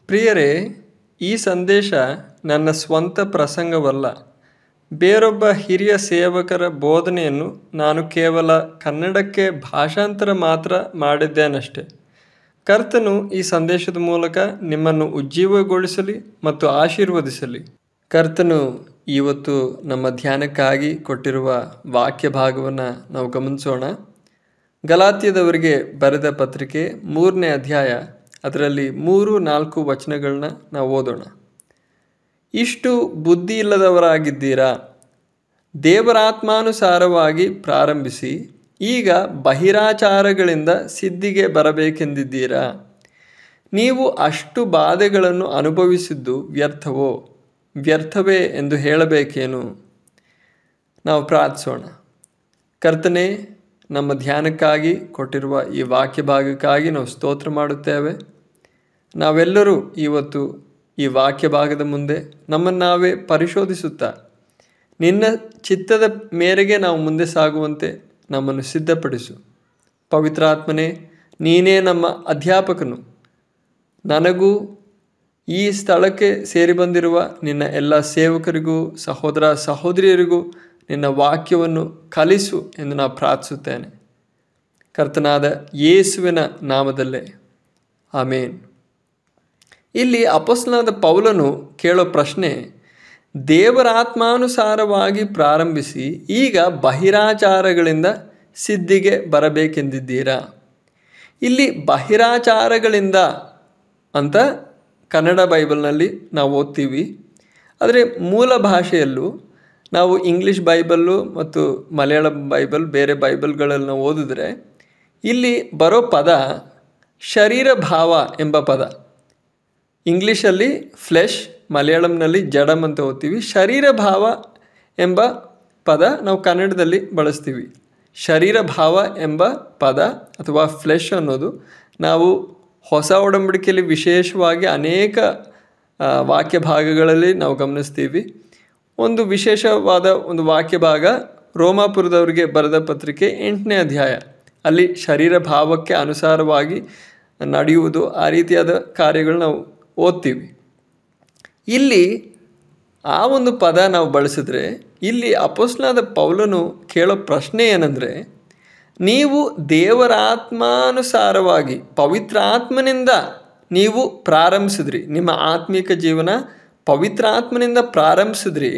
ಪ್ರಿಯರೇ, ಈ ಸಂದೇಶ ನನ್ನ ಸ್ವಂತ ಪ್ರಸಂಗವಲ್ಲ. ಬೇರೊಬ್ಬ ಹಿರಿಯ ಸೇವಕರ ಬೋಧನೆಯನ್ನು ನಾನು ಕೇವಲ ಕನ್ನಡಕ್ಕೆ ಭಾಷಾಂತರ ಮಾತ್ರ ಮಾಡಿದ್ದೇನಷ್ಟೆ. ಕರ್ತನು ಈ ಸಂದೇಶದ ಮೂಲಕ ನಿಮ್ಮನ್ನು ಉಜ್ಜೀವಗೊಳಿಸಲಿ ಮತ್ತು ಆಶೀರ್ವದಿಸಲಿ. ಕರ್ತನು ಇವತ್ತು ನಮ್ಮ ಧ್ಯಾನಕ್ಕಾಗಿ ಕೊಟ್ಟಿರುವ ವಾಕ್ಯ ಭಾಗವನ್ನು ನಾವು ಗಮನಿಸೋಣ. ಗಲಾತ್ಯದವರಿಗೆ ಬರೆದ ಪತ್ರಿಕೆ 3ನೇ ಅಧ್ಯಾಯ, ಅದರಲ್ಲಿ 3-4 ವಚನಗಳನ್ನ ನಾವು ಓದೋಣ. ಇಷ್ಟು ಬುದ್ಧಿ ಇಲ್ಲದವರಾಗಿದ್ದೀರಾ? ದೇವರಾತ್ಮಾನುಸಾರವಾಗಿ ಪ್ರಾರಂಭಿಸಿ ಈಗ ಬಹಿರಾಚಾರಗಳಿಂದ ಸಿದ್ಧಿಗೆ ಬರಬೇಕೆಂದಿದ್ದೀರಾ? ನೀವು ಅಷ್ಟು ಬಾಧೆಗಳನ್ನು ಅನುಭವಿಸಿದ್ದು ವ್ಯರ್ಥವೇ ಎಂದು ಹೇಳಬೇಕೇನು? ನಾವು ಪ್ರಾರ್ಥಿಸೋಣ. ಕರ್ತನೇ, ನಮ್ಮ ಧ್ಯಾನಕ್ಕಾಗಿ ಕೊಟ್ಟಿರುವ ಈ ವಾಕ್ಯ ಭಾಗಕ್ಕಾಗಿ ನಾವು ಸ್ತೋತ್ರ ಮಾಡುತ್ತೇವೆ. ನಾವೆಲ್ಲರೂ ಇವತ್ತು ಈ ವಾಕ್ಯ ಭಾಗದ ಮುಂದೆ ನಮ್ಮನ್ನು ನಾವೇ ಪರಿಶೋಧಿಸುತ್ತಾ ನಿನ್ನ ಚಿತ್ತದ ಮೇರೆಗೆ ನಾವು ಮುಂದೆ ಸಾಗುವಂತೆ ನಮ್ಮನ್ನು ಸಿದ್ಧಪಡಿಸು. ಪವಿತ್ರಾತ್ಮನೇ, ನೀನೇ ನಮ್ಮ ಅಧ್ಯಾಪಕನು. ನನಗೂ ಈ ಸ್ಥಳಕ್ಕೆ ಸೇರಿ ಬಂದಿರುವ ನಿನ್ನ ಎಲ್ಲ ಸೇವಕರಿಗೂ ಸಹೋದರ ಸಹೋದರಿಯರಿಗೂ ನಿನ್ನ ವಾಕ್ಯವನ್ನು ಕಲಿಸು ಎಂದು ನಾನು ಪ್ರಾರ್ಥಿಸುತ್ತೇನೆ. ಕರ್ತನಾದ ಯೇಸುವಿನ ನಾಮದಲ್ಲೇ ಆಮೇನ್. ಇಲ್ಲಿ ಅಪೊಸ್ತಲನಾದ ಪೌಲನು ಕೇಳೋ ಪ್ರಶ್ನೆ, ದೇವರಾತ್ಮಾನುಸಾರವಾಗಿ ಪ್ರಾರಂಭಿಸಿ ಈಗ ಬಹಿರಾಚಾರಗಳಿಂದ ಸಿದ್ಧಿಗೆ ಬರಬೇಕೆಂದಿದ್ದೀರಾ? ಇಲ್ಲಿ ಬಹಿರಾಚಾರಗಳಿಂದ ಅಂತ ಕನ್ನಡ ಬೈಬಲ್ನಲ್ಲಿ ನಾವು ಓದ್ತೀವಿ. ಆದರೆ ಮೂಲ ಭಾಷೆಯಲ್ಲೂ ನಾವು ಇಂಗ್ಲೀಷ್ ಬೈಬಲ್ಲು ಮತ್ತು ಮಲಯಾಳಂ ಬೈಬಲ್, ಬೇರೆ ಬೈಬಲ್ಗಳಲ್ಲಿ ನಾವು ಓದಿದ್ರೆ ಇಲ್ಲಿ ಬರೋ ಪದ ಶರೀರ ಭಾವ ಎಂಬ ಪದ. ಇಂಗ್ಲೀಷಲ್ಲಿ ಫ್ಲೆಶ್, ಮಲಯಾಳಂನಲ್ಲಿ ಜಡಮ್ ಅಂತ ಓದ್ತೀವಿ. ಶರೀರ ಭಾವ ಎಂಬ ಪದ ನಾವು ಕನ್ನಡದಲ್ಲಿ ಬಳಸ್ತೀವಿ. ಶರೀರ ಭಾವ ಎಂಬ ಪದ ಅಥವಾ ಫ್ಲೆಶ್ ಅನ್ನೋದು ನಾವು ಹೊಸ ಒಡಂಬಡಿಕೆಯಲ್ಲಿ ವಿಶೇಷವಾಗಿ ಅನೇಕ ವಾಕ್ಯ ಭಾಗಗಳಲ್ಲಿ ನಾವು ಗಮನಿಸ್ತೀವಿ. ಒಂದು ವಿಶೇಷವಾದ ಒಂದು ವಾಕ್ಯ ಭಾಗ ರೋಮಾಪುರದವರಿಗೆ ಬರೆದ ಪತ್ರಿಕೆ 8ನೇ ಅಧ್ಯಾಯ. ಅಲ್ಲಿ ಶರೀರ ಭಾವಕ್ಕೆ ಅನುಸಾರವಾಗಿ ನಡೆಯುವುದು, ಆ ರೀತಿಯಾದ ಕಾರ್ಯಗಳು ನಾವು ಓದ್ತೀವಿ. ಇಲ್ಲಿ ಆ ಒಂದು ಪದ ನಾವು ಬಳಸಿದ್ರೆ ಇಲ್ಲಿ ಅಪೊಸ್ತಲನಾದ ಪೌಲನು ಕೇಳೋ ಪ್ರಶ್ನೆ ಏನಂದರೆ, ನೀವು ದೇವರಾತ್ಮಾನುಸಾರವಾಗಿ ಪವಿತ್ರಾತ್ಮನಿಂದ ನೀವು ಪ್ರಾರಂಭಿಸಿದ್ರಿ, ನಿಮ್ಮ ಆತ್ಮಿಕ ಜೀವನ ಪವಿತ್ರಾತ್ಮನಿಂದ ಪ್ರಾರಂಭಿಸಿದ್ರಿ.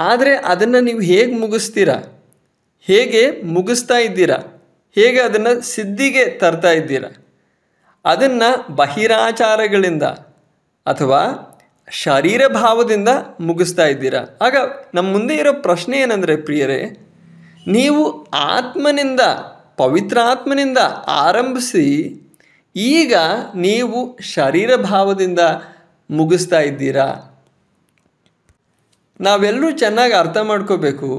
ಆದರೆ ಅದನ್ನು ನೀವು ಹೇಗೆ ಮುಗಿಸ್ತೀರಾ? ಹೇಗೆ ಮುಗಿಸ್ತಾ ಇದ್ದೀರಾ? ಹೇಗೆ ಅದನ್ನು ಸಿದ್ಧಿಗೆ ತರ್ತಾ ಇದ್ದೀರಾ? ಅದನ್ನು ಬಹಿರಾಚಾರಗಳಿಂದ ಅಥವಾ ಶರೀರ ಭಾವದಿಂದ ಮುಗಿಸ್ತಾ ಇದ್ದೀರಾ? ಆಗ ನಮ್ಮ ಮುಂದೆ ಇರೋ ಪ್ರಶ್ನೆ ಏನಂದರೆ, ಪ್ರಿಯರೇ, ನೀವು ಆತ್ಮನಿಂದ, ಪವಿತ್ರಾತ್ಮನಿಂದ ಆರಂಭಿಸಿ ಈಗ ನೀವು ಶರೀರ ಭಾವದಿಂದ ಮುಗಿಸ್ತಾ ಇದ್ದೀರಾ? ನಾವೆಲ್ಲರೂ ಚೆನ್ನಾಗಿ ಅರ್ಥ ಮಾಡ್ಕೋಬೇಕು.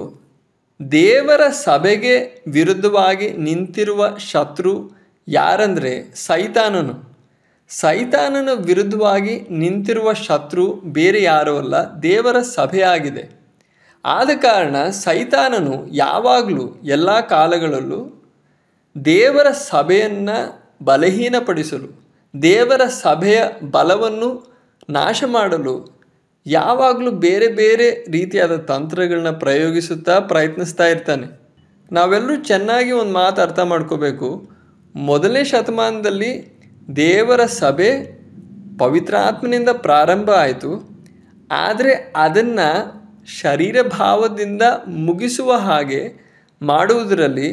ದೇವರ ಸಭೆಗೆ ವಿರುದ್ಧವಾಗಿ ನಿಂತಿರುವ ಶತ್ರು ಯಾರಂದರೆ ಸೈತಾನನು. ಸೈತಾನನ ವಿರುದ್ಧವಾಗಿ ನಿಂತಿರುವ ಶತ್ರು ಬೇರೆ ಯಾರೂ ಅಲ್ಲ, ದೇವರ ಸಭೆಯಾಗಿದೆ. ಆದ ಕಾರಣ ಸೈತಾನನು ಯಾವಾಗಲೂ ಎಲ್ಲ ಕಾಲಗಳಲ್ಲೂ ದೇವರ ಸಭೆಯನ್ನು ಬಲಹೀನಪಡಿಸಲು, ದೇವರ ಸಭೆಯ ಬಲವನ್ನು ನಾಶ ಮಾಡಲು ಯಾವಾಗಲೂ ಬೇರೆ ಬೇರೆ ರೀತಿಯಾದ ತಂತ್ರಗಳನ್ನ ಪ್ರಯತ್ನಿಸ್ತಾ ಇರ್ತಾನೆ. ನಾವೆಲ್ಲರೂ ಚೆನ್ನಾಗಿ ಒಂದು ಮಾತು ಅರ್ಥ ಮಾಡ್ಕೋಬೇಕು. 1ನೇ ಶತಮಾನದಲ್ಲಿ ದೇವರ ಸಭೆ ಪವಿತ್ರಾತ್ಮನಿಂದ ಪ್ರಾರಂಭ ಆಯಿತು. ಆದರೆ ಅದನ್ನು ಶರೀರ ಭಾವದಿಂದ ಮುಗಿಸುವ ಹಾಗೆ ಮಾಡುವುದರಲ್ಲಿ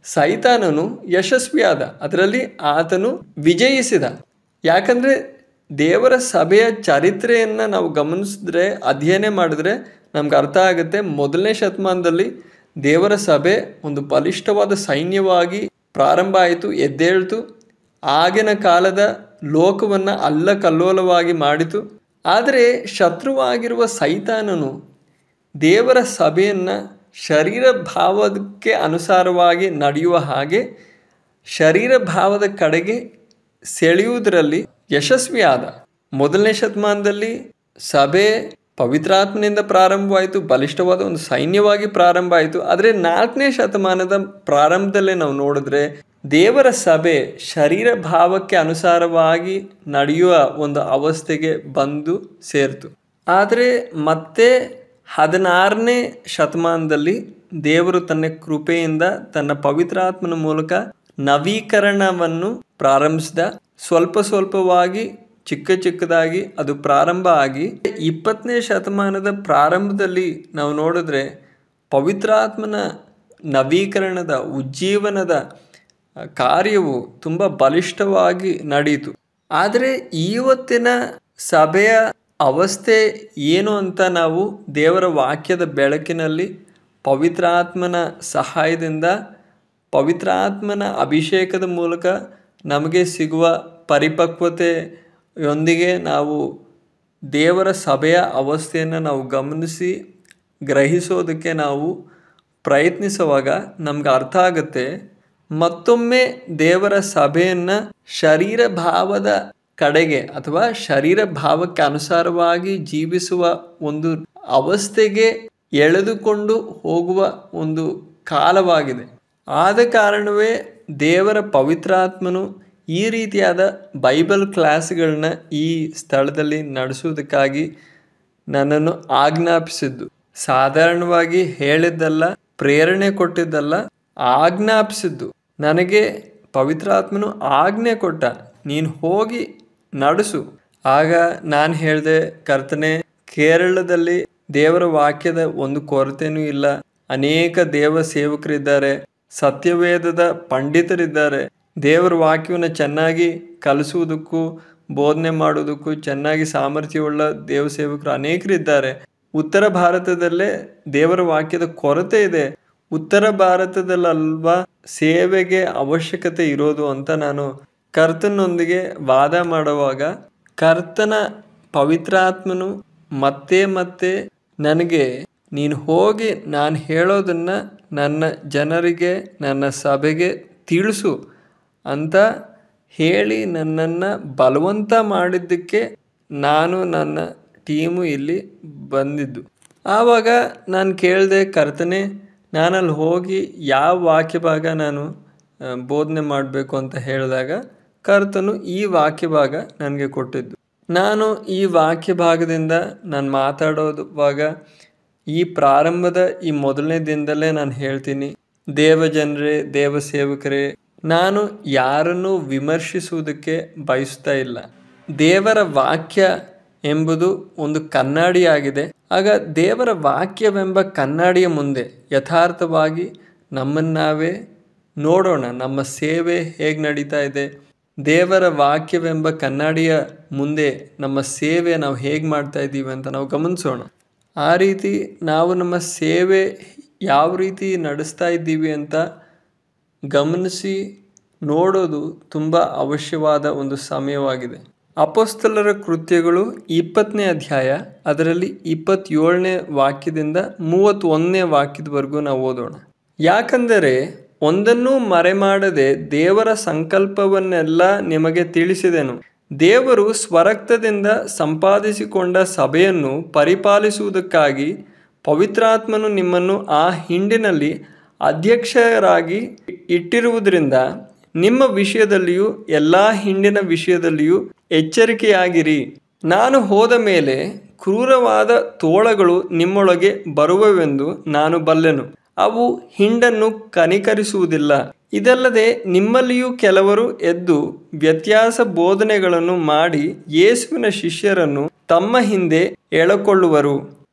ಸೈತಾನನು ಯಶಸ್ವಿಯಾದ, ಅದರಲ್ಲಿ ಆತನು ವಿಜಯಿಸಿದ. ಯಾಕಂದರೆ ದೇವರ ಸಭೆಯ ಚರಿತ್ರೆಯನ್ನು ನಾವು ಗಮನಿಸಿದ್ರೆ, ಅಧ್ಯಯನ ಮಾಡಿದ್ರೆ ನಮ್ಗೆ ಅರ್ಥ ಆಗುತ್ತೆ. 1ನೇ ಶತಮಾನದಲ್ಲಿ ದೇವರ ಸಭೆ ಒಂದು ಬಲಿಷ್ಠವಾದ ಸೈನ್ಯವಾಗಿ ಪ್ರಾರಂಭ ಆಯಿತು, ಎದ್ದೇಳ್ತು. ಆಗಿನ ಕಾಲದ ಲೋಕವನ್ನು ಅಲ್ಲಕಲ್ಲೋಲವಾಗಿ ಮಾಡಿತು. ಆದರೆ ಶತ್ರುವಾಗಿರುವ ಸೈತಾನನು ದೇವರ ಸಭೆಯನ್ನು ಶರೀರ ಭಾವಕ್ಕೆ ಅನುಸಾರವಾಗಿ ನಡೆಯುವ ಹಾಗೆ ಶರೀರ ಭಾವದ ಕಡೆಗೆ ಸೆಳೆಯುವುದರಲ್ಲಿ ಯಶಸ್ವಿಯಾದ. 1ನೇ ಶತಮಾನದಲ್ಲಿ ಸಭೆ ಪವಿತ್ರಾತ್ಮನಿಂದ ಪ್ರಾರಂಭವಾಯಿತು, ಬಲಿಷ್ಠವಾದ ಒಂದು ಸೈನ್ಯವಾಗಿ ಪ್ರಾರಂಭ ಆಯಿತು. ಆದರೆ 4ನೇ ಶತಮಾನದ ಪ್ರಾರಂಭದಲ್ಲೇ ನಾವು ನೋಡಿದ್ರೆ ದೇವರ ಸಭೆ ಶರೀರ ಭಾವಕ್ಕೆ ಅನುಸಾರವಾಗಿ ನಡೆಯುವ ಒಂದು ಅವಸ್ಥೆಗೆ ಬಂದು ಸೇರ್ತು. ಆದರೆ ಮತ್ತೆ 16ನೇ ಶತಮಾನದಲ್ಲಿ ದೇವರು ತನ್ನ ಕೃಪೆಯಿಂದ ತನ್ನ ಪವಿತ್ರಾತ್ಮನ ಮೂಲಕ ನವೀಕರಣವನ್ನು ಪ್ರಾರಂಭಿಸಿದ. ಸ್ವಲ್ಪ ಸ್ವಲ್ಪವಾಗಿ ಚಿಕ್ಕ ಚಿಕ್ಕದಾಗಿ ಅದು ಪ್ರಾರಂಭ ಆಗಿ 20ನೇ ಶತಮಾನದ ಪ್ರಾರಂಭದಲ್ಲಿ ನಾವು ನೋಡಿದ್ರೆ ಪವಿತ್ರಾತ್ಮನ ನವೀಕರಣದ ಉಜ್ಜೀವನದ ಕಾರ್ಯವು ತುಂಬ ಬಲಿಷ್ಠವಾಗಿ ನಡೆಯಿತು. ಆದರೆ ಇವತ್ತಿನ ಸಭೆಯ ಅವಸ್ಥೆ ಏನು ಅಂತ ನಾವು ದೇವರ ವಾಕ್ಯದ ಬೆಳಕಿನಲ್ಲಿ ಪವಿತ್ರಾತ್ಮನ ಸಹಾಯದಿಂದ ಪವಿತ್ರಾತ್ಮನ ಅಭಿಷೇಕದ ಮೂಲಕ ನಮಗೆ ಸಿಗುವ ಪರಿಪಕ್ವತೆಯೊಂದಿಗೆ ನಾವು ದೇವರ ಸಭೆಯ ಅವಸ್ಥೆಯನ್ನು ನಾವು ಗಮನಿಸಿ ಗ್ರಹಿಸೋದಕ್ಕೆ ನಾವು ಪ್ರಯತ್ನಿಸುವಾಗ ನಮ್ಗೆ ಅರ್ಥ ಆಗುತ್ತೆ. ಮತ್ತೊಮ್ಮೆ ದೇವರ ಸಭೆಯನ್ನು ಶರೀರ ಭಾವದ ಕಡೆಗೆ ಅಥವಾ ಶರೀರ ಭಾವಕ್ಕೆ ಅನುಸಾರವಾಗಿ ಜೀವಿಸುವ ಒಂದು ಅವಸ್ಥೆಗೆ ಎಳೆದುಕೊಂಡು ಹೋಗುವ ಒಂದು ಕಾಲವಾಗಿದೆ. ಆದ ಕಾರಣವೇ ದೇವರ ಪವಿತ್ರಾತ್ಮನು ಈ ರೀತಿಯಾದ ಬೈಬಲ್ ಕ್ಲಾಸ್ಗಳನ್ನ ಈ ಸ್ಥಳದಲ್ಲಿ ನಡೆಸುವುದಕ್ಕಾಗಿ ನನ್ನನ್ನು ಆಜ್ಞಾಪಿಸಿದ್ದು. ಸಾಧಾರಣವಾಗಿ ಹೇಳಿದ್ದಲ್ಲ, ಪ್ರೇರಣೆ ಕೊಟ್ಟಿದ್ದಲ್ಲ, ಆಜ್ಞಾಪಿಸಿದ್ದು. ನನಗೆ ಪವಿತ್ರಾತ್ಮನು ಆಜ್ಞೆ ಕೊಟ್ಟ, ನೀನು ಹೋಗಿ ನಡೆಸು. ಆಗ ನಾನು ಹೇಳಿದೆ, ಕರ್ತನೆ, ಕೇರಳದಲ್ಲಿ ದೇವರ ವಾಕ್ಯದ ಒಂದು ಕೊರತೆನೂ ಇಲ್ಲ. ಅನೇಕ ದೇವ ಸೇವಕರಿದ್ದಾರೆ, ಸತ್ಯವೇದದ ಪಂಡಿತರಿದ್ದಾರೆ. ದೇವರ ವಾಕ್ಯವನ್ನು ಚೆನ್ನಾಗಿ ಕಲಿಸುವುದಕ್ಕೂ ಬೋಧನೆ ಮಾಡೋದಕ್ಕೂ ಚೆನ್ನಾಗಿ ಸಾಮರ್ಥ್ಯವುಳ್ಳ ದೇವ ಸೇವಕರು ಅನೇಕರಿದ್ದಾರೆ. ಉತ್ತರ ಭಾರತದಲ್ಲೇ ದೇವರ ವಾಕ್ಯದ ಕೊರತೆ ಇದೆ. ಉತ್ತರ ಭಾರತದಲ್ಲಲ್ವಾ ಸೇವೆಗೆ ಅವಶ್ಯಕತೆ ಇರೋದು ಅಂತ ನಾನು ಕರ್ತನೊಂದಿಗೆ ವಾದ ಮಾಡುವಾಗ ಕರ್ತನ ಪವಿತ್ರಾತ್ಮನು ಮತ್ತೆ ಮತ್ತೆ ನನಗೆ, ನೀನು ಹೋಗಿ ನಾನು ಹೇಳೋದನ್ನು ನನ್ನ ಜನರಿಗೆ, ನನ್ನ ಸಭೆಗೆ ತಿಳಿಸು ಅಂತ ಹೇಳಿ ನನ್ನನ್ನು ಬಲವಂತ ಮಾಡಿದ್ದಕ್ಕೆ ನಾನು ನನ್ನ ಟೀಮು ಇಲ್ಲಿ ಬಂದಿದ್ದು. ಆವಾಗ ನಾನು ಕೇಳಿದೆ, ಕರ್ತನೆ, ನಾನಲ್ಲಿ ಹೋಗಿ ಯಾವ ವಾಕ್ಯ ಭಾಗ ನಾನು ಬೋಧನೆ ಮಾಡಬೇಕು ಅಂತ ಹೇಳಿದಾಗ ಕರ್ತನು ಈ ವಾಕ್ಯ ಭಾಗ ನನಗೆ ಕೊಟ್ಟಿದ್ದು. ನಾನು ಈ ವಾಕ್ಯ ಭಾಗದಿಂದ ನಾನು ಮಾತಾಡೋದುವಾಗ ಈ ಪ್ರಾರಂಭದ ಈ ಮೊದಲನೇ ದಿನದಲ್ಲೇ ನಾನು ಹೇಳ್ತೀನಿ, ದೇವ ಜನರೇ, ದೇವ ಸೇವಕರೇ, ನಾನು ಯಾರನ್ನು ವಿಮರ್ಶಿಸುವುದಕ್ಕೆ ಬಯಸ್ತಾ ಇಲ್ಲ. ದೇವರ ವಾಕ್ಯ ಎಂಬುದು ಒಂದು ಕನ್ನಡಿಯಾಗಿದೆ. ಆಗ ದೇವರ ವಾಕ್ಯವೆಂಬ ಕನ್ನಡಿಯ ಮುಂದೆ ಯಥಾರ್ಥವಾಗಿ ನಮ್ಮನ್ನು ನಾವೇ ನೋಡೋಣ, ನಮ್ಮ ಸೇವೆ ಹೇಗೆ ನಡೀತಾ ಇದೆ. ದೇವರ ವಾಕ್ಯವೆಂಬ ಕನ್ನಡಿಯ ಮುಂದೆ ನಮ್ಮ ಸೇವೆ ನಾವು ಹೇಗೆ ಮಾಡ್ತಾ ಇದ್ದೀವಿ ಅಂತ ನಾವು ಗಮನಿಸೋಣ. ಆ ರೀತಿ ನಾವು ನಮ್ಮ ಸೇವೆ ಯಾವ ರೀತಿ ನಡೆಸ್ತಾ ಇದ್ದೀವಿ ಅಂತ ಗಮನಿಸಿ ನೋಡೋದು ತುಂಬ ಅವಶ್ಯವಾದ ಒಂದು ಸಮಯವಾಗಿದೆ. ಅಪೊಸ್ತಲರ ಕೃತ್ಯಗಳು 20ನೇ ಅಧ್ಯಾಯ, ಅದರಲ್ಲಿ 27ನೇ ವಾಕ್ಯದಿಂದ 31ನೇ ವಾಕ್ಯದವರೆಗೂ ನಾವು ಓದೋಣ. ಯಾಕಂದರೆ ಒಂದನ್ನೂ ಮರೆಮಾಡದೆ ದೇವರ ಸಂಕಲ್ಪವನ್ನೆಲ್ಲ ನಿಮಗೆ ತಿಳಿಸಿದೆನು. ದೇವರು ಸ್ವರಕ್ತದಿಂದ ಸಂಪಾದಿಸಿಕೊಂಡ ಸಭೆಯನ್ನು ಪರಿಪಾಲಿಸುವುದಕ್ಕಾಗಿ ಪವಿತ್ರಾತ್ಮನು ನಿಮ್ಮನ್ನು ಆ ಹಿಂಡಿನಲ್ಲಿ ಅಧ್ಯಕ್ಷರಾಗಿ ಇಟ್ಟಿರುವುದರಿಂದ ನಿಮ್ಮ ವಿಷಯದಲ್ಲಿಯೂ ಎಲ್ಲ ಹಿಂಡಿನ ವಿಷಯದಲ್ಲಿಯೂ ಎಚ್ಚರಿಕೆಯಾಗಿರಿ. ನಾನು ಹೋದ ಮೇಲೆ ಕ್ರೂರವಾದ ತೋಳಗಳು ನಿಮ್ಮೊಳಗೆ ಬರುವವೆಂದು ನಾನು ಬಲ್ಲೆನು. ಅವು ಹಿಂಡನ್ನು ಕನಿಕರಿಸುವುದಿಲ್ಲ. ಇದಲ್ಲದೆ ನಿಮ್ಮಲ್ಲಿಯೂ ಕೆಲವರು ಎದ್ದು ವ್ಯತ್ಯಾಸ ಬೋಧನೆಗಳನ್ನು ಮಾಡಿ ಯೇಸುವಿನ ಶಿಷ್ಯರನ್ನು ತಮ್ಮ ಹಿಂದೆ ಎಳಕೊಳ್ಳುವರು.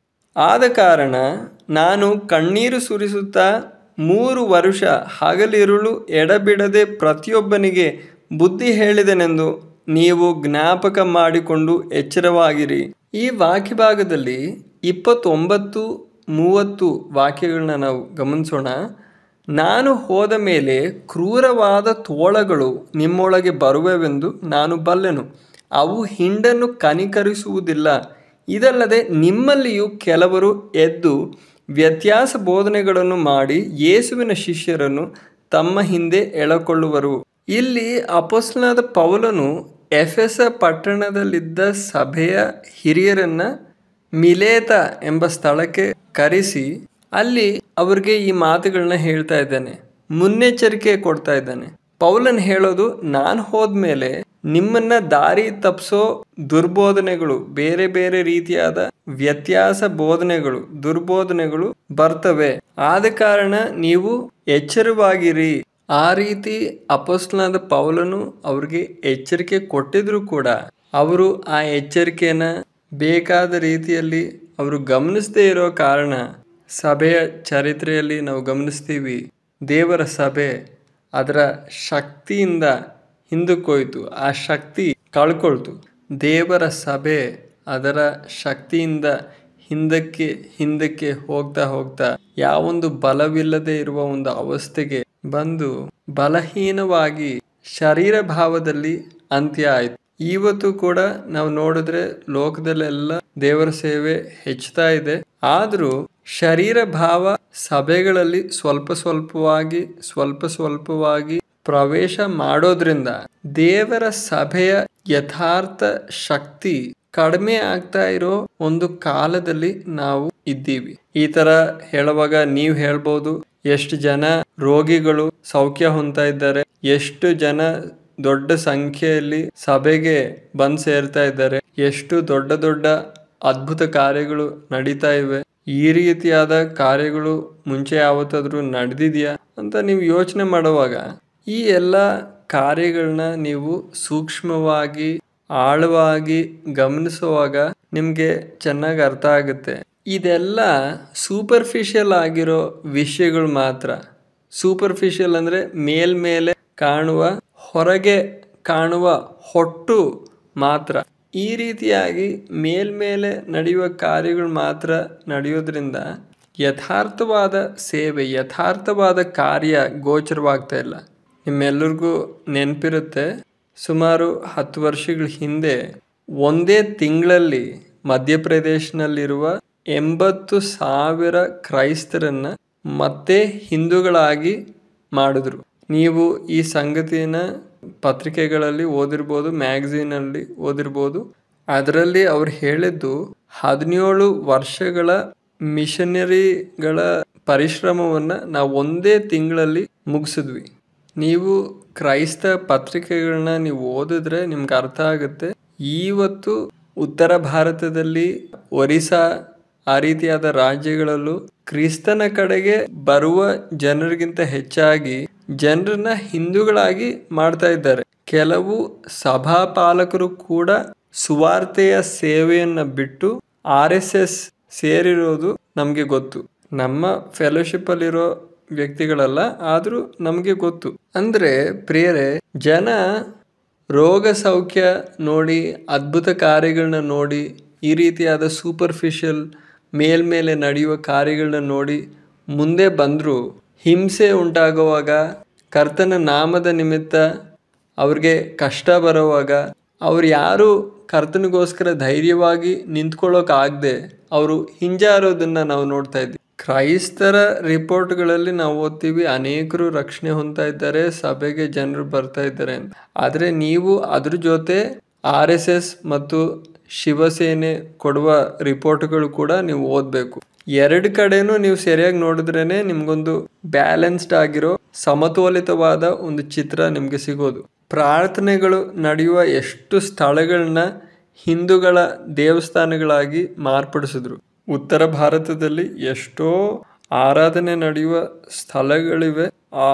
ಆದ ಕಾರಣ ನಾನು ಕಣ್ಣೀರು ಸುರಿಸುತ್ತಾ 3 ವರ್ಷ ಹಗಲಿರುಳು ಎಡಬಿಡದೆ ಪ್ರತಿಯೊಬ್ಬನಿಗೆ ಬುದ್ಧಿ ಹೇಳಿದೆನೆಂದು ನೀವು ಜ್ಞಾಪಕ ಮಾಡಿಕೊಂಡು ಎಚ್ಚರವಾಗಿರಿ. ಈ ವಾಕ್ಯ ಭಾಗದಲ್ಲಿ 29-30 ವಾಕ್ಯಗಳನ್ನ ನಾವು ಗಮನಿಸೋಣ. ನಾನು ಹೋದ ಮೇಲೆ ಕ್ರೂರವಾದ ತೋಳಗಳು ನಿಮ್ಮೊಳಗೆ ಬರುವೆವೆಂದು ನಾನು ಬಲ್ಲೆನು. ಅವು ಹಿಂಡನ್ನು ಕನಿಕರಿಸುವುದಿಲ್ಲ. ಇದಲ್ಲದೆ ನಿಮ್ಮಲ್ಲಿಯೂ ಕೆಲವರು ಎದ್ದು ವ್ಯತ್ಯಾಸ ಬೋಧನೆಗಳನ್ನು ಮಾಡಿ ಯೇಸುವಿನ ಶಿಷ್ಯರನ್ನು ತಮ್ಮ ಹಿಂದೆ ಎಳಕೊಳ್ಳುವರು. ಇಲ್ಲಿ ಅಪೊಸ್ತಲನಾದ ಪೌಲನು ಎಫೆಸ ಪಟ್ಟಣದಲ್ಲಿದ್ದ ಸಭೆಯ ಹಿರಿಯರನ್ನ ಮಿಲೇತ ಎಂಬ ಸ್ಥಳಕ್ಕೆ ಕರೆಸಿ ಅಲ್ಲಿ ಅವ್ರಿಗೆ ಈ ಮಾತುಗಳನ್ನ ಹೇಳ್ತಾ ಇದ್ದಾನೆ, ಮುನ್ನೆಚ್ಚರಿಕೆ ಕೊಡ್ತಾ ಇದ್ದಾನೆ. ಪೌಲನ್ ಹೇಳೋದು, ನಾನು ಹೋದ್ಮೇಲೆ ನಿಮ್ಮನ್ನ ದಾರಿ ತಪ್ಪಿಸೋ ದುರ್ಬೋಧನೆಗಳು, ಬೇರೆ ಬೇರೆ ರೀತಿಯಾದ ವ್ಯತ್ಯಾಸ ಬೋಧನೆಗಳು, ದುರ್ಬೋಧನೆಗಳು ಬರ್ತವೆ. ಆದ ಕಾರಣ ನೀವು ಎಚ್ಚರವಾಗಿರಿ. ಆ ರೀತಿ ಅಪೊಸ್ತಲನಾದ ಪೌಲನು ಅವ್ರಿಗೆ ಎಚ್ಚರಿಕೆ ಕೊಟ್ಟಿದ್ರು ಕೂಡ ಅವರು ಆ ಎಚ್ಚರಿಕೆನ ಬೇಕಾದ ರೀತಿಯಲ್ಲಿ ಅವರು ಗಮನಿಸದೇ ಇರೋ ಕಾರಣ ಸಭೆಯ ಚರಿತ್ರೆಯಲ್ಲಿ ನಾವು ಗಮನಿಸ್ತೀವಿ, ದೇವರ ಸಭೆ ಅದರ ಶಕ್ತಿಯಿಂದ ಹಿಂದಕ್ಕೋಯ್ತು, ಆ ಶಕ್ತಿ ಕಳ್ಕೊಳ್ತು. ದೇವರ ಸಭೆ ಅದರ ಶಕ್ತಿಯಿಂದ ಹಿಂದಕ್ಕೆ ಹಿಂದಕ್ಕೆ ಹೋಗ್ತಾ ಹೋಗ್ತಾ ಯಾವೊಂದು ಬಲವಿಲ್ಲದೆ ಇರುವ ಒಂದು ಅವಸ್ಥೆಗೆ ಬಂದು ಬಲಹೀನವಾಗಿ ಶರೀರ ಭಾವದಲ್ಲಿ ಅಂತ್ಯ ಆಯ್ತು. ಇವತ್ತು ಕೂಡ ನಾವು ನೋಡಿದ್ರೆ ಲೋಕದಲ್ಲೆಲ್ಲ ದೇವರ ಸೇವೆ ಹೆಚ್ಚುತ್ತಾ ಇದೆ. ಆದ್ರೂ ಶರೀರ ಭಾವ ಸಭೆಗಳಲ್ಲಿ ಸ್ವಲ್ಪ ಸ್ವಲ್ಪವಾಗಿ ಪ್ರವೇಶ ಮಾಡೋದ್ರಿಂದ ದೇವರ ಸಭೆಯ ಯಥಾರ್ಥ ಶಕ್ತಿ ಕಡಿಮೆ ಆಗ್ತಾ ಇರೋ ಒಂದು ಕಾಲದಲ್ಲಿ ನಾವು ಇದ್ದೀವಿ. ಈ ತರ ಹೇಳುವಾಗ ನೀವು ಹೇಳ್ಬೋದು, ಎಷ್ಟು ಜನ ರೋಗಿಗಳು ಸೌಖ್ಯ ಹೊಂದ್ತಾ ಇದ್ದಾರೆ, ಎಷ್ಟು ಜನ ದೊಡ್ಡ ಸಂಖ್ಯೆಯಲ್ಲಿ ಸಭೆಗೆ ಬಂದ್ ಸೇರ್ತಾ ಇದ್ದಾರೆ, ಎಷ್ಟು ದೊಡ್ಡ ದೊಡ್ಡ ಅದ್ಭುತ ಕಾರ್ಯಗಳು ನಡೀತಾ ಇವೆ. ಈ ರೀತಿಯಾದ ಕಾರ್ಯಗಳು ಮುಂಚೆ ಯಾವತ್ತಾದ್ರೂ ನಡೆದಿದೆಯಾ ಅಂತ ನೀವು ಯೋಚನೆ ಮಾಡುವಾಗ ಈ ಎಲ್ಲ ಕಾರ್ಯಗಳನ್ನ ನೀವು ಸೂಕ್ಷ್ಮವಾಗಿ ಆಳವಾಗಿ ಗಮನಿಸುವಾಗ ನಿಮ್ಗೆ ಚೆನ್ನಾಗಿ ಅರ್ಥ ಆಗುತ್ತೆ. ಇದೆಲ್ಲ ಸೂಪರ್ಫಿಷಿಯಲ್ ಆಗಿರೋ ವಿಷಯಗಳು ಮಾತ್ರ. ಸೂಪರ್ಫಿಷಿಯಲ್ ಅಂದ್ರೆ ಮೇಲ್ಮೇಲೆ ಕಾಣುವ, ಹೊರಗೆ ಕಾಣುವ ಹೊಟ್ಟು ಮಾತ್ರ. ಈ ರೀತಿಯಾಗಿ ಮೇಲ್ಮೇಲೆ ನಡೆಯುವ ಕಾರ್ಯಗಳು ಮಾತ್ರ ನಡೆಯೋದ್ರಿಂದ ಯಥಾರ್ಥವಾದ ಸೇವೆ, ಯಥಾರ್ಥವಾದ ಕಾರ್ಯ ಗೋಚರವಾಗ್ತಾ ಇಲ್ಲ. ನಿಮ್ಮೆಲ್ಲರಿಗೂ ನೆನಪಿರುತ್ತೆ, ಸುಮಾರು 10 ವರ್ಷಗಳ ಹಿಂದೆ ಒಂದೇ ತಿಂಗಳಲ್ಲಿ ಮಧ್ಯಪ್ರದೇಶನಲ್ಲಿರುವ 80,000 ಕ್ರೈಸ್ತರನ್ನ ಮತ್ತೆ ಹಿಂದೂಗಳಾಗಿ ಮಾಡಿದ್ರು. ನೀವು ಈ ಸಂಗತಿನ ಪತ್ರಿಕೆಗಳಲ್ಲಿ ಓದಿರ್ಬೋದು, ಮ್ಯಾಗಝೀನಲ್ಲಿ ಓದಿರ್ಬೋದು. ಅದರಲ್ಲಿ ಅವ್ರು ಹೇಳಿದ್ದು 17 ವರ್ಷಗಳ ಮಿಷನರಿಗಳ ಪರಿಶ್ರಮವನ್ನ ನಾವು ಒಂದೇ ತಿಂಗಳಲ್ಲಿ ಮುಗಿಸಿದ್ವಿ. ನೀವು ಕ್ರೈಸ್ತ ಪತ್ರಿಕೆಗಳನ್ನ ನೀವು ಓದಿದ್ರೆ ನಿಮ್ಗೆ ಅರ್ಥ ಆಗುತ್ತೆ. ಇವತ್ತು ಉತ್ತರ ಭಾರತದಲ್ಲಿ ಒರಿಸ್ಸಾ ಆ ರೀತಿಯಾದ ರಾಜ್ಯಗಳಲ್ಲೂ ಕ್ರಿಸ್ತನ ಕಡೆಗೆ ಬರುವ ಜನರಿಗಿಂತ ಹೆಚ್ಚಾಗಿ ಜನರನ್ನ ಹಿಂದೂಗಳಾಗಿ ಮಾಡ್ತಾ ಇದ್ದಾರೆ. ಕೆಲವು ಸಭಾಪಾಲಕರು ಕೂಡ ಸುವಾರ್ತೆಯ ಸೇವೆಯನ್ನ ಬಿಟ್ಟು RSS ಸೇರಿರೋದು ನಮ್ಗೆ ಗೊತ್ತು. ನಮ್ಮ ಫೆಲೋಶಿಪ್ ಅಲ್ಲಿರೋ ವ್ಯಕ್ತಿಗಳಲ್ಲ, ಆದ್ರೂ ನಮ್ಗೆ ಗೊತ್ತು. ಅಂದ್ರೆ ಪ್ರಿಯರೇ, ಜನ ರೋಗ ಸೌಖ್ಯ ನೋಡಿ, ಅದ್ಭುತ ಕಾರ್ಯಗಳನ್ನ ನೋಡಿ, ಈ ರೀತಿಯಾದ ಸೂಪರ್ಫಿಷಿಯಲ್ ಮೇಲ್ಮೇಲೆ ನಡೆಯುವ ಕಾರ್ಯಗಳನ್ನ ನೋಡಿ ಮುಂದೆ ಬಂದ್ರು, ಹಿಂಸೆ ಉಂಟಾಗುವಾಗ, ಕರ್ತನ ನಾಮದ ನಿಮಿತ್ತ ಅವ್ರಿಗೆ ಕಷ್ಟ ಬರುವಾಗ ಅವ್ರು ಯಾರು ಕರ್ತನಿಗೋಸ್ಕರ ಧೈರ್ಯವಾಗಿ ನಿಂತ್ಕೊಳ್ಳೋಕಾಗದೆ ಅವರು ಹಿಂಜಾರೋದನ್ನ ನಾವು ನೋಡ್ತಾ ಇದ್ವಿ. ಕ್ರೈಸ್ತರ ರಿಪೋರ್ಟ್ಗಳಲ್ಲಿ ನಾವು ಓದ್ತೀವಿ, ಅನೇಕರು ರಕ್ಷಣೆ ಹೊಂದ್ತಾ ಇದ್ದಾರೆ, ಸಭೆಗೆ ಜನರು ಬರ್ತಾ ಇದ್ದಾರೆ ಅಂತ. ಆದರೆ ನೀವು ಅದ್ರ ಜೊತೆ RSS ಮತ್ತು ಶಿವಸೇನೆ ಕೊಡುವ ರಿಪೋರ್ಟ್ಗಳು ಕೂಡ ನೀವು ಓದಬೇಕು. ಎರಡು ಕಡೆನೂ ನೀವು ಸರಿಯಾಗಿ ನೋಡಿದ್ರೇನೆ ನಿಮ್ಗೊಂದು ಬ್ಯಾಲೆನ್ಸ್ಡ್ ಆಗಿರೋ ಸಮತೋಲಿತವಾದ ಒಂದು ಚಿತ್ರ ನಿಮ್ಗೆ ಸಿಗೋದು. ಪ್ರಾರ್ಥನೆಗಳು ನಡೆಯುವ ಎಷ್ಟು ಸ್ಥಳಗಳನ್ನ ಹಿಂದೂಗಳ ದೇವಸ್ಥಾನಗಳಾಗಿ ಮಾರ್ಪಡಿಸಿದ್ರು. ಉತ್ತರ ಭಾರತದಲ್ಲಿ ಎಷ್ಟೋ ಆರಾಧನೆ ನಡೆಯುವ ಸ್ಥಳಗಳಿವೆ.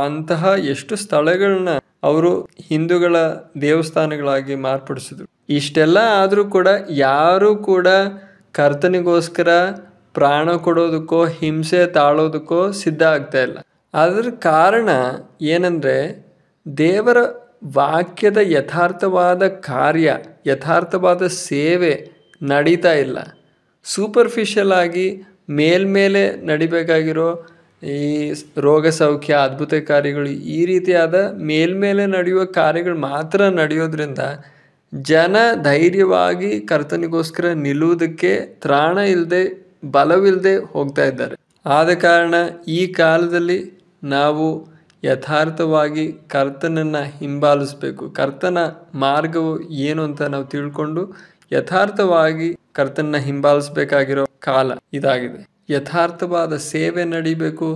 ಅಂತಹ ಎಷ್ಟು ಸ್ಥಳಗಳನ್ನ ಅವರು ಹಿಂದೂಗಳ ದೇವಸ್ಥಾನಗಳಾಗಿ ಮಾರ್ಪಡಿಸಿದ್ರು. ಇಷ್ಟೆಲ್ಲ ಆದ್ರೂ ಕೂಡ ಯಾರು ಕೂಡ ಕರ್ತನಿಗೋಸ್ಕರ ಪ್ರಾಣ ಕೊಡೋದಕ್ಕೋ ಹಿಂಸೆ ತಾಳೋದಕ್ಕೋ ಸಿದ್ಧ ಆಗ್ತಾ ಇಲ್ಲ. ಅದರ ಕಾರಣ ಏನಂದ್ರೆ ದೇವರ ವಾಕ್ಯದ ಯಥಾರ್ಥವಾದ ಕಾರ್ಯ, ಯಥಾರ್ಥವಾದ ಸೇವೆ ನಡೀತಾ ಇಲ್ಲ. ಸೂಪರ್ಫಿಷಿಯಲ್ ಆಗಿ ಮೇಲ್ಮೇಲೆ ನಡಿಬೇಕಾಗಿರೋ ಈ ರೋಗ ಸೌಖ್ಯ, ಅದ್ಭುತ ಕಾರ್ಯಗಳು, ಈ ರೀತಿಯಾದ ಮೇಲ್ಮೇಲೆ ನಡೆಯುವ ಕಾರ್ಯಗಳು ಮಾತ್ರ ನಡೆಯೋದ್ರಿಂದ ಜನ ಧೈರ್ಯವಾಗಿ ಕರ್ತನಿಗೋಸ್ಕರ ನಿಲ್ಲುವುದಕ್ಕೆ ತ್ರಾಣ ಇಲ್ಲದೆ, ಬಲವಿಲ್ಲದೆ ಹೋಗ್ತಾ ಇದ್ದಾರೆ. ಆದ ಕಾರಣ ಈ ಕಾಲದಲ್ಲಿ ನಾವು ಯಥಾರ್ಥವಾಗಿ ಕರ್ತನನ್ನು ಹಿಂಬಾಲಿಸಬೇಕು. ಕರ್ತನ ಮಾರ್ಗವು ಏನು ಅಂತ ನಾವು ತಿಳ್ಕೊಂಡು ಯಥಾರ್ಥವಾಗಿ ಕರ್ತನ ಹಿಂಬಾಲಿಸಬೇಕಾಗಿರೋ ಕಾಲ ಇದಾಗಿದೆ. ಯಥಾರ್ಥವಾದ ಸೇವೆ ನಡಿಬೇಕು,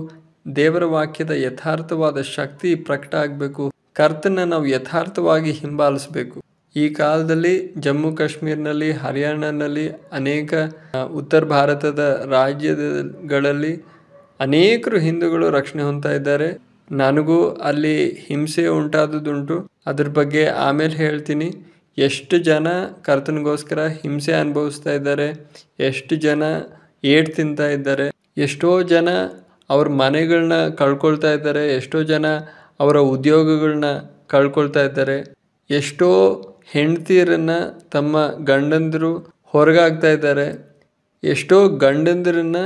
ದೇವರ ವಾಕ್ಯದ ಯಥಾರ್ಥವಾದ ಶಕ್ತಿ ಪ್ರಕಟ ಆಗಬೇಕು, ಕರ್ತನ ನಾವು ಯಥಾರ್ಥವಾಗಿ ಹಿಂಬಾಲಿಸಬೇಕು. ಈ ಕಾಲದಲ್ಲಿ ಜಮ್ಮು ಕಾಶ್ಮೀರ್ನಲ್ಲಿ, ಹರಿಯಾಣನಲ್ಲಿ, ಅನೇಕ ಉತ್ತರ ಭಾರತದ ರಾಜ್ಯಗಳಲ್ಲಿ ಅನೇಕರು ಹಿಂದೂಗಳು ರಕ್ಷಣೆ ಹೊಂದ್ತಾ ಇದ್ದಾರೆ. ನನಗೂ ಅಲ್ಲಿ ಹಿಂಸೆ ಉಂಟಾದದುಂಟು. ಅದ್ರ ಬಗ್ಗೆ ಆಮೇಲೆ ಹೇಳ್ತೀನಿ. ಎಷ್ಟು ಜನ ಕರ್ತನಿಗೋಸ್ಕರ ಹಿಂಸೆ ಅನುಭವಿಸ್ತಾ ಇದ್ದಾರೆ, ಎಷ್ಟು ಜನ ಏಟ್ ತಿಂತಾ ಇದ್ದಾರೆ, ಎಷ್ಟೋ ಜನ ಅವ್ರ ಮನೆಗಳನ್ನ ಕಳ್ಕೊಳ್ತಾ ಇದ್ದಾರೆ, ಎಷ್ಟೋ ಜನ ಅವರ ಉದ್ಯೋಗಗಳನ್ನ ಕಳ್ಕೊಳ್ತಾ ಇದ್ದಾರೆ, ಎಷ್ಟೋ ಹೆಂಡತಿಯರನ್ನು ತಮ್ಮ ಗಂಡಂದಿರು ಹೊರಗಾಗ್ತಾ ಇದ್ದಾರೆ, ಎಷ್ಟೋ ಗಂಡಂದಿರನ್ನು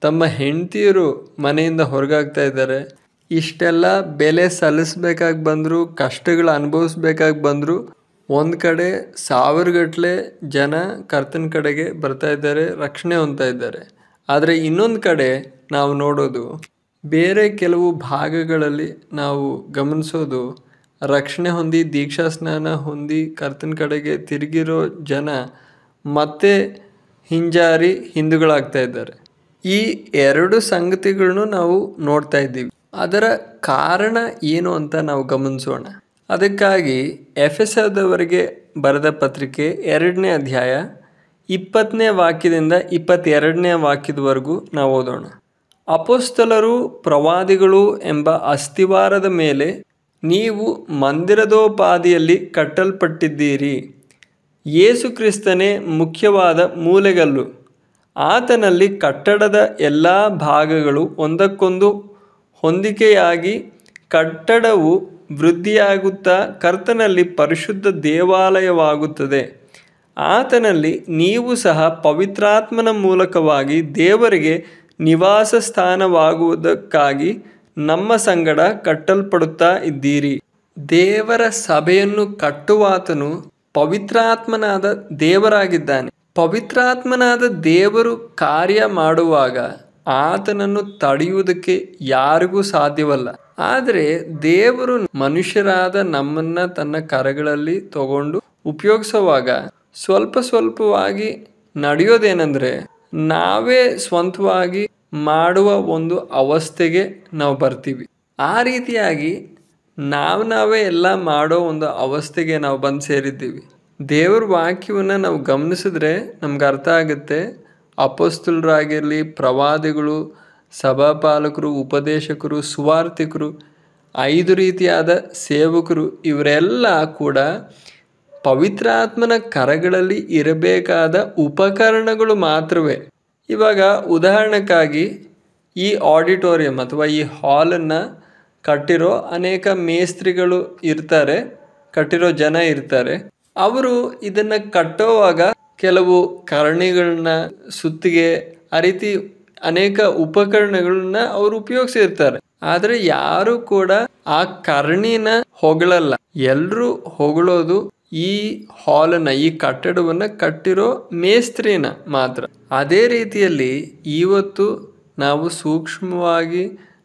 ತಮ್ಮ ಹೆಂಡತಿಯರು ಮನೆಯಿಂದ ಹೊರಗಾಗ್ತಾ ಇದ್ದಾರೆ. ಇಷ್ಟೆಲ್ಲ ಬೆಲೆ ಸಲ್ಲಿಸ್ಬೇಕಾಗಿ ಬಂದರೂ, ಕಷ್ಟಗಳು ಅನುಭವಿಸ್ಬೇಕಾಗಿ ಬಂದರೂ ಒಂದು ಕಡೆ ಸಾವಿರಗಟ್ಟಲೆ ಜನ ಕರ್ತನ ಕಡೆಗೆ ಬರ್ತಾ ಇದ್ದಾರೆ, ರಕ್ಷಣೆ ಹೊಂದ್ತಾ ಇದ್ದಾರೆ. ಆದರೆ ಇನ್ನೊಂದು ಕಡೆ ನಾವು ನೋಡೋದು, ಬೇರೆ ಕೆಲವು ಭಾಗಗಳಲ್ಲಿ ನಾವು ಗಮನಿಸೋದು, ರಕ್ಷಣೆ ಹೊಂದಿ ದೀಕ್ಷಾ ಸ್ನಾನ ಹೊಂದಿ ಕರ್ತನ ಕಡೆಗೆ ತಿರುಗಿರೋ ಜನ ಮತ್ತೆ ಹಿಂಜಾರಿ ಹಿಂದೂಗಳಾಗ್ತಾ ಇದ್ದಾರೆ. ಈ ಎರಡು ಸಂಗತಿಗಳನ್ನು ನಾವು ನೋಡ್ತಾ ಇದ್ದೀವಿ. ಅದರ ಕಾರಣ ಏನು ಅಂತ ನಾವು ಗಮನಿಸೋಣ. ಅದಕ್ಕಾಗಿ ಎಫೆಸದವರಿಗೆ ಬರೆದ ಪತ್ರಿಕೆ 2ನೇ ಅಧ್ಯಾಯ 20ನೇ ವಾಕ್ಯದಿಂದ 22ನೇ ವಾಕ್ಯದವರೆಗೂ ನಾವು ಓದೋಣ. ಅಪೊಸ್ತಲರು, ಪ್ರವಾದಿಗಳು ಎಂಬ ಅಸ್ತಿವಾರದ ಮೇಲೆ ನೀವು ಮಂದಿರದೋಪಾದಿಯಲ್ಲಿ ಕಟ್ಟಲ್ಪಟ್ಟಿದ್ದೀರಿ. ಯೇಸು ಕ್ರಿಸ್ತನೇ ಮುಖ್ಯವಾದ ಮೂಲೆಗಲ್ಲು. ಆತನಲ್ಲಿ ಕಟ್ಟಡದ ಎಲ್ಲ ಭಾಗಗಳು ಒಂದಕ್ಕೊಂದು ಹೊಂದಿಕೆಯಾಗಿ ಕಟ್ಟಡವು ವೃದ್ಧಿಯಾಗುತ್ತಾ ಕರ್ತನಲ್ಲಿ ಪರಿಶುದ್ಧ ದೇವಾಲಯವಾಗುತ್ತದೆ. ಆತನಲ್ಲಿ ನೀವು ಸಹ ಪವಿತ್ರಾತ್ಮನ ಮೂಲಕವಾಗಿ ದೇವರಿಗೆ ನಿವಾಸ ಸ್ಥಾನವಾಗುವುದಕ್ಕಾಗಿ ನಮ್ಮ ಸಂಗಡ ಕಟ್ಟಲ್ಪಡುತ್ತಾ ಇದ್ದೀರಿ. ದೇವರ ಸಭೆಯನ್ನು ಕಟ್ಟುವಾತನು ಪವಿತ್ರಾತ್ಮನಾದ ದೇವರಾಗಿದ್ದಾನೆ. ಪವಿತ್ರಾತ್ಮನಾದ ದೇವರು ಕಾರ್ಯ ಮಾಡುವಾಗ ಆತನನ್ನು ತಡೆಯುವುದಕ್ಕೆ ಯಾರಿಗೂ ಸಾಧ್ಯವಲ್ಲ. ಆದರೆ ದೇವರು ಮನುಷ್ಯರಾದ ನಮ್ಮನ್ನ ತನ್ನ ಕರಗಳಲ್ಲಿ ತಗೊಂಡು ಉಪಯೋಗಿಸುವಾಗ ಸ್ವಲ್ಪ ಸ್ವಲ್ಪವಾಗಿ ನಡೆಯೋದೇನೆಂದರೆ, ನಾವೇ ಸ್ವಂತವಾಗಿ ಮಾಡುವ ಒಂದು ಅವಸ್ಥೆಗೆ ನಾವು ಬರ್ತೀವಿ. ಆ ರೀತಿಯಾಗಿ ನಾವೇ ಎಲ್ಲ ಮಾಡೋ ಒಂದು ಅವಸ್ಥೆಗೆ ನಾವು ಬಂದು ಸೇರಿದ್ದೀವಿ. ದೇವ್ರ ವಾಕ್ಯವನ್ನು ನಾವು ಗಮನಿಸಿದ್ರೆ ನಮ್ಗೆ ಅರ್ಥ ಆಗುತ್ತೆ. ಅಪೊಸ್ತಲರಾಗಿರಲಿ, ಪ್ರವಾದಿಗಳು, ಸಭಾಪಾಲಕರು, ಉಪದೇಶಕರು, ಸುವಾರ್ತಿಕರು, 5 ರೀತಿಯಾದ ಸೇವಕರು, ಇವರೆಲ್ಲ ಕೂಡ ಪವಿತ್ರಾತ್ಮನ ಕರಗಳಲ್ಲಿ ಇರಬೇಕಾದ ಉಪಕರಣಗಳು ಮಾತ್ರವೇ. ಇವಾಗ ಉದಾಹರಣೆಗಾಗಿ ಈ ಆಡಿಟೋರಿಯಂ ಅಥವಾ ಈ ಹಾಲನ್ನು ಕಟ್ಟಿರೋ ಅನೇಕ ಮೇಸ್ತ್ರಿಗಳು ಇರ್ತಾರೆ, ಕಟ್ಟಿರೋ ಜನ ಇರ್ತಾರೆ. ಅವರು ಇದನ್ನು ಕಟ್ಟೋವಾಗ ಕೆಲವು ಕರಣಿಗಳನ್ನ, ಸುತ್ತಿಗೆ, ಆ ರೀತಿ ಅನೇಕ ಉಪಕರಣಗಳನ್ನ ಅವರು ಉಪಯೋಗಿಸಿರ್ತಾರೆ. ಆದರೆ ಯಾರು ಕೂಡ ಆ ಕರಣಿನ ಹೊಗಳಲ್ಲ. ಎಲ್ಲರೂ ಹೊಗಳೋದು ಈ ಹಾಲನ್ನ, ಈ ಕಟ್ಟಡವನ್ನ ಕಟ್ಟಿರೋ ಮೇಸ್ತ್ರಿನ ಮಾತ್ರ. ಅದೇ ರೀತಿಯಲ್ಲಿ ಇವತ್ತು ನಾವು ಸೂಕ್ಷ್ಮವಾಗಿ,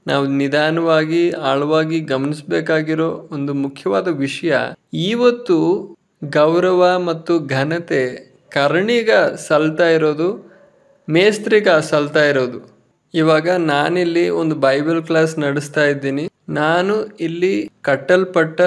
ನಾವು ನಿಧಾನವಾಗಿ, ಆಳವಾಗಿ ಗಮನಿಸಬೇಕಾಗಿರೋ ಒಂದು ಮುಖ್ಯವಾದ ವಿಷಯ, ಇವತ್ತು ಗೌರವ ಮತ್ತು ಘನತೆ ಕರಣಿಗ ಸಲ್ತಾ ಇರೋದು, ಮೇಸ್ತ್ರಿಗ ಸಲ್ತಾ ಇರೋದು. ಇವಾಗ ನಾನಿಲ್ಲಿ ಒಂದು ಬೈಬಲ್ ಕ್ಲಾಸ್ ನಡೆಸ್ತಾ ಇದ್ದೀನಿ. ನಾನು ಇಲ್ಲಿ ಕಟ್ಟಲ್ಪಟ್ಟ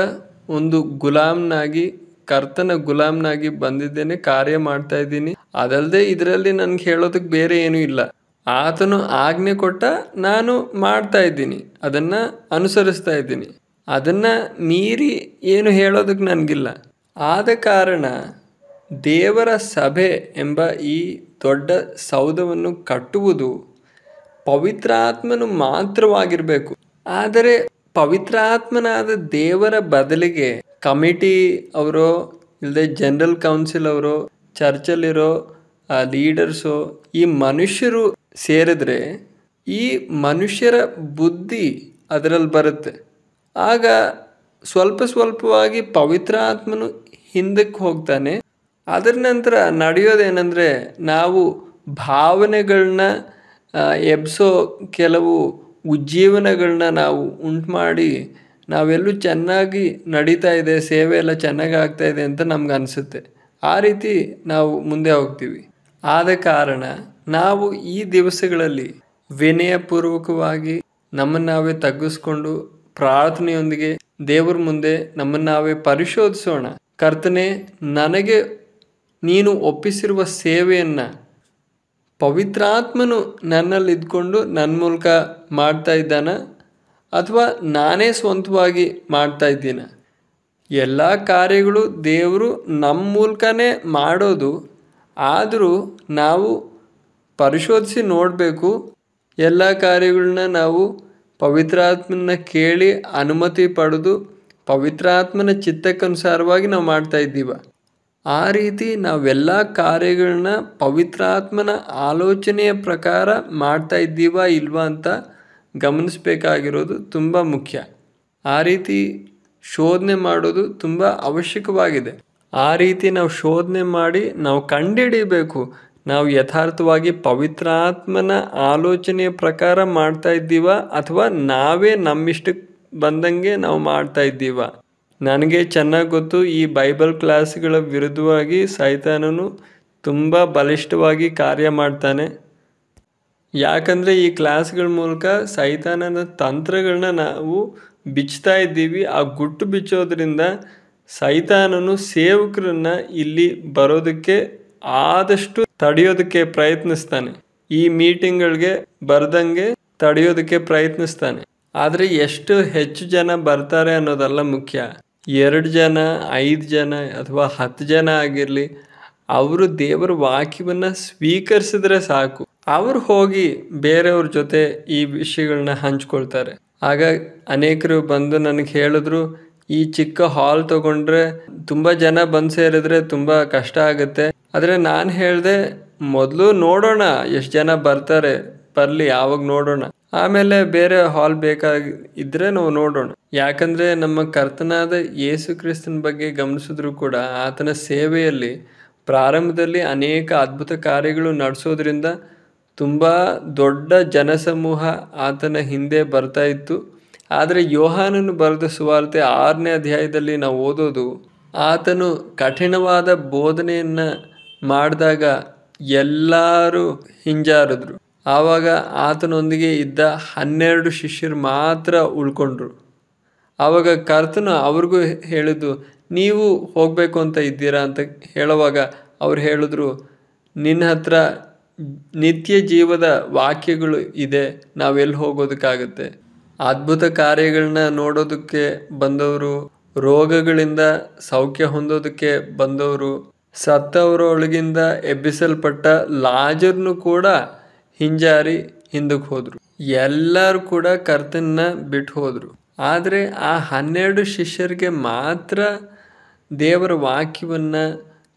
ಒಂದು ಗುಲಾಮ್ನಾಗಿ, ಕರ್ತನ ಗುಲಾಮ್ನಾಗಿ ಬಂದಿದ್ದೇನೆ, ಕಾರ್ಯ ಮಾಡ್ತಾ ಇದ್ದೀನಿ. ಅದಲ್ಲದೆ ಇದರಲ್ಲಿ ನನ್ಗೆ ಹೇಳೋದಕ್ಕೆ ಬೇರೆ ಏನೂ ಇಲ್ಲ. ಆತನು ಆಜ್ಞೆ ಕೊಟ್ಟ ನಾನು ಮಾಡ್ತಾ ಇದ್ದೀನಿ, ಅದನ್ನು ಅನುಸರಿಸ್ತಾ ಇದ್ದೀನಿ. ಅದನ್ನು ಮೀರಿ ಏನು ಹೇಳೋದಕ್ಕೆ ನನಗಿಲ್ಲ. ಆದ ಕಾರಣ ದೇವರ ಸಭೆ ಎಂಬ ಈ ದೊಡ್ಡ ಸೌಧವನ್ನು ಕಟ್ಟುವುದು ಪವಿತ್ರಾತ್ಮನು ಮಾತ್ರವಾಗಿರಬೇಕು. ಆದರೆ ಪವಿತ್ರಾತ್ಮನಾದ ದೇವರ ಬದಲಿಗೆ ಕಮಿಟಿ ಅವರೋ, ಇಲ್ಲದೆ ಜನರಲ್ ಕೌನ್ಸಿಲ್ ಅವರೋ, ಚರ್ಚಲ್ಲಿರೋ ಲೀಡರ್ಸು, ಈ ಮನುಷ್ಯರು ಸೇರಿದ್ರೆ ಈ ಮನುಷ್ಯರ ಬುದ್ಧಿ ಅದರಲ್ಲಿ ಬರುತ್ತೆ. ಆಗ ಸ್ವಲ್ಪ ಸ್ವಲ್ಪವಾಗಿ ಪವಿತ್ರಾತ್ಮನು ಹಿಂದಕ್ಕೆ ಹೋಗ್ತಾನೆ. ಅದರ ನಂತರ ನಡೆಯೋದೇನೆಂದರೆ, ನಾವು ಭಾವನೆಗಳನ್ನ ಎಬ್ಸೋ ಕೆಲವು ಉಜ್ಜೀವನಗಳನ್ನ ನಾವು ಉಂಟು ಮಾಡಿ, ನಾವೆಲ್ಲೂ ಚೆನ್ನಾಗಿ ನಡೀತಾ ಇದೆ, ಸೇವೆ ಎಲ್ಲ ಚೆನ್ನಾಗಿ ಆಗ್ತಾ ಇದೆ ಅಂತ ನಮ್ಗೆ ಅನಿಸುತ್ತೆ. ಆ ರೀತಿ ನಾವು ಮುಂದೆ ಹೋಗ್ತೀವಿ. ಆದ ಕಾರಣ ನಾವು ಈ ದಿವಸಗಳಲ್ಲಿ ವಿನಯಪೂರ್ವಕವಾಗಿ ನಮ್ಮನ್ನು ನಾವೇ ತಗ್ಗಿಸ್ಕೊಂಡು ಪ್ರಾರ್ಥನೆಯೊಂದಿಗೆ ದೇವ್ರ ಮುಂದೆ ನಮ್ಮನ್ನು ನಾವೇ ಪರಿಶೋಧಿಸೋಣ. ಕರ್ತನೆ, ನನಗೆ ನೀನು ಒಪ್ಪಿಸಿರುವ ಸೇವೆಯನ್ನು ಪವಿತ್ರಾತ್ಮನು ನನ್ನಲ್ಲಿ ಇದ್ಕೊಂಡು ನನ್ನ ಮೂಲಕ ಮಾಡ್ತಾ ಇದ್ದಾನ, ಅಥವಾ ನಾನೇ ಸ್ವಂತವಾಗಿ ಮಾಡ್ತಾ ಇದ್ದೀನ? ಎಲ್ಲ ಕಾರ್ಯಗಳು ದೇವರು ನಮ್ಮ ಮೂಲಕನೇ ಮಾಡೋದು. ಆದರೂ ನಾವು ಪರಿಶೋಧಿಸಿ ನೋಡಬೇಕು. ಎಲ್ಲ ಕಾರ್ಯಗಳನ್ನ ನಾವು ಪವಿತ್ರಾತ್ಮನ ಕೇಳಿ ಅನುಮತಿ ಪಡೆದು ಪವಿತ್ರಾತ್ಮನ ಚಿತ್ತಕ್ಕನುಸಾರವಾಗಿ ನಾವು ಮಾಡ್ತಾ ಇದ್ದೀವ. ಆ ರೀತಿ ನಾವೆಲ್ಲ ಕಾರ್ಯಗಳನ್ನ ಪವಿತ್ರಾತ್ಮನ ಆಲೋಚನೆಯ ಪ್ರಕಾರ ಮಾಡ್ತಾ ಇದ್ದೀವ ಇಲ್ವಾ ಅಂತ ಗಮನಿಸಬೇಕಾಗಿರೋದು ತುಂಬ ಮುಖ್ಯ. ಆ ರೀತಿ ಶೋಧನೆ ಮಾಡೋದು ತುಂಬ ಅವಶ್ಯಕವಾಗಿದೆ. ಆ ರೀತಿ ನಾವು ಶೋಧನೆ ಮಾಡಿ ನಾವು ಕಂಡುಹಿಡಿಯಬೇಕು, ನಾವು ಯಥಾರ್ಥವಾಗಿ ಪವಿತ್ರಾತ್ಮನ ಆಲೋಚನೆಯ ಪ್ರಕಾರ ಮಾಡ್ತಾ ಇದ್ದೀವ ಅಥವಾ ನಾವೇ ನಮ್ಮಿಷ್ಟಕ್ಕೆ ಬಂದಂಗೆ ನಾವು ಮಾಡ್ತಾ ಇದ್ದೀವ. ನನಗೆ ಚೆನ್ನಾಗಿ ಗೊತ್ತು, ಈ ಬೈಬಲ್ ಕ್ಲಾಸ್ಗಳ ವಿರುದ್ಧವಾಗಿ ಸೈತಾನನು ತುಂಬ ಬಲಿಷ್ಠವಾಗಿ ಕಾರ್ಯ ಮಾಡ್ತಾನೆ. ಯಾಕಂದರೆ ಈ ಕ್ಲಾಸ್ಗಳ ಮೂಲಕ ಸೈತಾನನ ತಂತ್ರಗಳನ್ನ ನಾವು ಬಿಚ್ತಾ ಇದ್ದೀವಿ. ಆ ಗುಟ್ಟು ಬಿಚ್ಚೋದ್ರಿಂದ ಸೈತಾನನು ಸೇವಕರನ್ನ ಇಲ್ಲಿ ಬರೋದಕ್ಕೆ ಆದಷ್ಟು ತಡೆಯೋದಕ್ಕೆ ಪ್ರಯತ್ನಿಸ್ತಾನೆ. ಈ ಮೀಟಿಂಗ್ಗಳಿಗೆ ಬರ್ದಂಗೆ ತಡೆಯೋದಕ್ಕೆ ಪ್ರಯತ್ನಿಸ್ತಾನೆ. ಆದರೆ ಎಷ್ಟು ಹೆಚ್ಚು ಜನ ಬರ್ತಾರೆ ಅನ್ನೋದಲ್ಲ ಮುಖ್ಯ. 2 ಜನ, 5 ಜನ ಅಥವಾ 10 ಜನ ಆಗಿರಲಿ, ಅವರು ದೇವರ ವಾಕ್ಯವನ್ನು ಸ್ವೀಕರಿಸಿದ್ರೆ ಸಾಕು. ಅವರು ಹೋಗಿ ಬೇರೆಯವ್ರ ಜೊತೆ ಈ ವಿಷಯಗಳನ್ನ ಹಂಚ್ಕೊಳ್ತಾರೆ. ಆಗ ಅನೇಕರು ಬಂದು ನನಗೆ ಹೇಳಿದ್ರು, ಈ ಚಿಕ್ಕ ಹಾಲ್ ತಗೊಂಡ್ರೆ ತುಂಬ ಜನ ಬಂದು ಸೇರಿದ್ರೆ ತುಂಬ ಕಷ್ಟ ಆಗುತ್ತೆ. ಆದರೆ ನಾನು ಹೇಳಿದೆ, ಮೊದಲು ನೋಡೋಣ ಎಷ್ಟು ಜನ ಬರ್ತಾರೆ, ಬರಲಿ, ಆವಾಗ ನೋಡೋಣ, ಆಮೇಲೆ ಬೇರೆ ಹಾಲ್ ಬೇಕಾಗಿದ್ದರೆ ನಾವು ನೋಡೋಣ. ಯಾಕಂದರೆ ನಮ್ಮ ಕರ್ತನಾದ ಯೇಸು ಕ್ರಿಸ್ತನ ಬಗ್ಗೆ ಗಮನಿಸಿದ್ರು ಕೂಡ ಆತನ ಸೇವೆಯಲ್ಲಿ ಪ್ರಾರಂಭದಲ್ಲಿ ಅನೇಕ ಅದ್ಭುತ ಕಾರ್ಯಗಳು ನಡೆಸೋದ್ರಿಂದ ತುಂಬ ದೊಡ್ಡ ಜನಸಮೂಹ ಆತನ ಹಿಂದೆ ಬರ್ತಾ ಇತ್ತು. ಆದರೆ ಯೋಹಾನನು ಬರೆದ ಸುವಾರ್ತೆ 6ನೇ ಅಧ್ಯಾಯದಲ್ಲಿ ನಾವು ಓದೋದು, ಆತನು ಕಠಿಣವಾದ ಬೋಧನೆಯನ್ನು ಮಾಡಿದಾಗ ಎಲ್ಲರೂ ಹಿಂಜಾರಿದ್ರು. ಆವಾಗ ಆತನೊಂದಿಗೆ ಇದ್ದ 12 ಶಿಷ್ಯರು ಮಾತ್ರ ಉಳ್ಕೊಂಡ್ರು. ಆವಾಗ ಕರ್ತನು ಅವ್ರಿಗೂ ಹೇಳಿದ್ದು, ನೀವು ಹೋಗಬೇಕು ಅಂತ ಇದ್ದೀರಾ ಅಂತ ಹೇಳುವಾಗ ಅವ್ರು ಹೇಳಿದ್ರು, ನಿನ್ನ ಹತ್ರ ನಿತ್ಯ ಜೀವದ ವಾಕ್ಯಗಳು ಇದೆ, ನಾವೆಲ್ಲಿ ಹೋಗೋದಕ್ಕಾಗತ್ತೆ? ಅದ್ಭುತ ಕಾರ್ಯಗಳನ್ನ ನೋಡೋದಕ್ಕೆ ಬಂದವರು, ರೋಗಗಳಿಂದ ಸೌಖ್ಯ ಹೊಂದೋದಕ್ಕೆ ಬಂದವರು, ಸತ್ತವರೊಳಗಿಂದ ಎಬ್ಬಿಸಲ್ಪಟ್ಟ ಲಾಜರ್ನು ಕೂಡ ಹಿಂಜಾರಿ ಹಿಂದಕ್ಕೆ ಹೋದರು. ಎಲ್ಲರೂ ಕೂಡ ಕರ್ತನ ಬಿಟ್ಟು ಹೋದರು. ಆದರೆ ಆ 12 ಶಿಷ್ಯರಿಗೆ ಮಾತ್ರ ದೇವರ ವಾಕ್ಯವನ್ನು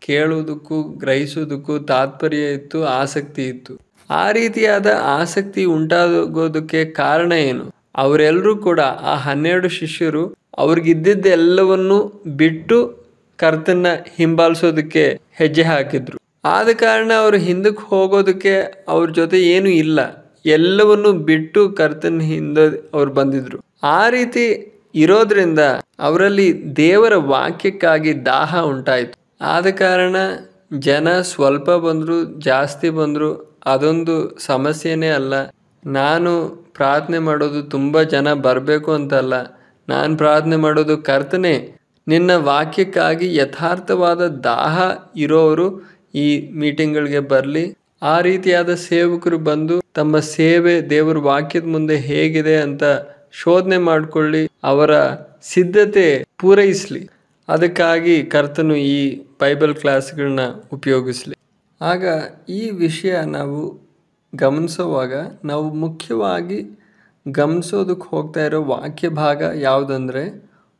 ಕೇಳೋದಕ್ಕೂ ಗ್ರಹಿಸೋದಕ್ಕೂ ತಾತ್ಪರ್ಯ ಇತ್ತು, ಆಸಕ್ತಿ ಇತ್ತು. ಆ ರೀತಿಯಾದ ಆಸಕ್ತಿ ಉಂಟಾಗೋದಕ್ಕೆ ಕಾರಣ ಏನು? ಅವರೆಲ್ಲರೂ ಕೂಡ, ಆ 12 ಶಿಷ್ಯರು ಅವ್ರಿಗಿದ್ದೆಲ್ಲವನ್ನು ಬಿಟ್ಟು ಕರ್ತನ ಹಿಂಬಾಲಿಸೋದಕ್ಕೆ ಹೆಜ್ಜೆ ಹಾಕಿದ್ರು. ಆದ ಕಾರಣ ಅವರು ಹಿಂದಕ್ಕೆ ಹೋಗೋದಕ್ಕೆ ಅವ್ರ ಜೊತೆ ಏನೂ ಇಲ್ಲ, ಎಲ್ಲವನ್ನು ಬಿಟ್ಟು ಕರ್ತನ ಹಿಂದೆ ಅವ್ರು ಬಂದಿದ್ರು. ಆ ರೀತಿ ಇರೋದ್ರಿಂದ ಅವರಲ್ಲಿ ದೇವರ ವಾಕ್ಯಕ್ಕಾಗಿ ದಾಹ ಉಂಟಾಯಿತು. ಆದ ಕಾರಣ ಜನ ಸ್ವಲ್ಪ ಬಂದರು, ಜಾಸ್ತಿ ಬಂದರು, ಅದೊಂದು ಸಮಸ್ಯೆನೇ ಅಲ್ಲ. ನಾನು ಪ್ರಾರ್ಥನೆ ಮಾಡೋದು ತುಂಬ ಜನ ಬರಬೇಕು ಅಂತಲ್ಲ. ನಾನು ಪ್ರಾರ್ಥನೆ ಮಾಡೋದು, ಕರ್ತನೆ, ನಿನ್ನ ವಾಕ್ಯಕ್ಕಾಗಿ ಯಥಾರ್ಥವಾದ ದಾಹ ಇರೋರು ಈ ಮೀಟಿಂಗ್ಗಳಿಗೆ ಬರಲಿ. ಆ ರೀತಿಯಾದ ಸೇವಕರು ಬಂದು ತಮ್ಮ ಸೇವೆ ದೇವರ ವಾಕ್ಯದ ಮುಂದೆ ಹೇಗಿದೆ ಅಂತ ಶೋಧನೆ ಮಾಡಿಕೊಳ್ಳಿ, ಅವರ ಸಿದ್ಧತೆ ಪೂರೈಸಲಿ. ಅದಕ್ಕಾಗಿ ಕರ್ತನು ಈ ಬೈಬಲ್ ಕ್ಲಾಸ್ಗಳನ್ನ ಉಪಯೋಗಿಸಲಿ. ಆಗ ಈ ವಿಷಯ ನಾವು ಗಮನಿಸೋವಾಗ ನಾವು ಮುಖ್ಯವಾಗಿ ಗಮನಿಸೋದಕ್ಕೆ ಹೋಗ್ತಾ ಇರೋ ವಾಕ್ಯ ಭಾಗ ಯಾವುದಂದರೆ,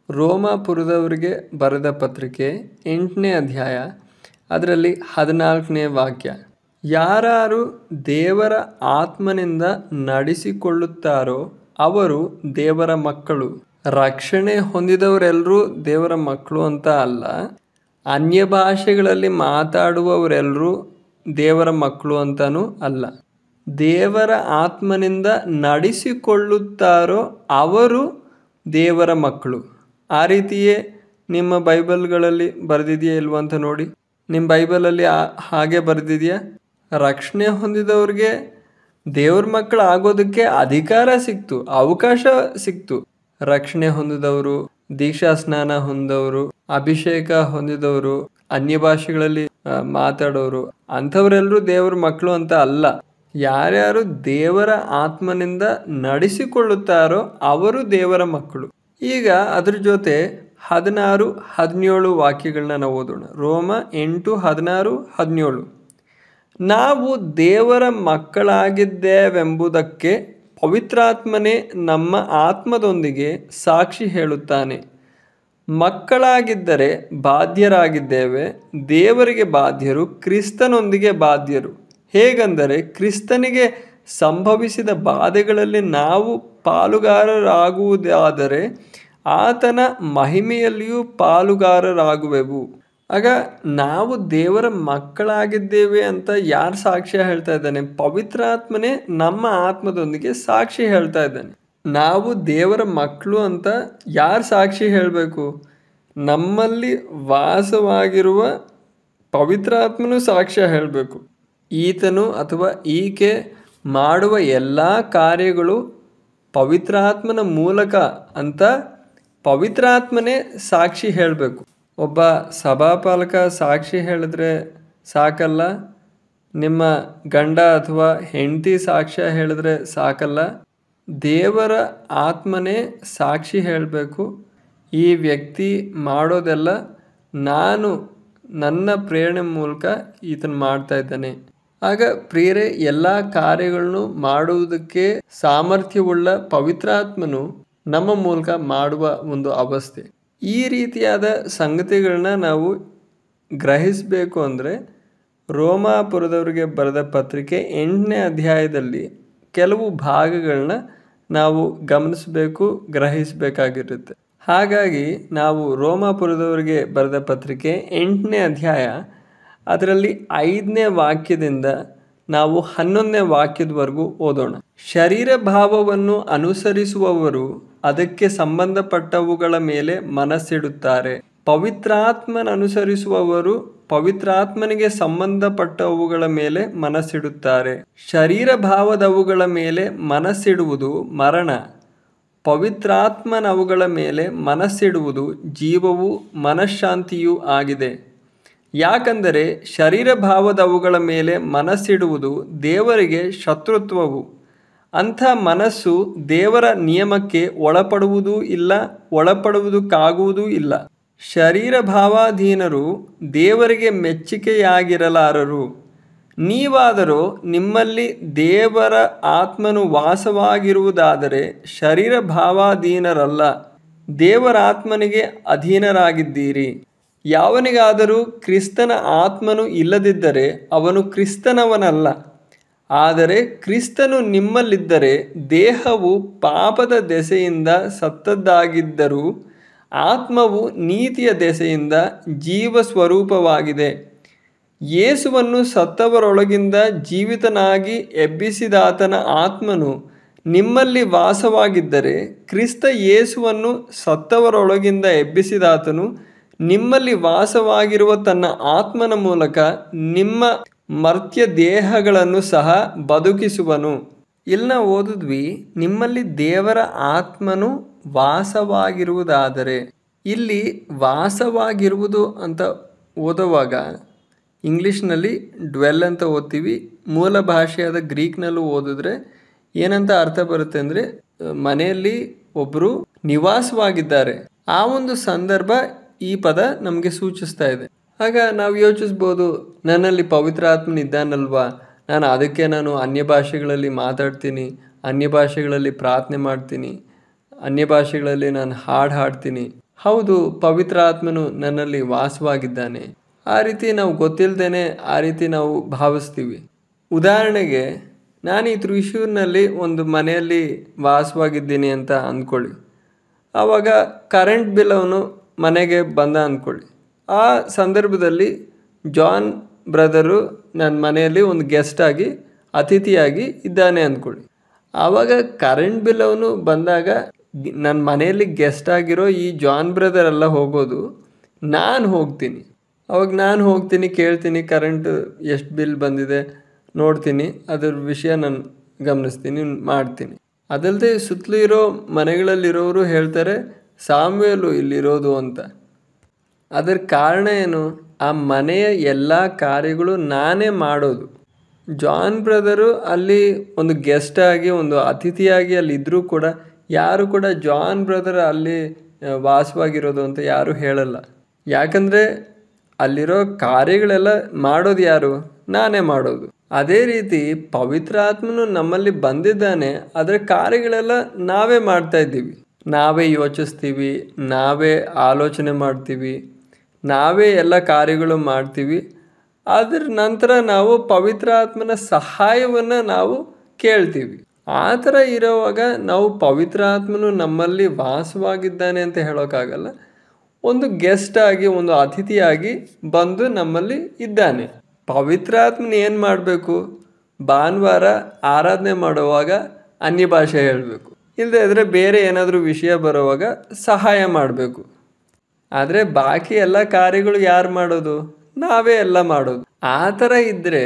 ರೋಮಾಪುರದವರಿಗೆ ಬರೆದ ಪತ್ರಿಕೆ 8ನೇ ಅಧ್ಯಾಯ, ಅದರಲ್ಲಿ 14ನೇ ವಾಕ್ಯ. ಯಾರು ದೇವರ ಆತ್ಮನಿಂದ ನಡೆಸಿಕೊಳ್ಳುತ್ತಾರೋ ಅವರು ದೇವರ ಮಕ್ಕಳು. ರಕ್ಷಣೆ ಹೊಂದಿದವರೆಲ್ಲರೂ ದೇವರ ಮಕ್ಕಳು ಅಂತ ಅಲ್ಲ, ಅನ್ಯ ಭಾಷೆಗಳಲ್ಲಿ ಮಾತಾಡುವವರೆಲ್ಲರೂ ದೇವರ ಮಕ್ಕಳು ಅಂತನೂ ಅಲ್ಲ. ದೇವರ ಆತ್ಮನಿಂದ ನಡೆಸಿಕೊಳ್ಳುತ್ತಾರೋ ಅವರು ದೇವರ ಮಕ್ಕಳು. ಆ ರೀತಿಯೇ ನಿಮ್ಮ ಬೈಬಲ್ಗಳಲ್ಲಿ ಬರೆದಿದೆಯಾ ಇಲ್ವ ಅಂತ ನೋಡಿ. ನಿಮ್ಮ ಬೈಬಲಲ್ಲಿ ಹಾಗೆ ಬರೆದಿದೆಯಾ? ರಕ್ಷಣೆ ಹೊಂದಿದವ್ರಿಗೆ ದೇವ್ರ ಮಕ್ಕಳು ಆಗೋದಕ್ಕೆ ಅಧಿಕಾರ ಸಿಕ್ತು, ಅವಕಾಶ ಸಿಕ್ತು. ರಕ್ಷಣೆ ಹೊಂದಿದವರು ದೀಕ್ಷಾ ಸ್ನಾನ ಹೊಂದವರು, ಅಭಿಷೇಕ ಹೊಂದಿದವರು, ಅನ್ಯ ಭಾಷೆಗಳಲ್ಲಿ ಮಾತಾಡೋರು, ಅಂಥವರೆಲ್ಲರೂ ದೇವರ ಮಕ್ಕಳು ಅಂತ ಅಲ್ಲ. ಯಾರ್ಯಾರು ದೇವರ ಆತ್ಮನಿಂದ ನಡೆಸಿಕೊಳ್ಳುತ್ತಾರೋ ಅವರು ದೇವರ ಮಕ್ಕಳು. ಈಗ ಅದ್ರ ಜೊತೆ 16, 17 ವಾಕ್ಯಗಳನ್ನ ನಾವು ಓದೋಣ. ರೋಮ 8, 16, 17. ನಾವು ದೇವರ ಮಕ್ಕಳಾಗಿದ್ದೇವೆಂಬುದಕ್ಕೆ ಪವಿತ್ರಾತ್ಮನೇ ನಮ್ಮ ಆತ್ಮದೊಂದಿಗೆ ಸಾಕ್ಷಿ ಹೇಳುತ್ತಾನೆ. ಮಕ್ಕಳಾಗಿದ್ದರೆ ಬಾಧ್ಯರಾಗಿದ್ದೇವೆ, ದೇವರಿಗೆ ಬಾಧ್ಯರು, ಕ್ರಿಸ್ತನೊಂದಿಗೆ ಬಾಧ್ಯರು. ಹೇಗೆಂದರೆ ಕ್ರಿಸ್ತನಿಗೆ ಸಂಭವಿಸಿದ ಬಾಧೆಗಳಲ್ಲಿ ನಾವು ಪಾಲುಗಾರರಾಗುವುದಾದರೆ ಆತನ ಮಹಿಮೆಯಲ್ಲಿಯೂ ಪಾಲುಗಾರರಾಗುವೆವು. ಆಗ ನಾವು ದೇವರ ಮಕ್ಕಳಾಗಿದ್ದೇವೆ ಅಂತ ಯಾರು ಸಾಕ್ಷ್ಯ ಹೇಳ್ತಾ ಇದ್ದಾನೆ? ಪವಿತ್ರಾತ್ಮನೇ ನಮ್ಮ ಆತ್ಮದೊಂದಿಗೆ ಸಾಕ್ಷಿ ಹೇಳ್ತಾ ಇದ್ದಾನೆ. ನಾವು ದೇವರ ಮಕ್ಕಳು ಅಂತ ಯಾರು ಸಾಕ್ಷಿ ಹೇಳಬೇಕು? ನಮ್ಮಲ್ಲಿ ವಾಸವಾಗಿರುವ ಪವಿತ್ರಾತ್ಮನು ಸಾಕ್ಷ್ಯ ಹೇಳಬೇಕು. ಈತನು ಅಥವಾ ಈಕೆ ಮಾಡುವ ಎಲ್ಲ ಕಾರ್ಯಗಳು ಪವಿತ್ರಾತ್ಮನ ಮೂಲಕ ಅಂತ ಪವಿತ್ರಾತ್ಮನೇ ಸಾಕ್ಷಿ ಹೇಳಬೇಕು. ಒಬ್ಬ ಸಭಾಪಾಲಕ ಸಾಕ್ಷಿ ಹೇಳಿದ್ರೆ ಸಾಕಲ್ಲ, ನಿಮ್ಮ ಗಂಡ ಅಥವಾ ಹೆಂಡತಿ ಸಾಕ್ಷ್ಯ ಹೇಳಿದ್ರೆ ಸಾಕಲ್ಲ. ದೇವರ ಆತ್ಮನೇ ಸಾಕ್ಷಿ ಹೇಳಬೇಕು. ಈ ವ್ಯಕ್ತಿ ಮಾಡೋದೆಲ್ಲ ನಾನು ನನ್ನ ಪ್ರೇರಣೆ ಮೂಲಕ ಈತನ ಮಾಡ್ತಾ ಇದ್ದಾನೆ. ಆಗ ಪ್ರಿಯರೇ, ಎಲ್ಲ ಕಾರ್ಯಗಳನ್ನು ಮಾಡುವುದಕ್ಕೆ ಸಾಮರ್ಥ್ಯವುಳ್ಳ ಪವಿತ್ರಾತ್ಮನು ನಮ್ಮ ಮೂಲಕ ಮಾಡುವ ಒಂದು ಅವಸ್ಥೆ. ಈ ರೀತಿಯಾದ ಸಂಗತಿಗಳನ್ನ ನಾವು ಗ್ರಹಿಸಬೇಕು ಅಂದರೆ ರೋಮಾಪುರದವರಿಗೆ ಬರೆದ ಪತ್ರಿಕೆ 8ನೇ ಅಧ್ಯಾಯದಲ್ಲಿ ಕೆಲವು ಭಾಗಗಳನ್ನ ನಾವು ಗಮನಿಸಬೇಕು, ಗ್ರಹಿಸಬೇಕಾಗಿರುತ್ತೆ. ಹಾಗಾಗಿ ನಾವು ರೋಮಾಪುರದವರಿಗೆ ಬರೆದ ಪತ್ರಿಕೆ 8ನೇ ಅಧ್ಯಾಯ ಅದರಲ್ಲಿ 5ನೇ ವಾಕ್ಯದಿಂದ ನಾವು 11ನೇ ವಾಕ್ಯದವರೆಗೂ ಓದೋಣ. ಶರೀರ ಭಾವವನ್ನು ಅನುಸರಿಸುವವರು ಅದಕ್ಕೆ ಸಂಬಂಧಪಟ್ಟವುಗಳ ಮೇಲೆ ಮನಸ್ಸಿಡುತ್ತಾರೆ. ಪವಿತ್ರಾತ್ಮನನುಸರಿಸುವವರು ಪವಿತ್ರಾತ್ಮನಿಗೆ ಸಂಬಂಧಪಟ್ಟವುಗಳ ಮೇಲೆ ಮನಸ್ಸಿಡುತ್ತಾರೆ. ಶರೀರ ಭಾವದವುಗಳ ಮೇಲೆ ಮನಸ್ಸಿಡುವುದು ಮರಣ, ಪವಿತ್ರಾತ್ಮನವುಗಳ ಮೇಲೆ ಮನಸ್ಸಿಡುವುದು ಜೀವವೂ ಮನಃಶಾಂತಿಯೂ ಆಗಿದೆ. ಯಾಕಂದರೆ ಶರೀರ ಭಾವದವುಗಳ ಮೇಲೆ ಮನಸ್ಸಿಡುವುದು ದೇವರಿಗೆ ಶತ್ರುತ್ವವು. ಅಂಥ ಮನಸ್ಸು ದೇವರ ನಿಯಮಕ್ಕೆ ಒಳಪಡುವುದೂ ಇಲ್ಲ, ಒಳಪಡುವುದಕ್ಕಾಗುವುದೂ ಇಲ್ಲ. ಶರೀರ ಭಾವಾಧೀನರು ದೇವರಿಗೆ ಮೆಚ್ಚಿಕೆಯಾಗಿರಲಾರರು. ನೀವಾದರೂ ನಿಮ್ಮಲ್ಲಿ ದೇವರ ಆತ್ಮನು ವಾಸವಾಗಿರುವುದಾದರೆ ಶರೀರ ಭಾವಾಧೀನರಲ್ಲ, ದೇವರಾತ್ಮನಿಗೆ ಅಧೀನರಾಗಿದ್ದೀರಿ. ಯಾವನಿಗಾದರೂ ಕ್ರಿಸ್ತನ ಆತ್ಮನು ಇಲ್ಲದಿದ್ದರೆ ಅವನು ಕ್ರಿಸ್ತನವನಲ್ಲ. ಆದರೆ ಕ್ರಿಸ್ತನು ನಿಮ್ಮಲ್ಲಿದ್ದರೆ ದೇಹವು ಪಾಪದ ದೆಸೆಯಿಂದ ಸತ್ತದ್ದಾಗಿದ್ದರೂ ಆತ್ಮವು ನೀತಿಯ ದೆಸೆಯಿಂದ ಜೀವ ಸ್ವರೂಪವಾಗಿದೆ. ಯೇಸುವನ್ನು ಸತ್ತವರೊಳಗಿಂದ ಜೀವಿತನಾಗಿ ಎಬ್ಬಿಸಿದಾತನ ಆತ್ಮನು ನಿಮ್ಮಲ್ಲಿ ವಾಸವಾಗಿದ್ದರೆ ಕ್ರಿಸ್ತ ಯೇಸುವನ್ನು ಸತ್ತವರೊಳಗಿಂದ ಎಬ್ಬಿಸಿದಾತನು ನಿಮ್ಮಲ್ಲಿ ವಾಸವಾಗಿರುವ ತನ್ನ ಆತ್ಮನ ಮೂಲಕ ನಿಮ್ಮ ಮರ್ತ್ಯ ದೇಹಗಳನ್ನು ಸಹ ಬದುಕಿಸುವನು. ಇಲ್ಲಿ ನಾವು ಓದಿದ್ವಿ, ನಿಮ್ಮಲ್ಲಿ ದೇವರ ಆತ್ಮನು ವಾಸವಾಗಿರುವುದಾದರೆ. ಇಲ್ಲಿ ವಾಸವಾಗಿರುವುದು ಅಂತ ಓದುವಾಗ ಇಂಗ್ಲೀಷ್ನಲ್ಲಿ ಡ್ವೆಲ್ ಅಂತ ಓದ್ತೀವಿ. ಮೂಲ ಭಾಷೆಯಾದ ಗ್ರೀಕ್ನಲ್ಲೂ ಓದಿದ್ರೆ ಏನಂತ ಅರ್ಥ ಬರುತ್ತೆ ಅಂದರೆ ಮನೆಯಲ್ಲಿ ಒಬ್ಬರು ನಿವಾಸವಾಗಿದ್ದಾರೆ. ಆ ಒಂದು ಸಂದರ್ಭ ಈ ಪದ ನಮಗೆ ಸೂಚಿಸ್ತಾ ಇದೆ. ಆಗ ನಾವು ಯೋಚಿಸ್ಬೋದು, ನನ್ನಲ್ಲಿ ಪವಿತ್ರಾತ್ಮನ ಇದ್ದಾನಲ್ವಾ, ನಾನು ಅನ್ಯ ಭಾಷೆಗಳಲ್ಲಿ ಮಾತಾಡ್ತೀನಿ, ಅನ್ಯ ಭಾಷೆಗಳಲ್ಲಿ ಪ್ರಾರ್ಥನೆ ಮಾಡ್ತೀನಿ, ಅನ್ಯ ಭಾಷೆಗಳಲ್ಲಿ ನಾನು ಹಾಡ್ತೀನಿ. ಹೌದು, ಪವಿತ್ರಾತ್ಮನು ನನ್ನಲ್ಲಿ ವಾಸವಾಗಿದ್ದಾನೆ. ಆ ರೀತಿ ನಾವು ಗೊತ್ತಿಲ್ಲದೇನೆ ಆ ರೀತಿ ನಾವು ಭಾವಿಸ್ತೀವಿ. ಉದಾಹರಣೆಗೆ, ನಾನು ಈ ತ್ರಿಶೂರಿನಲ್ಲಿ ಒಂದು ಮನೆಯಲ್ಲಿ ವಾಸವಾಗಿದ್ದೀನಿ ಅಂತ ಅಂದ್ಕೊಳ್ಳಿ. ಆವಾಗ ಕರೆಂಟ್ ಬಿಲ್ ಅವನು ಮನೆಗೆ ಬಂದ ಅಂದ್ಕೊಳ್ಳಿ. ಆ ಸಂದರ್ಭದಲ್ಲಿ ಜಾನ್ ಬ್ರದರು ನನ್ನ ಮನೆಯಲ್ಲಿ ಒಂದು ಗೆಸ್ಟ್ ಆಗಿ ಅತಿಥಿಯಾಗಿ ಇದ್ದಾನೆ ಅಂದ್ಕೊಳ್ಳಿ. ಆವಾಗ ಕರೆಂಟ್ ಬಿಲ್ ಅವನು ಬಂದಾಗ ನನ್ನ ಮನೆಯಲ್ಲಿ ಗೆಸ್ಟ್ ಆಗಿರೋ ಈ ಜಾನ್ ಬ್ರದರ್ ಎಲ್ಲ ಹೋಗೋದು, ನಾನು ಹೋಗ್ತೀನಿ. ಅವಾಗ ನಾನು ಹೋಗ್ತೀನಿ, ಕೇಳ್ತೀನಿ ಕರೆಂಟ್ ಎಷ್ಟು ಬಿಲ್ ಬಂದಿದೆ ನೋಡ್ತೀನಿ, ಅದ್ರ ವಿಷಯ ನಾನು ಗಮನಿಸ್ತೀನಿ, ಮಾಡ್ತೀನಿ. ಅದಲ್ಲದೆ ಸುತ್ತಲೂ ಇರೋ ಮನೆಗಳಲ್ಲಿರೋರು ಹೇಳ್ತಾರೆ, ಸಾಮ್ವೇಲು ಇಲ್ಲಿರೋದು ಅಂತ. ಅದರ ಕಾರಣ ಏನು? ಆ ಮನೆಯ ಎಲ್ಲ ಕಾರ್ಯಗಳು ನಾನೇ ಮಾಡೋದು. ಜಾನ್ ಬ್ರದರು ಅಲ್ಲಿ ಒಂದು ಗೆಸ್ಟ್ ಆಗಿ, ಒಂದು ಅತಿಥಿಯಾಗಿ ಅಲ್ಲಿ ಇದ್ದರೂ ಕೂಡ ಯಾರು ಕೂಡ ಜಾನ್ ಬ್ರದರ್ ಅಲ್ಲಿ ವಾಸವಾಗಿರೋದು ಅಂತ ಯಾರು ಹೇಳಲ್ಲ. ಯಾಕಂದರೆ ಅಲ್ಲಿರೋ ಕಾರ್ಯಗಳೆಲ್ಲ ಮಾಡೋದು ಯಾರು? ನಾನೇ ಮಾಡೋದು. ಅದೇ ರೀತಿ ಪವಿತ್ರ ಆತ್ಮನು ನಮ್ಮಲ್ಲಿ ಬಂದಿದ್ದಾನೆ, ಅದರ ಕಾರ್ಯಗಳೆಲ್ಲ ನಾವೇ ಮಾಡ್ತಾ ಇದ್ದೀವಿ. ನಾವೇ ಯೋಚಿಸ್ತೀವಿ, ನಾವೇ ಆಲೋಚನೆ ಮಾಡ್ತೀವಿ, ನಾವೇ ಎಲ್ಲ ಕಾರ್ಯಗಳು ಮಾಡ್ತೀವಿ. ಅದರ ನಂತರ ನಾವು ಪವಿತ್ರ ಆತ್ಮನ ಸಹಾಯವನ್ನು ನಾವು ಕೇಳ್ತೀವಿ. ಆ ಥರ ಇರೋವಾಗ ನಾವು ಪವಿತ್ರ ಆತ್ಮನು ನಮ್ಮಲ್ಲಿ ವಾಸವಾಗಿದ್ದಾನೆ ಅಂತ ಹೇಳೋಕ್ಕಾಗಲ್ಲ. ಒಂದು ಗೆಸ್ಟ್ ಆಗಿ, ಒಂದು ಅತಿಥಿಯಾಗಿ ಬಂದು ನಮ್ಮಲ್ಲಿ ಇದ್ದಾನೆ. ಪವಿತ್ರ ಆತ್ಮನ ಏನು ಮಾಡಬೇಕು? ಭಾನುವಾರ ಆರಾಧನೆ ಮಾಡುವಾಗ ಅನ್ಯ ಭಾಷೆ ಹೇಳಬೇಕು, ಇಲ್ಲದೇ ಇದ್ದರೆ ಬೇರೆ ಏನಾದರೂ ವಿಷಯ ಬರುವಾಗ ಸಹಾಯ ಮಾಡಬೇಕು. ಆದರೆ ಬಾಕಿ ಎಲ್ಲ ಕಾರ್ಯಗಳು ಯಾರು ಮಾಡೋದು? ನಾವೇ ಎಲ್ಲ ಮಾಡೋದು. ಆ ಥರ ಇದ್ದರೆ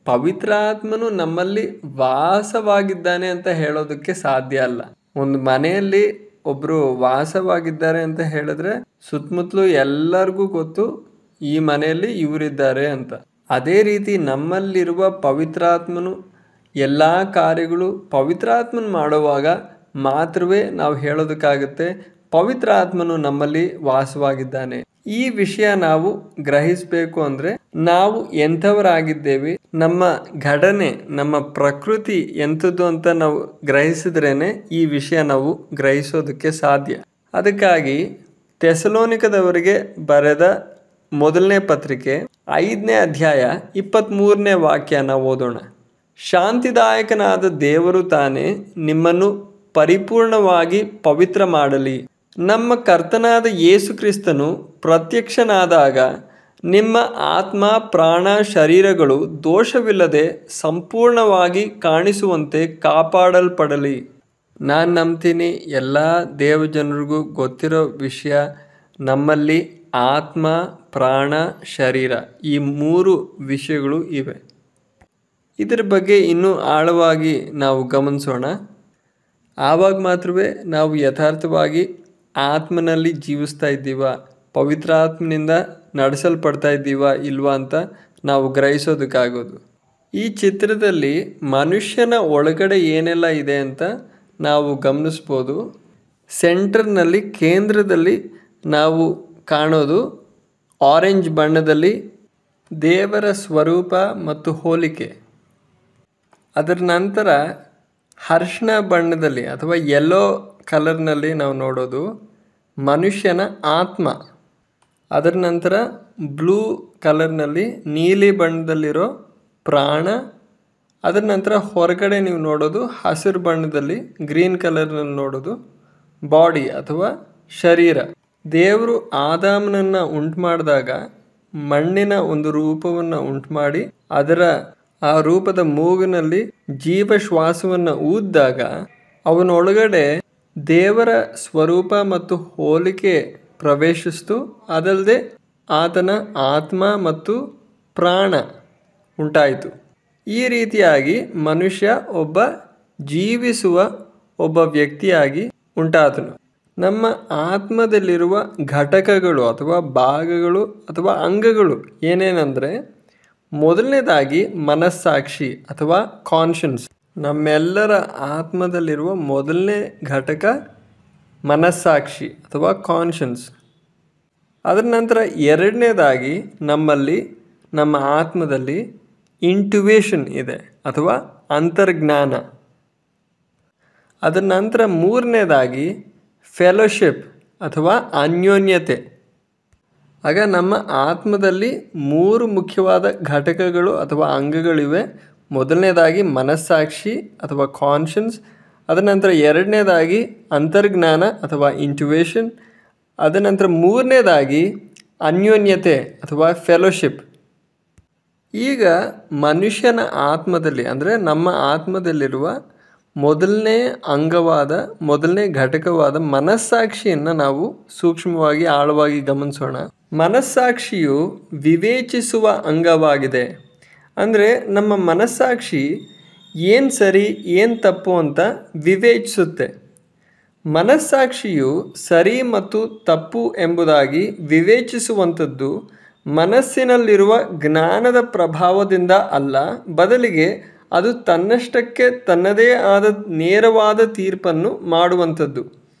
ಪವಿತ್ರ ಆತ್ಮನು ನಮ್ಮಲ್ಲಿ ವಾಸವಾಗಿದ್ದಾನೆ ಅಂತ ಹೇಳೋದಕ್ಕೆ ಸಾಧ್ಯ ಅಲ್ಲ. ಒಂದು ಮನೆಯಲ್ಲಿ ಒಬ್ಬರು ವಾಸವಾಗಿದ್ದಾರೆ ಅಂತ ಹೇಳಿದ್ರೆ ಸುತ್ತಮುತ್ತಲು ಎಲ್ಲರಿಗೂ ಗೊತ್ತು ಈ ಮನೆಯಲ್ಲಿ ಇವರಿದ್ದಾರೆ ಅಂತ. ಅದೇ ರೀತಿ ನಮ್ಮಲ್ಲಿರುವ ಪವಿತ್ರಾತ್ಮನು ಎಲ್ಲ ಕಾರ್ಯಗಳು ಪವಿತ್ರಾತ್ಮನು ಮಾಡುವಾಗ ಮಾತ್ರವೇ ನಾವು ಹೇಳೋದಕ್ಕಾಗುತ್ತೆ ಪವಿತ್ರ ಆತ್ಮನು ನಮ್ಮಲ್ಲಿ ವಾಸವಾಗಿದ್ದಾನೆ. ಈ ವಿಷಯ ನಾವು ಗ್ರಹಿಸಬೇಕು ಅಂದರೆ ನಾವು ಎಂಥವರಾಗಿದ್ದೇವೆ, ನಮ್ಮ ಘಟನೆ, ನಮ್ಮ ಪ್ರಕೃತಿ ಎಂಥದ್ದು ಅಂತ ನಾವು ಗ್ರಹಿಸಿದ್ರೇ ಈ ವಿಷಯ ನಾವು ಗ್ರಹಿಸೋದಕ್ಕೆ ಸಾಧ್ಯ. ಅದಕ್ಕಾಗಿ ಥೆಸಲೋನಿಕದವರಿಗೆ ಬರೆದ ಮೊದಲನೇ ಪತ್ರಿಕೆ 5ನೇ ಅಧ್ಯಾಯ 23ನೇ ವಾಕ್ಯನ ಓದೋಣ. ಶಾಂತಿದಾಯಕನಾದ ದೇವರು ತಾನೇ ನಿಮ್ಮನ್ನು ಪರಿಪೂರ್ಣವಾಗಿ ಪವಿತ್ರ ಮಾಡಲಿ. ನಮ್ಮ ಕರ್ತನಾದ ಯೇಸು ಕ್ರಿಸ್ತನು ಪ್ರತ್ಯಕ್ಷನಾದಾಗ ನಿಮ್ಮ ಆತ್ಮ, ಪ್ರಾಣ, ಶರೀರಗಳು ದೋಷವಿಲ್ಲದೆ ಸಂಪೂರ್ಣವಾಗಿ ಕಾಣಿಸುವಂತೆ ಕಾಪಾಡಲ್ಪಡಲಿ. ನಾನು ನಂಬ್ತೀನಿ ಎಲ್ಲ ದೇವಜನರಿಗೂ ಗೊತ್ತಿರೋ ವಿಷಯ, ನಮ್ಮಲ್ಲಿ ಆತ್ಮ, ಪ್ರಾಣ, ಶರೀರ ಈ 3 ವಿಷಯಗಳು ಇವೆ. ಇದರ ಬಗ್ಗೆ ಇನ್ನೂ ಆಳವಾಗಿ ನಾವು ಗಮನಿಸೋಣ. ಆವಾಗ ಮಾತ್ರವೇ ನಾವು ಯಥಾರ್ಥವಾಗಿ ಆತ್ಮನಲ್ಲಿ ಜೀವಿಸ್ತಾ ಇದ್ದೀವ, ಪವಿತ್ರ ಆತ್ಮನಿಂದ ನಡೆಸಲ್ಪಡ್ತಾ ಇದ್ದೀವ ಇಲ್ವಾ ಅಂತ ನಾವು ಗ್ರಹಿಸೋದಕ್ಕಾಗೋದು. ಈ ಚಿತ್ರದಲ್ಲಿ ಮನುಷ್ಯನ ಒಳಗಡೆ ಏನೆಲ್ಲ ಇದೆ ಅಂತ ನಾವು ಗಮನಿಸ್ಬೋದು. ಸೆಂಟರ್ನಲ್ಲಿ, ಕೇಂದ್ರದಲ್ಲಿ ನಾವು ಕಾಣೋದು ಆರೆಂಜ್ ಬಣ್ಣದಲ್ಲಿ ದೇವರ ಸ್ವರೂಪ ಮತ್ತು ಹೋಲಿಕೆ. ಅದರ ನಂತರ ಅರಿಶಿಣ ಬಣ್ಣದಲ್ಲಿ ಅಥವಾ ಯೆಲ್ಲೋ ಕಲರ್ನಲ್ಲಿ ನಾವು ನೋಡೋದು ಮನುಷ್ಯನ ಆತ್ಮ. ಅದರ ನಂತರ ಬ್ಲೂ ಕಲರ್ನಲ್ಲಿ, ನೀಲಿ ಬಣ್ಣದಲ್ಲಿರೋ ಪ್ರಾಣ. ಅದರ ನಂತರ ಹೊರಗಡೆ ನೀವು ನೋಡೋದು ಹಸಿರು ಬಣ್ಣದಲ್ಲಿ, ಗ್ರೀನ್ ಕಲರ್ನಲ್ಲಿ ನೋಡೋದು ಬಾಡಿ ಅಥವಾ ಶರೀರ. ದೇವರು ಆದಾಮನನ್ನು ಉಂಟು ಮಾಡಿದಾಗ ಮಣ್ಣಿನ ಒಂದು ರೂಪವನ್ನು ಉಂಟು ಮಾಡಿ ಅದರ ಆ ರೂಪದ ಮೂಗಿನಲ್ಲಿ ಜೀವಶ್ವಾಸವನ್ನು ಊದಿದಾಗ ಅವನೊಳಗಡೆ ದೇವರ ಸ್ವರೂಪ ಮತ್ತು ಹೋಲಿಕೆ ಪ್ರವೇಶಿಸ್ತು. ಅದಲ್ಲದೆ ಆತನ ಆತ್ಮ ಮತ್ತು ಪ್ರಾಣ ಉಂಟಾಯಿತು. ಈ ರೀತಿಯಾಗಿ ಮನುಷ್ಯ ಒಬ್ಬ ಜೀವಿಸುವ ಒಬ್ಬ ವ್ಯಕ್ತಿಯಾಗಿ ಉಂಟಾದನು. ನಮ್ಮ ಆತ್ಮದಲ್ಲಿರುವ ಘಟಕಗಳು ಅಥವಾ ಭಾಗಗಳು ಅಥವಾ ಅಂಗಗಳು ಏನೇನೆಂದರೆ, ಮೊದಲನೇದಾಗಿ ಮನಸ್ಸಾಕ್ಷಿ ಅಥವಾ ಕಾನ್ಷನ್ಸ್. ನಮ್ಮೆಲ್ಲರ ಆತ್ಮದಲ್ಲಿರುವ ಮೊದಲನೇ ಘಟಕ ಮನಸ್ಸಾಕ್ಷಿ ಅಥವಾ ಕಾನ್ಷನ್ಸ್. ಅದರ ನಂತರ ಎರಡನೇದಾಗಿ ನಮ್ಮಲ್ಲಿ, ನಮ್ಮ ಆತ್ಮದಲ್ಲಿ ಇಂಟ್ಯುವೇಷನ್ ಇದೆ ಅಥವಾ ಅಂತರ್ಜ್ಞಾನ. ಅದರ ನಂತರ ಮೂರನೇದಾಗಿ ಫೆಲೋಶಿಪ್ ಅಥವಾ ಅನ್ಯೋನ್ಯತೆ. ಆಗ ನಮ್ಮ ಆತ್ಮದಲ್ಲಿ 3 ಮುಖ್ಯವಾದ ಘಟಕಗಳು ಅಥವಾ ಅಂಗಗಳಿವೆ. ಮೊದಲನೇದಾಗಿ ಮನಸ್ಸಾಕ್ಷಿ ಅಥವಾ ಕಾನ್ಷನ್ಸ್. ಅದರ ನಂತರ ಎರಡನೇದಾಗಿ ಅಂತರ್ಜ್ಞಾನ ಅಥವಾ ಇಂಟ್ಯುವೇಷನ್. ಅದರ ನಂತರ ಮೂರನೇದಾಗಿ ಅನ್ಯೋನ್ಯತೆ ಅಥವಾ ಫೆಲೋಶಿಪ್. ಈಗ ಮನುಷ್ಯನ ಆತ್ಮದಲ್ಲಿ ಅಂದರೆ ನಮ್ಮ ಆತ್ಮದಲ್ಲಿರುವ ಮೊದಲನೇ ಅಂಗವಾದ, ಮೊದಲನೇ ಘಟಕವಾದ ಮನಸ್ಸಾಕ್ಷಿಯನ್ನು ನಾವು ಸೂಕ್ಷ್ಮವಾಗಿ ಆಳವಾಗಿ ಗಮನಿಸೋಣ. ಮನಸ್ಸಾಕ್ಷಿಯು ವಿವೇಚಿಸುವ ಅಂಗವಾಗಿದೆ. ಅಂದರೆ ನಮ್ಮ ಮನಸ್ಸಾಕ್ಷಿ ಏನು ಸರಿ ಏನು ತಪ್ಪು ಅಂತ ವಿವೇಚಿಸುತ್ತೆ. ಮನಸ್ಸಾಕ್ಷಿಯು ಸರಿ ಮತ್ತು ತಪ್ಪು ಎಂಬುದಾಗಿ ವಿವೇಚಿಸುವಂಥದ್ದು ಮನಸ್ಸಿನಲ್ಲಿರುವ ಜ್ಞಾನದ ಪ್ರಭಾವದಿಂದ ಅಲ್ಲ, ಬದಲಿಗೆ ಅದು ತನ್ನಷ್ಟಕ್ಕೆ ತನ್ನದೇ ಆದ ನೇರವಾದ ತೀರ್ಪನ್ನು ಮಾಡುವಂಥದ್ದು.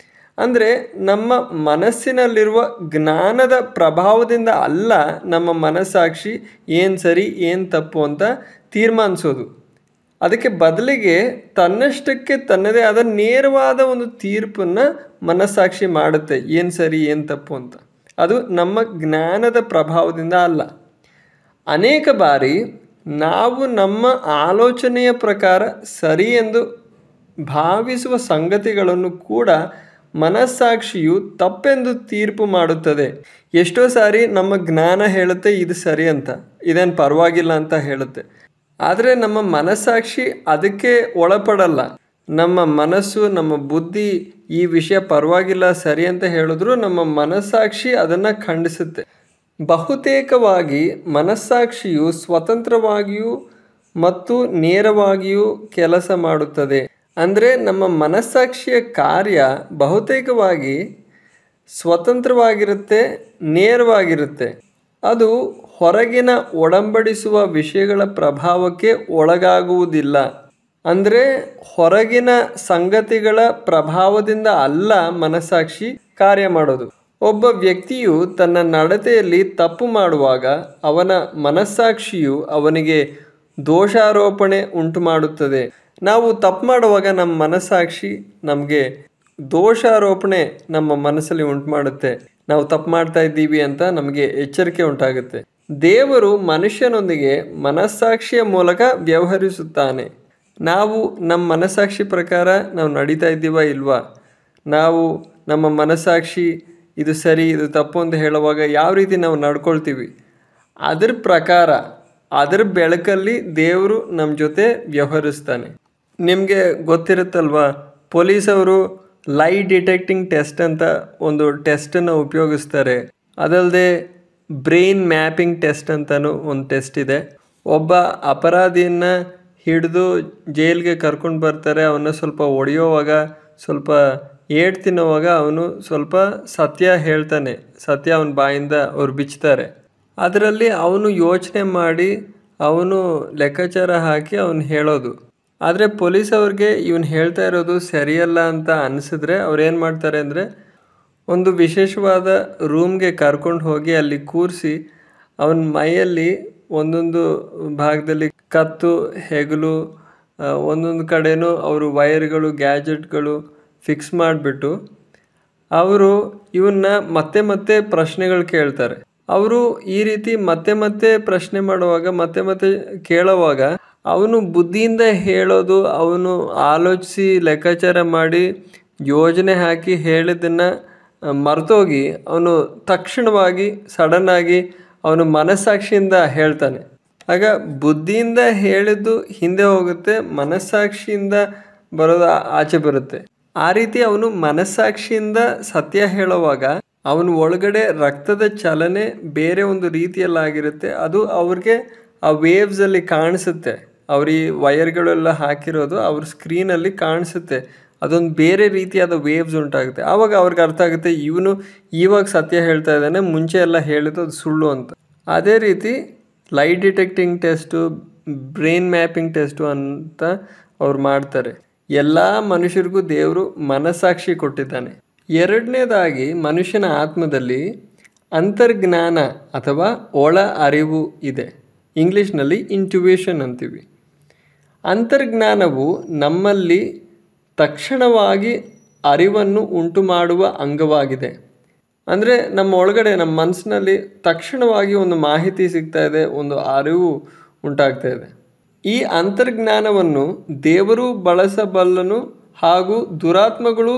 ಅಂದರೆ ನಮ್ಮ ಮನಸ್ಸಿನಲ್ಲಿರುವ ಜ್ಞಾನದ ಪ್ರಭಾವದಿಂದ ಅಲ್ಲ ನಮ್ಮ ಮನಸ್ಸಾಕ್ಷಿ ಏನು ಸರಿ ಏನು ತಪ್ಪು ಅಂತ ತೀರ್ಮಾನಿಸೋದು. ಅದಕ್ಕೆ ಬದಲಿಗೆ ತನ್ನಷ್ಟಕ್ಕೆ ತನ್ನದೇ ಆದ ನೇರವಾದ ಒಂದು ತೀರ್ಪನ್ನು ಮನಸ್ಸಾಕ್ಷಿ ಮಾಡುತ್ತೆ, ಏನು ಸರಿ ಏನು ತಪ್ಪು ಅಂತ. ಅದು ನಮ್ಮ ಜ್ಞಾನದ ಪ್ರಭಾವದಿಂದ ಅಲ್ಲ. ಅನೇಕ ಬಾರಿ ನಾವು ನಮ್ಮ ಆಲೋಚನೆಯ ಪ್ರಕಾರ ಸರಿ ಎಂದು ಭಾವಿಸುವ ಸಂಗತಿಗಳನ್ನು ಕೂಡ ಮನಸ್ಸಾಕ್ಷಿಯು ತಪ್ಪೆಂದು ತೀರ್ಪು ಮಾಡುತ್ತದೆ. ಎಷ್ಟೋ ಸಾರಿ ನಮ್ಮ ಜ್ಞಾನ ಹೇಳುತ್ತೆ ಇದು ಸರಿ ಅಂತ, ಇದೇನು ಪರವಾಗಿಲ್ಲ ಅಂತ ಹೇಳುತ್ತೆ. ಆದರೆ ನಮ್ಮ ಮನಸ್ಸಾಕ್ಷಿ ಅದಕ್ಕೆ ಒಳಪಡಲ್ಲ. ನಮ್ಮ ಮನಸ್ಸು ನಮ್ಮ ಬುದ್ಧಿ ಈ ವಿಷಯ ಪರವಾಗಿಲ್ಲ ಸರಿ ಅಂತ ಹೇಳಿದ್ರು ನಮ್ಮ ಮನಸ್ಸಾಕ್ಷಿ ಅದನ್ನು ಖಂಡಿಸುತ್ತೆ. ಬಹುತೇಕವಾಗಿ ಮನಸ್ಸಾಕ್ಷಿಯು ಸ್ವತಂತ್ರವಾಗಿಯೂ ಮತ್ತು ನೇರವಾಗಿಯೂ ಕೆಲಸ ಮಾಡುತ್ತದೆ. ಅಂದರೆ ನಮ್ಮ ಮನಸ್ಸಾಕ್ಷಿಯ ಕಾರ್ಯ ಬಹುತೇಕವಾಗಿ ಸ್ವತಂತ್ರವಾಗಿರುತ್ತೆ, ನೇರವಾಗಿರುತ್ತೆ. ಅದು ಹೊರಗಿನ ಒಡಂಬಡಿಸುವ ವಿಷಯಗಳ ಪ್ರಭಾವಕ್ಕೆ ಒಳಗಾಗುವುದಿಲ್ಲ. ಅಂದರೆ ಹೊರಗಿನ ಸಂಗತಿಗಳ ಪ್ರಭಾವದಿಂದ ಅಲ್ಲ ಮನಸ್ಸಾಕ್ಷಿ ಕಾರ್ಯ ಮಾಡೋದು. ಒಬ್ಬ ವ್ಯಕ್ತಿಯು ತನ್ನ ನಡತೆಯಲ್ಲಿ ತಪ್ಪು ಮಾಡುವಾಗ ಅವನ ಮನಸ್ಸಾಕ್ಷಿಯು ಅವನಿಗೆ ದೋಷಾರೋಪಣೆ ಉಂಟು ಮಾಡುತ್ತದೆ. ನಾವು ತಪ್ಪು ಮಾಡುವಾಗ ನಮ್ಮ ಮನಸ್ಸಾಕ್ಷಿ ನಮಗೆ ದೋಷಾರೋಪಣೆ ನಮ್ಮ ಮನಸ್ಸಲ್ಲಿ ಉಂಟು ಮಾಡುತ್ತೆ. ನಾವು ತಪ್ಪು ಮಾಡ್ತಾ ಇದ್ದೀವಿ ಅಂತ ನಮಗೆ ಎಚ್ಚರಿಕೆ ಉಂಟಾಗುತ್ತೆ. ದೇವರು ಮನುಷ್ಯನೊಂದಿಗೆ ಮನಸ್ಸಾಕ್ಷಿಯ ಮೂಲಕ ವ್ಯವಹರಿಸುತ್ತಾನೆ. ನಾವು ನಮ್ಮ ಮನಸ್ಸಾಕ್ಷಿ ಪ್ರಕಾರ ನಾವು ನಡೀತಾ ಇದ್ದೀವ ಇಲ್ವಾ, ನಾವು ನಮ್ಮ ಮನಸ್ಸಾಕ್ಷಿ ಇದು ಸರಿ ಇದು ತಪ್ಪು ಅಂತ ಹೇಳುವಾಗ ಯಾವ ರೀತಿ ನಾವು ನಡ್ಕೊಳ್ತೀವಿ, ಅದರ ಪ್ರಕಾರ ಅದರ ಬೆಳಕಲ್ಲಿ ದೇವರು ನಮ್ಮ ಜೊತೆ ವ್ಯವಹರಿಸ್ತಾನೆ. ನಿಮಗೆ ಗೊತ್ತಿರುತ್ತಲ್ವಾ, ಪೊಲೀಸವರು ಲೈ ಡಿಟೆಕ್ಟಿಂಗ್ ಟೆಸ್ಟ್ ಅಂತ ಒಂದು ಟೆಸ್ಟನ್ನು ಉಪಯೋಗಿಸ್ತಾರೆ. ಅದಲ್ಲದೆ ಬ್ರೈನ್ ಮ್ಯಾಪಿಂಗ್ ಟೆಸ್ಟ್ ಅಂತಲೂ ಒಂದು ಟೆಸ್ಟ್ ಇದೆ. ಒಬ್ಬ ಅಪರಾಧಿಯನ್ನು ಹಿಡಿದು ಜೈಲಿಗೆ ಕರ್ಕೊಂಡು ಬರ್ತಾರೆ. ಅವನ್ನ ಸ್ವಲ್ಪ ಹೊಡೆಯೋವಾಗ, ಸ್ವಲ್ಪ ಏಟು ತಿನ್ನೋವಾಗ ಅವನು ಸ್ವಲ್ಪ ಸತ್ಯ ಹೇಳ್ತಾನೆ. ಸತ್ಯ ಅವನ ಬಾಯಿಂದ ಅವ್ರು ಬಿಚ್ತಾರೆ. ಅದರಲ್ಲಿ ಅವನು ಯೋಚನೆ ಮಾಡಿ ಅವನು ಲೆಕ್ಕಾಚಾರ ಹಾಕಿ ಅವನು ಹೇಳೋದು. ಆದರೆ ಪೊಲೀಸವ್ರಿಗೆ ಇವನು ಹೇಳ್ತಾ ಇರೋದು ಸರಿಯಲ್ಲ ಅಂತ ಅನಿಸಿದ್ರೆ ಅವ್ರು ಏನು ಮಾಡ್ತಾರೆ ಅಂದರೆ ಒಂದು ವಿಶೇಷವಾದ ರೂಮ್ಗೆ ಕರ್ಕೊಂಡು ಹೋಗಿ ಅಲ್ಲಿ ಕೂರಿಸಿ ಅವನ ಮೈಯಲ್ಲಿ ಒಂದೊಂದು ಭಾಗದಲ್ಲಿ ಕತ್ತು ಹೆಗಲು ಒಂದೊಂದು ಕಡೆನೂ ಅವರು ವೈರ್ಗಳು ಗ್ಯಾಜೆಟ್ಗಳು ಫಿಕ್ಸ್ ಮಾಡಿಬಿಟ್ಟು ಅವರು ಇವನ್ನ ಮತ್ತೆ ಮತ್ತೆ ಪ್ರಶ್ನೆಗಳು ಕೇಳ್ತಾರೆ. ಅವರು ಈ ರೀತಿ ಮತ್ತೆ ಮತ್ತೆ ಪ್ರಶ್ನೆ ಮಾಡುವಾಗ ಮತ್ತೆ ಮತ್ತೆ ಕೇಳೋವಾಗ ಅವನು ಬುದ್ಧಿಯಿಂದ ಹೇಳೋದು, ಅವನು ಆಲೋಚಿಸಿ ಲೆಕ್ಕಾಚಾರ ಮಾಡಿ ಯೋಜನೆ ಹಾಕಿ ಹೇಳಿದ್ದನ್ನು ಮರ್ತೋಗಿ ಅವನು ತಕ್ಷಣವಾಗಿ ಸಡನ್ನಾಗಿ ಅವನು ಮನಸ್ಸಾಕ್ಷಿಯಿಂದ ಹೇಳ್ತಾನೆ. ಆಗ ಬುದ್ಧಿಯಿಂದ ಹೇಳಿದ್ದು ಹಿಂದೆ ಹೋಗುತ್ತೆ, ಮನಸ್ಸಾಕ್ಷಿಯಿಂದ ಬರೋದು ಆಚೆ ಬರುತ್ತೆ. ಆ ರೀತಿ ಅವನು ಮನಸ್ಸಾಕ್ಷಿಯಿಂದ ಸತ್ಯ ಹೇಳುವಾಗ ಅವನ ಒಳಗಡೆ ರಕ್ತದ ಚಲನೆ ಬೇರೆ ಒಂದು ರೀತಿಯಲ್ಲಾಗಿರುತ್ತೆ. ಅದು ಅವ್ರಿಗೆ ಆ ವೇವ್ಸಲ್ಲಿ ಕಾಣಿಸುತ್ತೆ. ಅವ್ರ ಈ ವೈರ್ಗಳೆಲ್ಲ ಹಾಕಿರೋದು ಅವ್ರ ಸ್ಕ್ರೀನಲ್ಲಿ ಕಾಣಿಸುತ್ತೆ. ಅದೊಂದು ಬೇರೆ ರೀತಿಯಾದ ವೇವ್ಸ್ ಉಂಟಾಗುತ್ತೆ. ಆವಾಗ ಅವ್ರಿಗೆ ಅರ್ಥ ಆಗುತ್ತೆ ಇವನು ಇವಾಗ ಸತ್ಯ ಹೇಳ್ತಾ ಇದ್ದಾನೆ, ಮುಂಚೆ ಎಲ್ಲ ಹೇಳಿದ್ದು ಅದು ಸುಳ್ಳು ಅಂತ. ಅದೇ ರೀತಿ ಲೈ detecting test, brain mapping test ಅಂತ ಅವ್ರು ಮಾಡ್ತಾರೆ. ಎಲ್ಲ ಮನುಷ್ಯರಿಗೂ ದೇವರು ಮನಸ್ಸಾಕ್ಷಿ ಕೊಟ್ಟಿದ್ದಾನೆ. ಎರಡನೇದಾಗಿ ಮನುಷ್ಯನ ಆತ್ಮದಲ್ಲಿ ಅಂತರ್ಜ್ಞಾನ ಅಥವಾ ಒಳ ಅರಿವು ಇದೆ. ಇಂಗ್ಲೀಷ್ನಲ್ಲಿ ಇಂಟ್ಯೂಷನ್ ಅಂತೀವಿ. ಅಂತರ್ಜ್ಞಾನವು ನಮ್ಮಲ್ಲಿ ತಕ್ಷಣವಾಗಿ ಅರಿವನ್ನು ಉಂಟು ಮಾಡುವ ಅಂಗವಾಗಿದೆ. ಅಂದರೆ ನಮ್ಮ ಒಳಗಡೆ ನಮ್ಮ ಮನಸ್ಸಿನಲ್ಲಿ ತಕ್ಷಣವಾಗಿ ಒಂದು ಮಾಹಿತಿ ಸಿಗ್ತಾ ಇದೆ, ಒಂದು ಅರಿವು ಉಂಟಾಗ್ತಾ ಇದೆ. ಈ ಅಂತರ್ಜ್ಞಾನವನ್ನು ದೇವರು ಬಳಸಬಲ್ಲನು ಹಾಗೂ ದುರಾತ್ಮಗಳು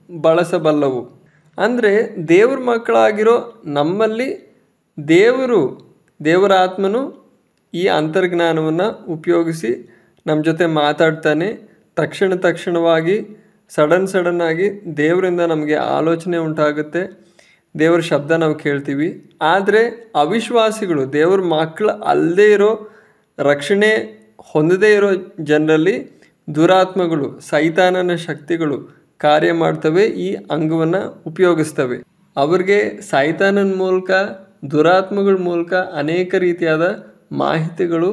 ಬಳಸಬಲ್ಲವು. ಅಂದರೆ ದೇವ್ರ ಮಕ್ಕಳಾಗಿರೋ ನಮ್ಮಲ್ಲಿ ದೇವರ ಆತ್ಮನು ಈ ಅಂತರ್ಜ್ಞಾನವನ್ನು ಉಪಯೋಗಿಸಿ ನಮ್ಮ ಜೊತೆ ಮಾತಾಡ್ತಾನೆ. ತಕ್ಷಣವಾಗಿ ಸಡನ್ನಾಗಿ ದೇವರಿಂದ ನಮಗೆ ಆಲೋಚನೆ ಉಂಟಾಗುತ್ತೆ, ದೇವರ ಶಬ್ದ ನಾವು ಕೇಳ್ತೀವಿ. ಆದರೆ ಅವಿಶ್ವಾಸಿಗಳು, ದೇವ್ರ ಮಕ್ಕಳು ಅಲ್ಲದೇ ಇರೋ, ರಕ್ಷಣೆ ಹೊಂದದೇ ಇರೋ ಜನರಲ್ಲಿ ದುರಾತ್ಮಗಳು, ಸೈತಾನನ ಶಕ್ತಿಗಳು ಕಾರ್ಯ ಮಾಡ್ತವೆ, ಈ ಅಂಗವನ್ನು ಉಪಯೋಗಿಸ್ತವೆ. ಅವ್ರಿಗೆ ಸೈತಾನನ ಮೂಲಕ, ದುರಾತ್ಮಗಳ ಮೂಲಕ ಅನೇಕ ರೀತಿಯಾದ ಮಾಹಿತಿಗಳು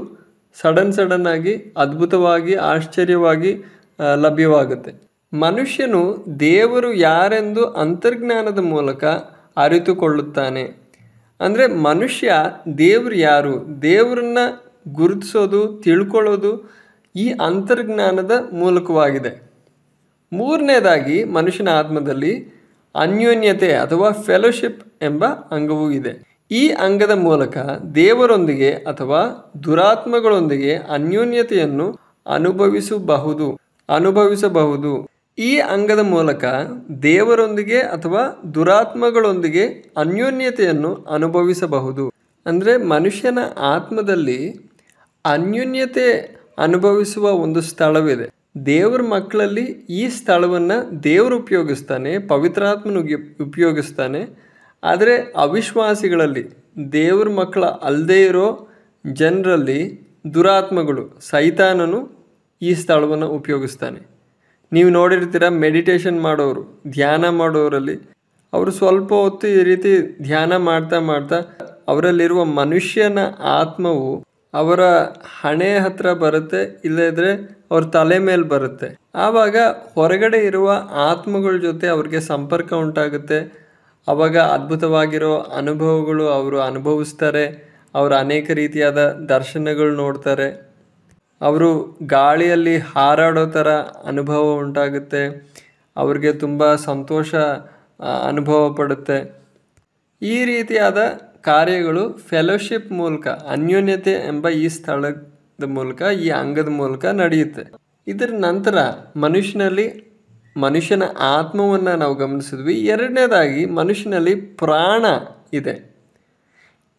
ಸಡನ್ ಆಗಿ, ಅದ್ಭುತವಾಗಿ, ಆಶ್ಚರ್ಯವಾಗಿ ಲಭ್ಯವಾಗುತ್ತೆ. ಮನುಷ್ಯನು ದೇವರು ಯಾರೆಂದು ಅಂತರ್ಜ್ಞಾನದ ಮೂಲಕ ಅರಿತುಕೊಳ್ಳುತ್ತಾನೆ. ಅಂದರೆ ಮನುಷ್ಯ ದೇವರು ಯಾರು, ದೇವರನ್ನ ಗುರುತಿಸೋದು, ತಿಳ್ಕೊಳ್ಳೋದು ಈ ಅಂತರ್ಜ್ಞಾನದ ಮೂಲಕವಾಗಿದೆ. ಮೂರನೇದಾಗಿ ಮನುಷ್ಯನ ಆತ್ಮದಲ್ಲಿ ಅನ್ಯೋನ್ಯತೆ ಅಥವಾ ಫೆಲೋಶಿಪ್ ಎಂಬ ಅಂಗವೂ ಇದೆ. ಈ ಅಂಗದ ಮೂಲಕ ದೇವರೊಂದಿಗೆ ಅಥವಾ ದುರಾತ್ಮಗಳೊಂದಿಗೆ ಅನ್ಯೋನ್ಯತೆಯನ್ನು ಅನುಭವಿಸಬಹುದು. ಈ ಅಂಗದ ಮೂಲಕ ದೇವರೊಂದಿಗೆ ಅಥವಾ ದುರಾತ್ಮಗಳೊಂದಿಗೆ ಅನ್ಯೋನ್ಯತೆಯನ್ನು ಅನುಭವಿಸಬಹುದು. ಅಂದರೆ ಮನುಷ್ಯನ ಆತ್ಮದಲ್ಲಿ ಅನ್ಯೋನ್ಯತೆ ಅನುಭವಿಸುವ ಒಂದು ಸ್ಥಳವಿದೆ. ದೇವರ ಮಕ್ಕಳಲ್ಲಿ ಈ ಸ್ಥಳವನ್ನು ದೇವರು ಉಪಯೋಗಿಸ್ತಾನೆ, ಪವಿತ್ರಾತ್ಮನು ಉಪಯೋಗಿಸ್ತಾನೆ. ಆದರೆ ಅವಿಶ್ವಾಸಿಗಳಲ್ಲಿ, ದೇವ್ರ ಮಕ್ಕಳ ಅಲ್ಲದೇ ಇರೋ ಜನರಲ್ಲಿ ದುರಾತ್ಮಗಳು, ಸೈತಾನನು ಈ ಸ್ಥಳವನ್ನು ಉಪಯೋಗಿಸ್ತಾನೆ. ನೀವು ನೋಡಿರ್ತೀರ, ಮೆಡಿಟೇಷನ್ ಮಾಡೋರು, ಧ್ಯಾನ ಮಾಡೋರಲ್ಲಿ ಅವರು ಸ್ವಲ್ಪ ಹೊತ್ತು ಈ ರೀತಿ ಧ್ಯಾನ ಮಾಡ್ತಾ ಅವರಲ್ಲಿರುವ ಮನುಷ್ಯನ ಆತ್ಮವು ಅವರ ಹಣೆ ಹತ್ರ ಬರುತ್ತೆ, ಇಲ್ಲದಿದ್ದರೆ ಅವ್ರ ತಲೆ ಮೇಲೆ ಬರುತ್ತೆ. ಆವಾಗ ಹೊರಗಡೆ ಇರುವ ಆತ್ಮಗಳ ಜೊತೆ ಅವ್ರಿಗೆ ಸಂಪರ್ಕ ಉಂಟಾಗುತ್ತೆ. ಆವಾಗ ಅದ್ಭುತವಾಗಿರೋ ಅನುಭವಗಳು ಅವರು ಅನುಭವಿಸ್ತಾರೆ. ಅವರು ಅನೇಕ ರೀತಿಯಾದ ದರ್ಶನಗಳು ನೋಡ್ತಾರೆ. ಅವರು ಗಾಳಿಯಲ್ಲಿ ಹಾರಾಡೋ ಥರ ಅನುಭವ ಉಂಟಾಗುತ್ತೆ. ಅವ್ರಿಗೆ ತುಂಬ ಸಂತೋಷ ಅನುಭವ ಪಡುತ್ತೆ. ಈ ರೀತಿಯಾದ ಕಾರ್ಯಗಳು ಫೆಲೋಶಿಪ್ ಮೂಲಕ, ಅನ್ಯೋನ್ಯತೆ ಎಂಬ ಈ ಸ್ಥಳದ ಮೂಲಕ, ಈ ಅಂಗದ ಮೂಲಕ ನಡೆಯುತ್ತೆ. ಇದರ ನಂತರ ಮನುಷ್ಯನ ಆತ್ಮವನ್ನು ನಾವು ಗಮನಿಸಿದ್ವಿ. ಎರಡನೇದಾಗಿ ಮನುಷ್ಯನಲ್ಲಿ ಪ್ರಾಣ ಇದೆ.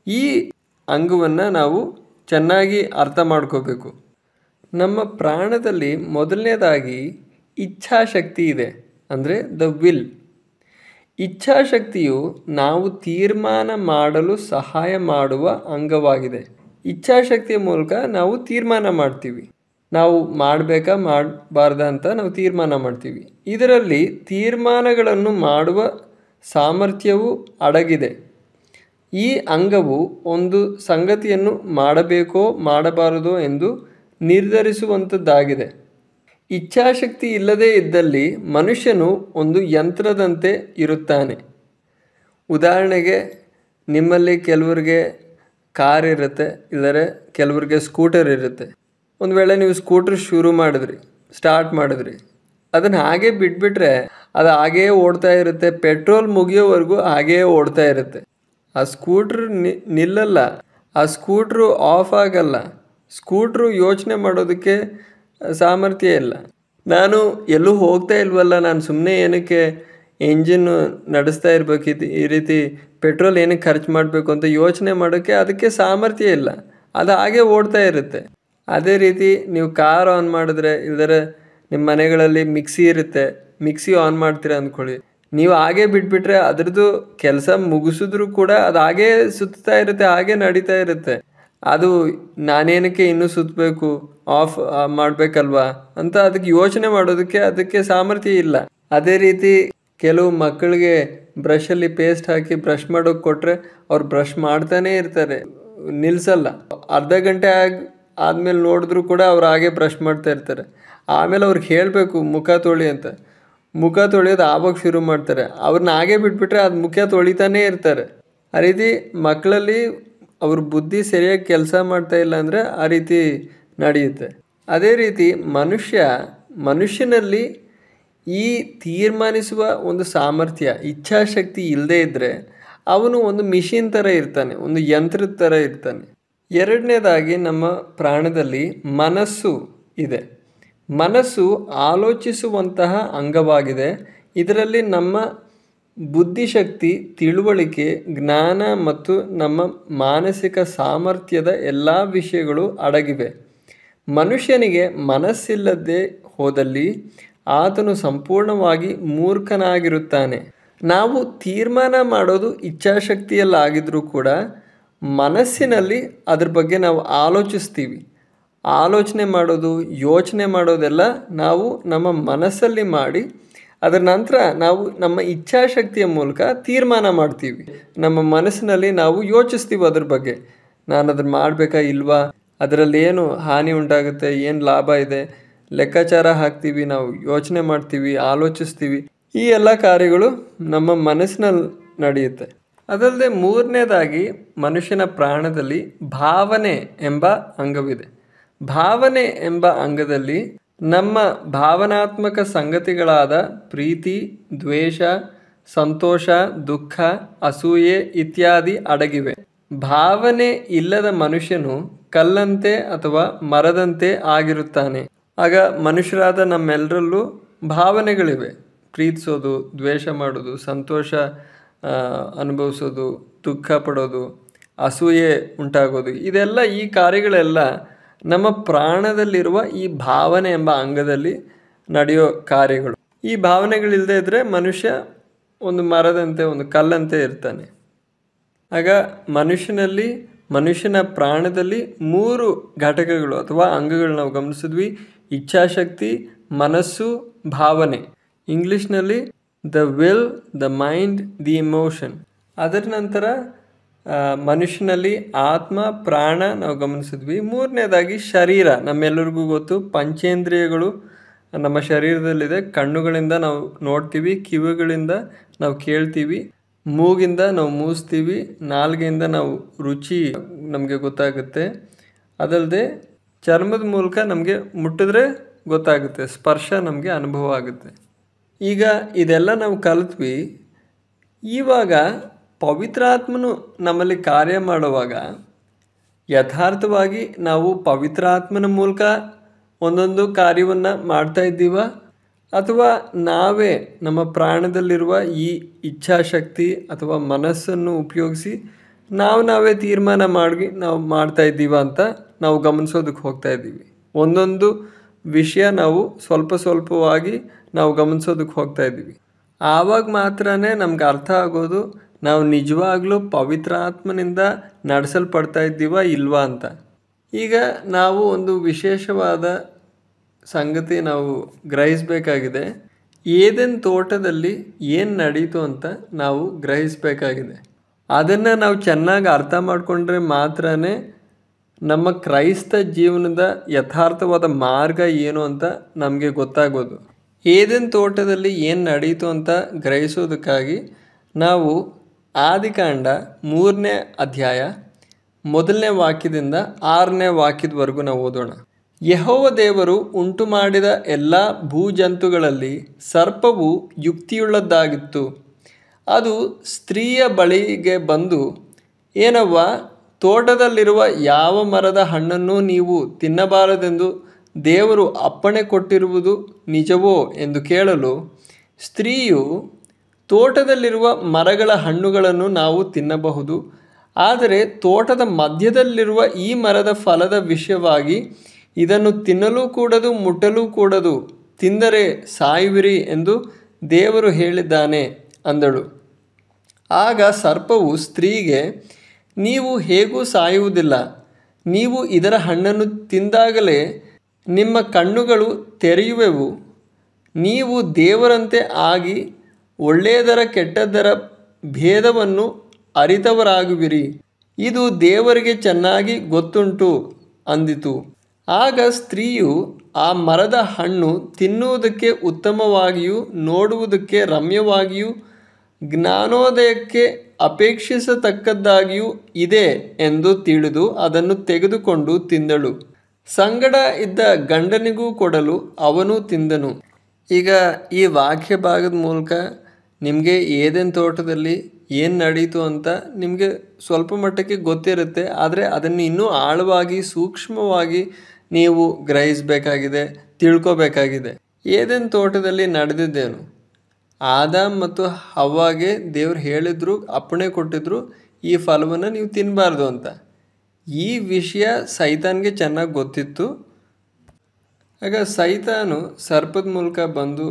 ಈ ಅಂಗವನ್ನು ನಾವು ಚೆನ್ನಾಗಿ ಅರ್ಥ ಮಾಡ್ಕೋಬೇಕು. ನಮ್ಮ ಪ್ರಾಣದಲ್ಲಿ ಮೊದಲನೇದಾಗಿ ಇಚ್ಛಾಶಕ್ತಿ ಇದೆ, ಅಂದರೆ ದ ವಿಲ್. ಇಚ್ಛಾಶಕ್ತಿಯು ನಾವು ತೀರ್ಮಾನ ಮಾಡಲು ಸಹಾಯ ಮಾಡುವ ಅಂಗವಾಗಿದೆ. ಇಚ್ಛಾಶಕ್ತಿಯ ಮೂಲಕ ನಾವು ತೀರ್ಮಾನ ಮಾಡ್ತೀವಿ, ನಾವು ಮಾಡಬೇಕಾ ಮಾಡಬಾರ್ದ ಅಂತ ನಾವು ತೀರ್ಮಾನ ಮಾಡ್ತೀವಿ. ಇದರಲ್ಲಿ ತೀರ್ಮಾನಗಳನ್ನು ಮಾಡುವ ಸಾಮರ್ಥ್ಯವು ಅಡಗಿದೆ. ಈ ಅಂಗವು ಒಂದು ಸಂಗತಿಯನ್ನು ಮಾಡಬೇಕೋ ಮಾಡಬಾರದೋ ಎಂದು ನಿರ್ಧರಿಸುವಂಥದ್ದಾಗಿದೆ. ಇಚ್ಛಾಶಕ್ತಿ ಇಲ್ಲದೇ ಇದ್ದಲ್ಲಿ ಮನುಷ್ಯನು ಒಂದು ಯಂತ್ರದಂತೆ ಇರುತ್ತಾನೆ. ಉದಾಹರಣೆಗೆ, ನಿಮ್ಮಲ್ಲಿ ಕೆಲವರಿಗೆ ಕಾರ್ ಇರುತ್ತೆ, ಇಲ್ಲರೆ ಕೆಲವರಿಗೆ ಸ್ಕೂಟರ್ ಇರುತ್ತೆ. ಒಂದು ವೇಳೆ ನೀವು ಸ್ಕೂಟರ್ ಸ್ಟಾರ್ಟ್ ಮಾಡಿದ್ರಿ, ಅದನ್ನು ಹಾಗೇ ಬಿಟ್ಬಿಟ್ರೆ ಅದು ಹಾಗೇ ಓಡ್ತಾ ಇರುತ್ತೆ. ಪೆಟ್ರೋಲ್ ಮುಗಿಯೋವರೆಗೂ ಹಾಗೇ ಓಡ್ತಾ ಇರುತ್ತೆ. ಆ ಸ್ಕೂಟ್ರ್ ನಿಲ್ಲಲ್ಲ, ಆ ಸ್ಕೂಟ್ರು ಆಫ್ ಆಗಲ್ಲ. ಸ್ಕೂಟ್ರು ಯೋಚನೆ ಮಾಡೋದಕ್ಕೆ ಸಾಮರ್ಥ್ಯ ಇಲ್ಲ. ನಾನು ಎಲ್ಲೂ ಹೋಗ್ತಾ ಇಲ್ವಲ್ಲ, ನಾನು ಸುಮ್ಮನೆ ಏನಕ್ಕೆ ಎಂಜಿನ್ನು ನಡೆಸ್ತಾ ಇರಬೇಕಿತ್ತು, ಈ ರೀತಿ ಪೆಟ್ರೋಲ್ ಏನಕ್ಕೆ ಖರ್ಚು ಮಾಡಬೇಕು ಅಂತ ಯೋಚನೆ ಮಾಡೋಕ್ಕೆ ಅದಕ್ಕೆ ಸಾಮರ್ಥ್ಯ ಇಲ್ಲ. ಅದು ಹಾಗೆ ಓಡ್ತಾ ಇರುತ್ತೆ. ಅದೇ ರೀತಿ ನೀವು ಕಾರ್ ಆನ್ ಮಾಡಿದ್ರೆ, ಇಲ್ಲದ್ರೆ ನಿಮ್ಮ ಮನೆಗಳಲ್ಲಿ ಮಿಕ್ಸಿ ಇರುತ್ತೆ, ಮಿಕ್ಸಿ ಆನ್ ಮಾಡ್ತೀರ ಅಂದ್ಕೊಳ್ಳಿ. ನೀವು ಹಾಗೆ ಬಿಟ್ಬಿಟ್ರೆ ಅದರದ್ದು ಕೆಲಸ ಮುಗಿಸಿದ್ರೂ ಕೂಡ ಅದು ಹಾಗೇ ಸುತ್ತಾ ಇರುತ್ತೆ, ಹಾಗೇ ನಡೀತಾ ಇರುತ್ತೆ. ಅದು ನಾನೇನಕ್ಕೆ ಇನ್ನೂ ಸುತ್ತಬೇಕು, ಆಫ್ ಮಾಡಬೇಕಲ್ವಾ ಅಂತ ಅದಕ್ಕೆ ಯೋಚನೆ ಮಾಡೋದಕ್ಕೆ ಅದಕ್ಕೆ ಸಾಮರ್ಥ್ಯ ಇಲ್ಲ. ಅದೇ ರೀತಿ ಕೆಲವು ಮಕ್ಕಳಿಗೆ ಬ್ರಷಲ್ಲಿ ಪೇಸ್ಟ್ ಹಾಕಿ ಬ್ರಷ್ ಮಾಡೋಕೆ ಕೊಟ್ಟರೆ ಅವ್ರು ಬ್ರಷ್ ಮಾಡ್ತಾನೇ ಇರ್ತಾರೆ, ನಿಲ್ಲಿಸಲ್ಲ. ಅರ್ಧ ಗಂಟೆ ಆದಮೇಲೆ ನೋಡಿದ್ರೂ ಕೂಡ ಅವ್ರು ಹಾಗೆ ಬ್ರಷ್ ಮಾಡ್ತಾ ಇರ್ತಾರೆ. ಆಮೇಲೆ ಅವ್ರಿಗೆ ಹೇಳಬೇಕು ಮುಖ ತೊಳಿ ಅಂತ, ಮುಖ ತೊಳೆಯೋದು ಆವಾಗ ಶುರು ಮಾಡ್ತಾರೆ. ಅವ್ರನ್ನ ಹಾಗೆ ಬಿಟ್ಬಿಟ್ರೆ ಅದು ಮುಖ ತೊಳಿತಾನೇ ಇರ್ತಾರೆ. ಆ ರೀತಿ ಮಕ್ಕಳಲ್ಲಿ ಅವ್ರ ಬುದ್ಧಿ ಸರಿಯಾಗಿ ಕೆಲಸ ಮಾಡ್ತಾ ಇಲ್ಲ ಅಂದರೆ ಆ ರೀತಿ ನಡೆಯುತ್ತೆ. ಅದೇ ರೀತಿ ಮನುಷ್ಯನಲ್ಲಿ ಈ ತೀರ್ಮಾನಿಸುವ ಒಂದು ಸಾಮರ್ಥ್ಯ, ಇಚ್ಛಾಶಕ್ತಿ ಇಲ್ಲದೇ ಇದ್ದರೆ ಅವನು ಒಂದು ಮಿಷಿನ್ ಥರ ಇರ್ತಾನೆ, ಒಂದು ಯಂತ್ರದ ಥರ ಇರ್ತಾನೆ. ಎರಡನೇದಾಗಿ ನಮ್ಮ ಪ್ರಾಣದಲ್ಲಿ ಮನಸ್ಸು ಇದೆ. ಮನಸ್ಸು ಆಲೋಚಿಸುವಂತಹ ಅಂಗವಾಗಿದೆ. ಇದರಲ್ಲಿ ನಮ್ಮ ಬುದ್ಧಿಶಕ್ತಿ, ತಿಳುವಳಿಕೆ, ಜ್ಞಾನ ಮತ್ತು ನಮ್ಮ ಮಾನಸಿಕ ಸಾಮರ್ಥ್ಯದ ಎಲ್ಲ ವಿಷಯಗಳು ಅಡಗಿವೆ. ಮನುಷ್ಯನಿಗೆ ಮನಸ್ಸಿಲ್ಲದೆ ಹೋದಲ್ಲಿ ಆತನು ಸಂಪೂರ್ಣವಾಗಿ ಮೂರ್ಖನಾಗಿರುತ್ತಾನೆ. ನಾವು ತೀರ್ಮಾನ ಮಾಡೋದು ಇಚ್ಛಾಶಕ್ತಿಯಲ್ಲಾಗಿದ್ರೂ ಕೂಡ ಮನಸ್ಸಿನಲ್ಲಿ ಅದ್ರ ಬಗ್ಗೆ ನಾವು ಆಲೋಚಿಸ್ತೀವಿ. ಆಲೋಚನೆ ಮಾಡೋದು, ಯೋಚನೆ ಮಾಡೋದೆಲ್ಲ ನಾವು ನಮ್ಮ ಮನಸ್ಸಲ್ಲಿ ಮಾಡಿ ಅದರ ನಂತರ ನಾವು ನಮ್ಮ ಇಚ್ಛಾಶಕ್ತಿಯ ಮೂಲಕ ತೀರ್ಮಾನ ಮಾಡ್ತೀವಿ. ನಮ್ಮ ಮನಸ್ಸಿನಲ್ಲಿ ನಾವು ಯೋಚಿಸ್ತೀವಿ ಅದ್ರ ಬಗ್ಗೆ. ನಾನು ಅದನ್ನು ಮಾಡಬೇಕಾ ಇಲ್ವಾ, ಅದರಲ್ಲಿ ಏನು ಹಾನಿ ಉಂಟಾಗುತ್ತೆ, ಏನು ಲಾಭ ಇದೆ, ಲೆಕ್ಕಾಚಾರ ಹಾಕ್ತೀವಿ, ನಾವು ಯೋಚನೆ ಮಾಡ್ತೀವಿ, ಆಲೋಚಿಸ್ತೀವಿ. ಈ ಎಲ್ಲ ಕಾರ್ಯಗಳು ನಮ್ಮ ಮನಸ್ಸಿನಲ್ಲಿ ನಡೆಯುತ್ತೆ. ಅದಲ್ಲದೆ ಮೂರನೇದಾಗಿ ಮನುಷ್ಯನ ಪ್ರಾಣದಲ್ಲಿ ಭಾವನೆ ಎಂಬ ಅಂಗವಿದೆ. ಭಾವನೆ ಎಂಬ ಅಂಗದಲ್ಲಿ ನಮ್ಮ ಭಾವನಾತ್ಮಕ ಸಂಗತಿಗಳಾದ ಪ್ರೀತಿ, ದ್ವೇಷ, ಸಂತೋಷ, ದುಃಖ, ಅಸೂಯೆ ಇತ್ಯಾದಿ ಅಡಗಿವೆ. ಭಾವನೆ ಇಲ್ಲದ ಮನುಷ್ಯನು ಕಲ್ಲಂತೆ ಅಥವಾ ಮರದಂತೆ ಆಗಿರುತ್ತಾನೆ. ಆಗ ಮನುಷ್ಯರಾದ ನಮ್ಮೆಲ್ಲರಲ್ಲೂ ಭಾವನೆಗಳಿವೆ. ಪ್ರೀತಿಸೋದು, ದ್ವೇಷ ಮಾಡೋದು, ಸಂತೋಷ ಅನುಭವಿಸೋದು, ದುಃಖ ಪಡೋದು, ಅಸೂಯೆ ಉಂಟಾಗೋದು, ಇದೆಲ್ಲ ಈ ಕಾರ್ಯಗಳೆಲ್ಲ ನಮ್ಮ ಪ್ರಾಣದಲ್ಲಿರುವ ಈ ಭಾವನೆ ಎಂಬ ಅಂಗದಲ್ಲಿ ನಡೆಯೋ ಕಾರ್ಯಗಳು. ಈ ಭಾವನೆಗಳಿಲ್ಲದೆ ಇದ್ದರೆ ಮನುಷ್ಯ ಒಂದು ಮರದಂತೆ, ಒಂದು ಕಲ್ಲಂತೆ ಇರ್ತಾನೆ. ಆಗ ಮನುಷ್ಯನ ಪ್ರಾಣದಲ್ಲಿ 3 ಘಟಕಗಳು ಅಥವಾ ಅಂಗಗಳು ನಾವು ಗಮನಿಸಿದ್ವಿ. ಇಚ್ಛಾಶಕ್ತಿ, ಮನಸ್ಸು, ಭಾವನೆ. ಇಂಗ್ಲೀಷ್ನಲ್ಲಿ the will, the mind, the emotion. ಅದರ ನಂತರ ಮನುಷ್ಯನಲ್ಲಿ ಆತ್ಮ, ಪ್ರಾಣ ನಾವು ಗಮನಿಸಿದ್ವಿ. ಮೂರನೇದಾಗಿ ಶರೀರ. ನಮ್ಮೆಲ್ಲರಿಗೂ ಗೊತ್ತು, ಪಂಚೇಂದ್ರಿಯಗಳು ನಮ್ಮ ಶರೀರದಲ್ಲಿದೆ. ಕಣ್ಣುಗಳಿಂದ ನಾವು ನೋಡ್ತೀವಿ, ಕಿವಿಗಳಿಂದ ನಾವು ಕೇಳ್ತೀವಿ, ಮೂಗಿಂದ ನಾವು ಮೂಸ್ತೀವಿ, ನಾಲಿಗೆಯಿಂದ ನಾವು ರುಚಿ ನಮಗೆ ಗೊತ್ತಾಗುತ್ತೆ. ಅದಲ್ಲದೆ ಚರ್ಮದ ಮೂಲಕ ನಮಗೆ ಮುಟ್ಟಿದ್ರೆ ಗೊತ್ತಾಗುತ್ತೆ, ಸ್ಪರ್ಶ ನಮಗೆ ಅನುಭವ ಆಗುತ್ತೆ. ಈಗ ಇದೆಲ್ಲ ನಾವು ಕಲಿತ್ವಿ. ಇವಾಗ ಪವಿತ್ರಾತ್ಮನು ನಮ್ಮಲ್ಲಿ ಕಾರ್ಯ ಮಾಡುವಾಗ ಯಥಾರ್ಥವಾಗಿ ನಾವು ಪವಿತ್ರಾತ್ಮನ ಮೂಲಕ ಒಂದೊಂದು ಕಾರ್ಯವನ್ನು ಮಾಡ್ತಾ ಇದ್ದೀವ, ಅಥವಾ ನಾವೇ ನಮ್ಮ ಪ್ರಾಣದಲ್ಲಿರುವ ಈ ಇಚ್ಛಾಶಕ್ತಿ ಅಥವಾ ಮನಸ್ಸನ್ನು ಉಪಯೋಗಿಸಿ ನಾವೇ ತೀರ್ಮಾನ ಮಾಡಿ ನಾವು ಮಾಡ್ತಾ ಇದ್ದೀವ ಅಂತ ನಾವು ಗಮನಿಸೋದಕ್ಕೆ ಹೋಗ್ತಾ ಇದ್ದೀವಿ. ಒಂದೊಂದು ವಿಷಯ ನಾವು ಸ್ವಲ್ಪವಾಗಿ ನಾವು ಗಮನಿಸೋದಕ್ಕೆ ಹೋಗ್ತಾ ಇದ್ದೀವಿ. ಆವಾಗ ಮಾತ್ರ ನಮ್ಗೆ ಅರ್ಥ ಆಗೋದು ನಾವು ನಿಜವಾಗ್ಲೂ ಪವಿತ್ರಾತ್ಮನಿಂದ ನಡೆಸಲ್ಪಡ್ತಾ ಇದ್ದೀವ ಇಲ್ವಾ ಅಂತ. ಈಗ ನಾವು ಒಂದು ವಿಶೇಷವಾದ ಸಂಗತಿ ನಾವು ಗ್ರಹಿಸಬೇಕಾಗಿದೆ. ಏದೆನ್ ತೋಟದಲ್ಲಿ ಏನು ನಡೀತು ಅಂತ ನಾವು ಗ್ರಹಿಸಬೇಕಾಗಿದೆ. ಅದನ್ನು ನಾವು ಚೆನ್ನಾಗಿ ಅರ್ಥ ಮಾಡಿಕೊಂಡ್ರೆ ಮಾತ್ರ ನಮ್ಮ ಕ್ರೈಸ್ತ ಜೀವನದ ಯಥಾರ್ಥವಾದ ಮಾರ್ಗ ಏನು ಅಂತ ನಮಗೆ ಗೊತ್ತಾಗೋದು. ಏದೆನ್ ತೋಟದಲ್ಲಿ ಏನು ನಡೀತು ಅಂತ ಗ್ರಹಿಸೋದಕ್ಕಾಗಿ ನಾವು ಆದಿಕಾಂಡ 3ನೇ ಅಧ್ಯಾಯ 1ನೇ ವಾಕ್ಯದಿಂದ 6ನೇ ವಾಕ್ಯದವರೆಗೂ ನಾವು ಓದೋಣ. ಯೆಹೋವ ದೇವರು ಉಂಟು ಮಾಡಿದ ಎಲ್ಲ ಭೂಜಂತುಗಳಲ್ಲಿ ಸರ್ಪವು ಯುಕ್ತಿಯುಳ್ಳದ್ದಾಗಿತ್ತು. ಅದು ಸ್ತ್ರೀಯ ಬಳಿಗೆ ಬಂದು, ಏನವ್ವ, ತೋಟದಲ್ಲಿರುವ ಯಾವ ಮರದ ಹಣ್ಣನ್ನು ನೀವು ತಿನ್ನಬಾರದೆಂದು ದೇವರು ಅಪ್ಪಣೆ ಕೊಟ್ಟಿರುವುದು ನಿಜವೋ ಎಂದು ಕೇಳಲು, ಸ್ತ್ರೀಯು, ತೋಟದಲ್ಲಿರುವ ಮರಗಳ ಹಣ್ಣುಗಳನ್ನು ನಾವು ತಿನ್ನಬಹುದು, ಆದರೆ ತೋಟದ ಮಧ್ಯದಲ್ಲಿರುವ ಈ ಮರದ ಫಲದ ವಿಷಯವಾಗಿ ಇದನ್ನು ತಿನ್ನಲೂ ಕೂಡದು, ಮುಟ್ಟಲೂ ಕೂಡದು, ತಿಂದರೆ ಸಾಯುವಿರಿ ಎಂದು ದೇವರು ಹೇಳಿದ್ದಾನೆ ಅಂದಳು. ಆಗ ಸರ್ಪವು ಸ್ತ್ರೀಗೆ, ನೀವು ಹೇಗೂ ಸಾಯುವುದಿಲ್ಲ. ನೀವು ಇದರ ಹಣ್ಣನ್ನು ತಿಂದಾಗಲೇ ನಿಮ್ಮ ಕಣ್ಣುಗಳು ತೆರೆಯುವೆವು. ನೀವು ದೇವರಂತೆ ಆಗಿ ಒಳ್ಳೆಯದರ ಕೆಟ್ಟದ್ದರ ಭೇದವನ್ನು ಅರಿತವರಾಗುವಿರಿ. ಇದು ದೇವರಿಗೆ ಚೆನ್ನಾಗಿ ಗೊತ್ತುಂಟು ಅಂದಿತು. ಆಗ ಸ್ತ್ರೀಯು ಆ ಮರದ ಹಣ್ಣು ತಿನ್ನುವುದಕ್ಕೆ ಉತ್ತಮವಾಗಿಯೂ ನೋಡುವುದಕ್ಕೆ ರಮ್ಯವಾಗಿಯೂ ಜ್ಞಾನೋದಯಕ್ಕೆ ಅಪೇಕ್ಷಿಸತಕ್ಕದ್ದಾಗಿಯೂ ಇದೆ ಎಂದು ತಿಳಿದು ಅದನ್ನು ತೆಗೆದುಕೊಂಡು ತಿಂದಳು. ಸಂಗಡ ಇದ್ದ ಗಂಡನಿಗೂ ಕೊಡಲು ಅವನು ತಿಂದನು. ಈಗ ಈ ವಾಕ್ಯ ಭಾಗದ ಮೂಲಕ ನಿಮಗೆ ಏದೆನ್ ತೋಟದಲ್ಲಿ ಏನು ನಡೀತು ಅಂತ ನಿಮಗೆ ಸ್ವಲ್ಪ ಮಟ್ಟಕ್ಕೆ ಗೊತ್ತಿರುತ್ತೆ. ಆದರೆ ಅದನ್ನು ಇನ್ನೂ ಆಳವಾಗಿ ಸೂಕ್ಷ್ಮವಾಗಿ ನೀವು ಗ್ರಹಿಸಬೇಕಾಗಿದೆ, ತಿಳ್ಕೊಬೇಕಾಗಿದೆ. ಏದೆನ್ ತೋಟದಲ್ಲಿ ನಡೆದಿದ್ದೇನು? ಆದಾಮ್ ಮತ್ತು ಹವ್ವಾಗೆ ದೇವ್ರು ಹೇಳಿದ್ರು, ಅಪ್ಪಣೆ ಕೊಟ್ಟಿದ್ರು, ಈ ಫಲವನ್ನು ನೀವು ತಿನ್ನಬಾರ್ದು ಅಂತ. ಈ ವಿಷಯ ಸೈತಾನ್ಗೆ ಚೆನ್ನಾಗಿ ಗೊತ್ತಿತ್ತು. ಆಗ ಸೈತಾನು ಸರ್ಪದ ಮೂಲಕ ಬಂದು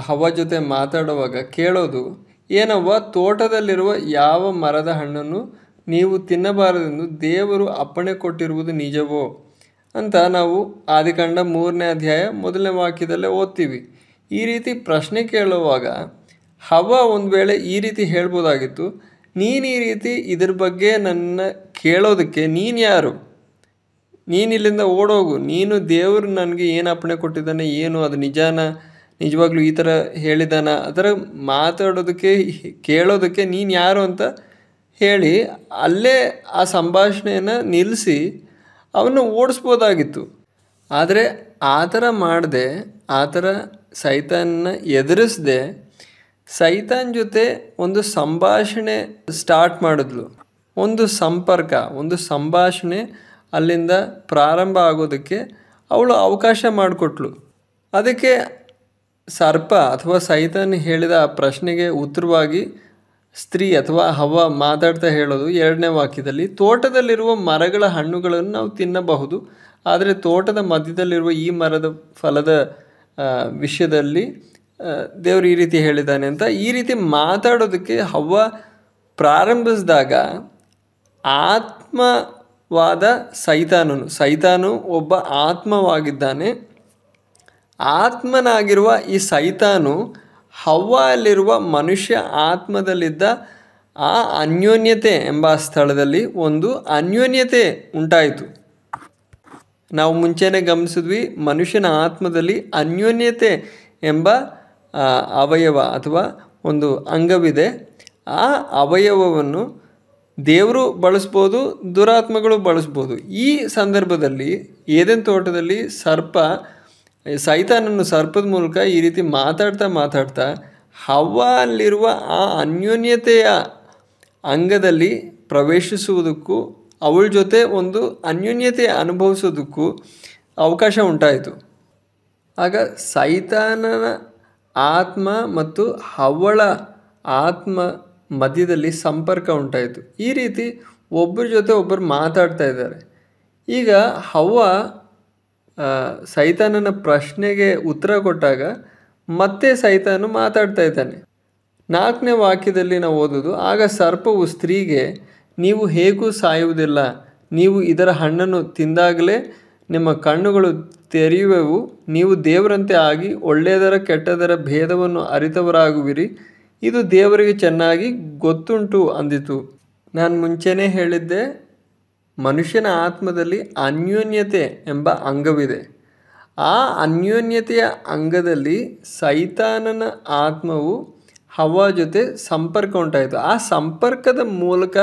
ಹವ್ವ ಜೊತೆ ಮಾತಾಡುವಾಗ ಕೇಳೋದು, ಏನವ್ವ, ತೋಟದಲ್ಲಿರುವ ಯಾವ ಮರದ ಹಣ್ಣನ್ನು ನೀವು ತಿನ್ನಬಾರದೆಂದು ದೇವರು ಅಪ್ಪಣೆ ಕೊಟ್ಟಿರುವುದು ನಿಜವೋ ಅಂತ ನಾವು ಆದಿಕಾಂಡ 3ನೇ ಅಧ್ಯಾಯ 1ನೇ ವಾಕ್ಯದಲ್ಲೇ ಓದ್ತೀವಿ. ಈ ರೀತಿ ಪ್ರಶ್ನೆ ಕೇಳುವಾಗ ಹವ್ವ ಒಂದು ವೇಳೆ ಈ ರೀತಿ ಹೇಳ್ಬೋದಾಗಿತ್ತು, ನೀನು ಈ ರೀತಿ ಇದ್ರ ಬಗ್ಗೆ ನನ್ನ ಕೇಳೋದಕ್ಕೆ ನೀನು ಯಾರು? ನೀನು ಇಲ್ಲಿಂದ ಓಡೋಗು, ನೀನು ದೇವರು ನನಗೆ ಏನು ಅಪ್ಪಣೆ ಕೊಟ್ಟಿದ್ದಾನೆ, ಏನು ಅದು ನಿಜಾನ, ನಿಜವಾಗ್ಲೂ ಈ ಥರ ಹೇಳಿದಾನ, ಅದರ ಮಾತಾಡೋದಕ್ಕೆ ಕೇಳೋದಕ್ಕೆ ನೀನು ಯಾರು ಅಂತ ಹೇಳಿ ಅಲ್ಲೇ ಆ ಸಂಭಾಷಣೆಯನ್ನು ನಿಲ್ಲಿಸಿ ಅವನ್ನ ಓಡಿಸ್ಬೋದಾಗಿತ್ತು. ಆದರೆ ಆ ಥರ ಮಾಡದೆ, ಆ ಥರ ಸೈತಾನನ್ನ ಎದುರಿಸದೆ ಸೈತಾನ್ ಜೊತೆ ಒಂದು ಸಂಭಾಷಣೆ ಸ್ಟಾರ್ಟ್ ಮಾಡಿದ್ಲು. ಒಂದು ಸಂಪರ್ಕ, ಒಂದು ಸಂಭಾಷಣೆ ಅಲ್ಲಿಂದ ಪ್ರಾರಂಭ ಆಗೋದಕ್ಕೆ ಅವಳು ಅವಕಾಶ ಮಾಡಿಕೊಟ್ಲು. ಅದಕ್ಕೆ ಸರ್ಪ ಅಥವಾ ಸೈತಾನ್ ಹೇಳಿದ ಆ ಪ್ರಶ್ನೆಗೆ ಉತ್ತರವಾಗಿ ಸ್ತ್ರೀ ಅಥವಾ ಹವ್ವ ಮಾತಾಡ್ತಾ ಹೇಳೋದು 2ನೇ ವಾಕ್ಯದಲ್ಲಿ, ತೋಟದಲ್ಲಿರುವ ಮರಗಳ ಹಣ್ಣುಗಳನ್ನು ನಾವು ತಿನ್ನಬಹುದು, ಆದರೆ ತೋಟದ ಮಧ್ಯದಲ್ಲಿರುವ ಈ ಮರದ ಫಲದ ವಿಷಯದಲ್ಲಿ ದೇವರು ಈ ರೀತಿ ಹೇಳಿದ್ದಾನೆ ಅಂತ ಈ ರೀತಿ ಮಾತಾಡೋದಕ್ಕೆ ಹವ್ವ ಪ್ರಾರಂಭಿಸಿದಾಗ ಆತ್ಮವಾದ ಸೈತಾನು ಒಬ್ಬ ಆತ್ಮವಾಗಿದ್ದಾನೆ. ಆತ್ಮನಾಗಿರುವ ಈ ಸೈತಾನು ಹವ್ವ ಅಲ್ಲಿರುವ ಮನುಷ್ಯ ಆತ್ಮದಲ್ಲಿದ್ದ ಆ ಅನ್ಯೋನ್ಯತೆ ಎಂಬ ಸ್ಥಳದಲ್ಲಿ ಒಂದು ಅನ್ಯೋನ್ಯತೆ ಉಂಟಾಯಿತು. ನಾವು ಮುಂಚೆನೇ ಗಮನಿಸಿದ್ವಿ, ಮನುಷ್ಯನ ಆತ್ಮದಲ್ಲಿ ಅನ್ಯೋನ್ಯತೆ ಎಂಬ ಅವಯವ ಅಥವಾ ಒಂದು ಅಂಗವಿದೆ. ಆ ಅವಯವವನ್ನು ದೇವರು ಬಳಸ್ಬೋದು, ದುರಾತ್ಮಗಳು ಬಳಸ್ಬೋದು. ಈ ಸಂದರ್ಭದಲ್ಲಿ ಏದೆನ್ ತೋಟದಲ್ಲಿ ಸೈತಾನನ್ನು ಸರ್ಪದ ಮೂಲಕ ಈ ರೀತಿ ಮಾತಾಡ್ತಾ ಹವ್ವ ಅಲ್ಲಿರುವ ಆ ಅನ್ಯೋನ್ಯತೆಯ ಅಂಗದಲ್ಲಿ ಪ್ರವೇಶಿಸುವುದಕ್ಕೂ ಅವಳ ಜೊತೆ ಒಂದು ಅನ್ಯೋನ್ಯತೆ ಅನುಭವಿಸೋದಕ್ಕೂ ಅವಕಾಶ ಉಂಟಾಯಿತು. ಆಗ ಸೈತಾನನ ಆತ್ಮ ಮತ್ತು ಹವ್ವಳ ಆತ್ಮ ಮಧ್ಯದಲ್ಲಿ ಸಂಪರ್ಕ ಉಂಟಾಯಿತು. ಈ ರೀತಿ ಒಬ್ಬರ ಜೊತೆ ಒಬ್ಬರು ಮಾತಾಡ್ತಾ ಇದ್ದಾರೆ. ಈಗ ಹವ್ವ ಸೈತಾನನ ಪ್ರಶ್ನೆಗೆ ಉತ್ತರ ಕೊಟ್ಟಾಗ ಮತ್ತೆ ಸೈತಾನು ಮಾತಾಡ್ತಾ ಇದ್ದಾನೆ. 4ನೇ ವಾಕ್ಯದಲ್ಲಿ ನಾವು ಓದೋದು, ಆಗ ಸರ್ಪವು ಸ್ತ್ರೀಗೆ, ನೀವು ಹೇಗೂ ಸಾಯುವುದಿಲ್ಲ, ನೀವು ಇದರ ಹಣ್ಣನ್ನು ತಿಂದಾಗಲೇ ನಿಮ್ಮ ಕಣ್ಣುಗಳು ತೆರೆಯುವೆವು, ನೀವು ದೇವರಂತೆ ಆಗಿ ಒಳ್ಳೆಯದರ ಕೆಟ್ಟದರ ಭೇದವನ್ನು ಅರಿತವರಾಗುವಿರಿ, ಇದು ದೇವರಿಗೆ ಚೆನ್ನಾಗಿ ಗೊತ್ತುಂಟು ಅಂದಿತು. ನಾನು ಮುಂಚೆನೇ ಹೇಳಿದ್ದೆ, ಮನುಷ್ಯನ ಆತ್ಮದಲ್ಲಿ ಅನ್ಯೋನ್ಯತೆ ಎಂಬ ಅಂಗವಿದೆ. ಆ ಅನ್ಯೋನ್ಯತೆಯ ಅಂಗದಲ್ಲಿ ಸೈತಾನನ ಆತ್ಮವು ಹವ್ವ ಜೊತೆ ಸಂಪರ್ಕ ಉಂಟಾಯಿತು. ಆ ಸಂಪರ್ಕದ ಮೂಲಕ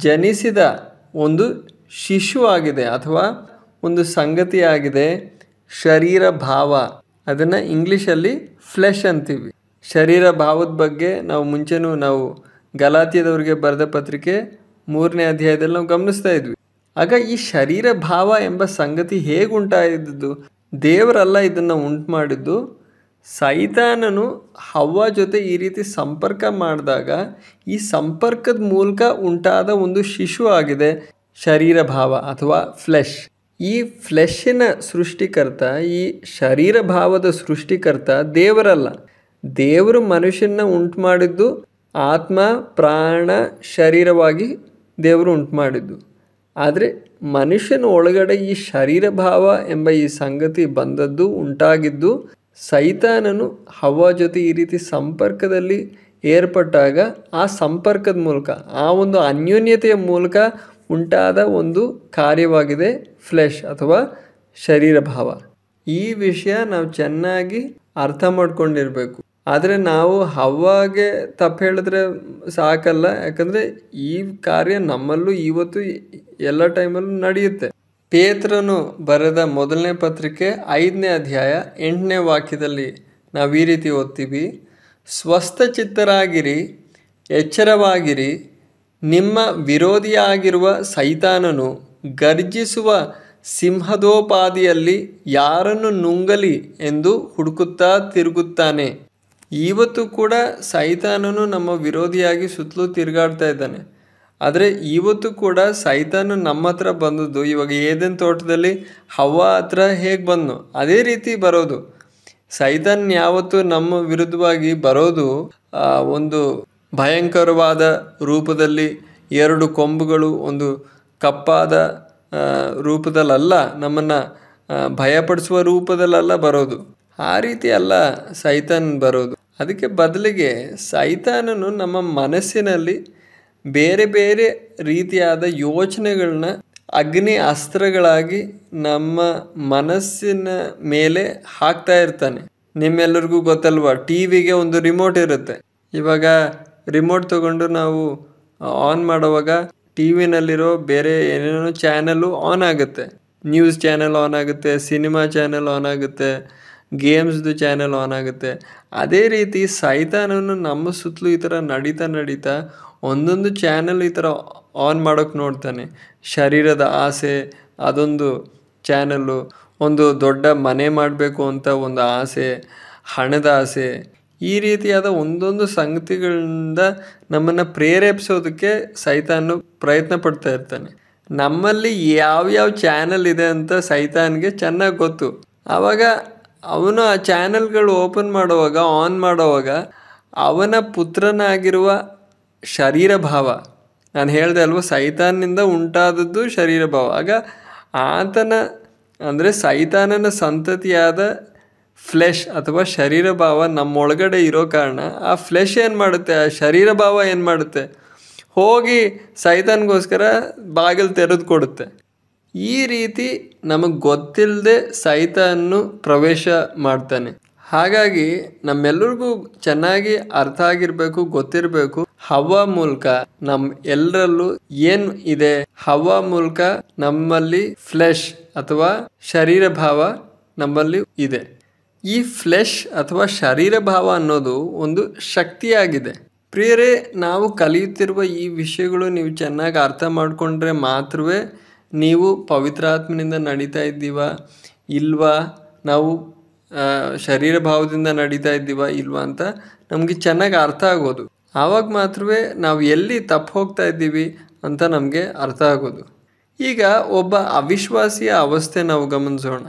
ಜನಿಸಿದ ಒಂದು ಶಿಶುವಾಗಿದೆ ಅಥವಾ ಒಂದು ಸಂಗತಿಯಾಗಿದೆ ಶರೀರ ಭಾವ. ಅದನ್ನು ಇಂಗ್ಲೀಷಲ್ಲಿ ಫ್ಲೆಶ್ ಅಂತೀವಿ. ಶರೀರ ಭಾವದ ಬಗ್ಗೆ ನಾವು ಗಲಾತ್ಯದವರಿಗೆ ಬರೆದ ಪತ್ರಿಕೆ 3ನೇ ಅಧ್ಯಾಯದಲ್ಲಿ ನಾವು ಗಮನಿಸ್ತಾ ಇದ್ವಿ. ಆಗ ಈ ಶರೀರ ಭಾವ ಎಂಬ ಸಂಗತಿ ಹೇಗೆ ಉಂಟಾಗಿದ್ದು? ದೇವರಲ್ಲ ಇದನ್ನು ಉಂಟು ಮಾಡಿದ್ದು. ಸೈತಾನನು ಹವ್ವ ಜೊತೆ ಈ ರೀತಿ ಸಂಪರ್ಕ ಮಾಡಿದಾಗ ಈ ಸಂಪರ್ಕದ ಮೂಲಕ ಉಂಟಾದ ಒಂದು ಶಿಶು ಆಗಿದೆ ಶರೀರ ಭಾವ ಅಥವಾ ಫ್ಲೆಶ್. ಈ ಫ್ಲೆಶ್ಶಿನ ಸೃಷ್ಟಿಕರ್ತ, ಈ ಶರೀರ ಭಾವದ ಸೃಷ್ಟಿಕರ್ತ ದೇವರಲ್ಲ. ದೇವರು ಮನುಷ್ಯನ ಉಂಟು ಮಾಡಿದ್ದು ಆತ್ಮ, ಪ್ರಾಣ, ಶರೀರವಾಗಿ ದೇವರು ಉಂಟು ಮಾಡಿದ್ದು. ಆದರೆ ಮನುಷ್ಯನ ಒಳಗಡೆ ಈ ಶರೀರ ಭಾವ ಎಂಬ ಈ ಸಂಗತಿ ಬಂದದ್ದು, ಉಂಟಾಗಿದ್ದು ಸೈತಾನನು ಹವ್ವ ಜೊತೆ ಈ ರೀತಿ ಸಂಪರ್ಕದಲ್ಲಿ ಏರ್ಪಟ್ಟಾಗ ಆ ಸಂಪರ್ಕದ ಮೂಲಕ, ಆ ಒಂದು ಅನ್ಯೋನ್ಯತೆಯ ಮೂಲಕ ಉಂಟಾದ ಒಂದು ಕಾರ್ಯವಾಗಿದೆ ಫ್ಲೆಶ್ ಅಥವಾ ಶರೀರ ಭಾವ. ಈ ವಿಷಯ ನಾವು ಚೆನ್ನಾಗಿ ಅರ್ಥ ಮಾಡ್ಕೊಂಡಿರಬೇಕು. ಆದರೆ ನಾವು ಹವ್ವಾಗೆ ತಪ್ಪು ಹೇಳಿದ್ರೆ ಸಾಕಲ್ಲ, ಯಾಕಂದರೆ ಈ ಕಾರ್ಯ ನಮ್ಮಲ್ಲೂ ಇವತ್ತು ಎಲ್ಲ ಟೈಮಲ್ಲೂ ನಡೆಯುತ್ತೆ. ಪೇತ್ರನು ಬರೆದ 1ನೇ ಪತ್ರಿಕೆ 5ನೇ ಅಧ್ಯಾಯ 8ನೇ ವಾಕ್ಯದಲ್ಲಿ ನಾವು ಈ ರೀತಿ ಓದ್ತೀವಿ, ಸ್ವಸ್ಥಚಿತ್ತರಾಗಿರಿ, ಎಚ್ಚರವಾಗಿರಿ, ನಿಮ್ಮ ವಿರೋಧಿಯಾಗಿರುವ ಸೈತಾನನು ಗರ್ಜಿಸುವ ಸಿಂಹದೋಪಾದಿಯಲ್ಲಿ ಯಾರನ್ನು ನುಂಗಲಿ ಎಂದು ಹುಡುಕುತ್ತಾ ತಿರುಗುತ್ತಾನೆ. ಇವತ್ತು ಕೂಡ ಸೈತಾನನು ನಮ್ಮ ವಿರೋಧಿಯಾಗಿ ಸುತ್ತಲೂ ತಿರುಗಾಡ್ತಾ ಇದ್ದಾನೆ. ಆದರೆ ಇವತ್ತು ಕೂಡ ಸೈತಾನು ನಮ್ಮ ಹತ್ರ ಬಂದದ್ದು, ಇವಾಗ ಏದೆನ್ ತೋಟದಲ್ಲಿ ಹವ್ವ ಹತ್ರ ಹೇಗೆ ಬಂದನು ಅದೇ ರೀತಿ ಬರೋದು. ಸೈತಾನ್ ಯಾವತ್ತು ನಮ್ಮ ವಿರುದ್ಧವಾಗಿ ಬರೋದು ಒಂದು ಭಯಂಕರವಾದ ರೂಪದಲ್ಲಿ, 2 ಕೊಂಬುಗಳು, ಒಂದು ಕಪ್ಪಾದ ರೂಪದಲ್ಲಲ್ಲ, ನಮ್ಮನ್ನು ಭಯಪಡಿಸುವ ರೂಪದಲ್ಲ ಬರೋದು. ಆ ರೀತಿ ಅಲ್ಲ ಸೈತಾನ್ ಬರೋದು. ಅದಕ್ಕೆ ಬದಲಿಗೆ ಸೈತಾನನು ನಮ್ಮ ಮನಸ್ಸಿನಲ್ಲಿ ಬೇರೆ ಬೇರೆ ರೀತಿಯಾದ ಯೋಚನೆಗಳನ್ನ ಅಗ್ನಿ ಅಸ್ತ್ರಗಳಾಗಿ ನಮ್ಮ ಮನಸ್ಸಿನ ಮೇಲೆ ಹಾಕ್ತಾ ಇರ್ತಾನೆ. ನಿಮ್ಮೆಲ್ಲರಿಗೂ ಗೊತ್ತಲ್ವಾ, ಟಿ ವಿಗೆ ಒಂದು ರಿಮೋಟ್ ಇರುತ್ತೆ. ಇವಾಗ ರಿಮೋಟ್ ತಗೊಂಡು ನಾವು ಆನ್ ಮಾಡುವಾಗ ಟಿ ವಿನಲ್ಲಿರೋ ಬೇರೆ ಏನೇನೋ ಚಾನಲ್ಲು ಆನ್ ಆಗುತ್ತೆ. ನ್ಯೂಸ್ ಚಾನಲ್ ಆನ್ ಆಗುತ್ತೆ, ಸಿನಿಮಾ ಚಾನಲ್ ಆನ್ ಆಗುತ್ತೆ, ಗೇಮ್ಸ್ದು ಚಾನಲ್ ಆನ್ ಆಗುತ್ತೆ. ಅದೇ ರೀತಿ ಸೈತಾನನು ನಮ್ಮ ಸುತ್ತಲೂ ಈ ಥರ ನಡೀತಾ ಒಂದೊಂದು ಚಾನಲ್ ಈ ಥರ ಆನ್ ಮಾಡೋಕ್ಕೆ ನೋಡ್ತಾನೆ. ಶರೀರದ ಆಸೆ ಅದೊಂದು ಚಾನಲ್ಲು, ಒಂದು ದೊಡ್ಡ ಮನೆ ಮಾಡಬೇಕು ಅಂತ ಒಂದು ಆಸೆ, ಹಣದ ಆಸೆ, ಈ ರೀತಿಯಾದ ಒಂದೊಂದು ಸಂಗತಿಗಳಿಂದ ನಮ್ಮನ್ನು ಪ್ರೇರೇಪಿಸೋದಕ್ಕೆ ಸೈತಾನು ಪ್ರಯತ್ನ ಪಡ್ತಾ ಇರ್ತಾನೆ. ನಮ್ಮಲ್ಲಿ ಯಾವ್ಯಾವ ಚಾನಲ್ ಇದೆ ಅಂತ ಸೈತಾನ್ಗೆ ಚೆನ್ನಾಗಿ ಗೊತ್ತು. ಆವಾಗ ಅವನು ಆ ಚಾನಲ್ಗಳು ಓಪನ್ ಮಾಡುವಾಗ, ಆನ್ ಮಾಡುವಾಗ ಅವನ ಪುತ್ರನಾಗಿರುವ ಶರೀರ ಭಾವ, ನಾನು ಹೇಳಿದೆ ಅಲ್ವ, ಸೈತಾನಿಂದ ಉಂಟಾದದ್ದು ಶರೀರ ಭಾವ. ಆಗ ಆತನ ಅಂದರೆ ಸೈತಾನನ ಸಂತತಿಯಾದ ಫ್ಲೆಶ್ ಅಥವಾ ಶರೀರ ಭಾವ ನಮ್ಮೊಳಗಡೆ ಇರೋ ಕಾರಣ ಆ ಫ್ಲೆಶ್ ಏನು ಮಾಡುತ್ತೆ, ಆ ಶರೀರ ಭಾವ ಏನು ಮಾಡುತ್ತೆ, ಹೋಗಿ ಸೈತಾನ್ಗೋಸ್ಕರ ಬಾಗಿಲು ತೆರೆದು ಕೊಡುತ್ತೆ. ಈ ರೀತಿ ನಮಗೆ ಗೊತ್ತಿಲ್ಲದೆ ಸೈತಾನು ಪ್ರವೇಶ ಮಾಡ್ತಾನೆ. ಹಾಗಾಗಿ ನಮ್ಮೆಲ್ಲರಿಗೂ ಚೆನ್ನಾಗಿ ಅರ್ಥ ಆಗಿರಬೇಕು, ಗೊತ್ತಿರಬೇಕು, ಹವ್ವ ಮೂಲಕ ನಮ್ಮ ಎಲ್ಲರಲ್ಲೂ ಏನು ಇದೆ, ಹವ್ವ ಮೂಲಕ ನಮ್ಮಲ್ಲಿ ಫ್ಲೆಶ್ ಅಥವಾ ಶರೀರ ಭಾವ ನಮ್ಮಲ್ಲಿ ಇದೆ. ಈ ಫ್ಲೆಶ್ ಅಥವಾ ಶರೀರ ಭಾವ ಅನ್ನೋದು ಒಂದು ಶಕ್ತಿಯಾಗಿದೆ. ಪ್ರಿಯರೇ, ನಾವು ಕಲಿಯುತ್ತಿರುವ ಈ ವಿಷಯಗಳು ನೀವು ಚೆನ್ನಾಗಿ ಅರ್ಥ ಮಾಡಿಕೊಂಡ್ರೆ ಮಾತ್ರವೇ ನೀವು ಪವಿತ್ರಾತ್ಮನಿಂದ ನಡೀತಾ ಇದ್ದೀವಾ ಇಲ್ವಾ, ನಾವು ಶರೀರ ಭಾವದಿಂದ ನಡೀತಾ ಇದ್ದೀವಾ ಇಲ್ವಾ ಅಂತ ನಮಗೆ ಚೆನ್ನಾಗಿ ಅರ್ಥ ಆಗೋದು. ಆವಾಗ ಮಾತ್ರವೇ ನಾವು ಎಲ್ಲಿ ತಪ್ಪು ಹೋಗ್ತಾ ಇದ್ದೀವಿ ಅಂತ ನಮಗೆ ಅರ್ಥ ಆಗೋದು. ಈಗ ಒಬ್ಬ ಅವಿಶ್ವಾಸಿಯ ಅವಸ್ಥೆ ನಾವು ಗಮನಿಸೋಣ.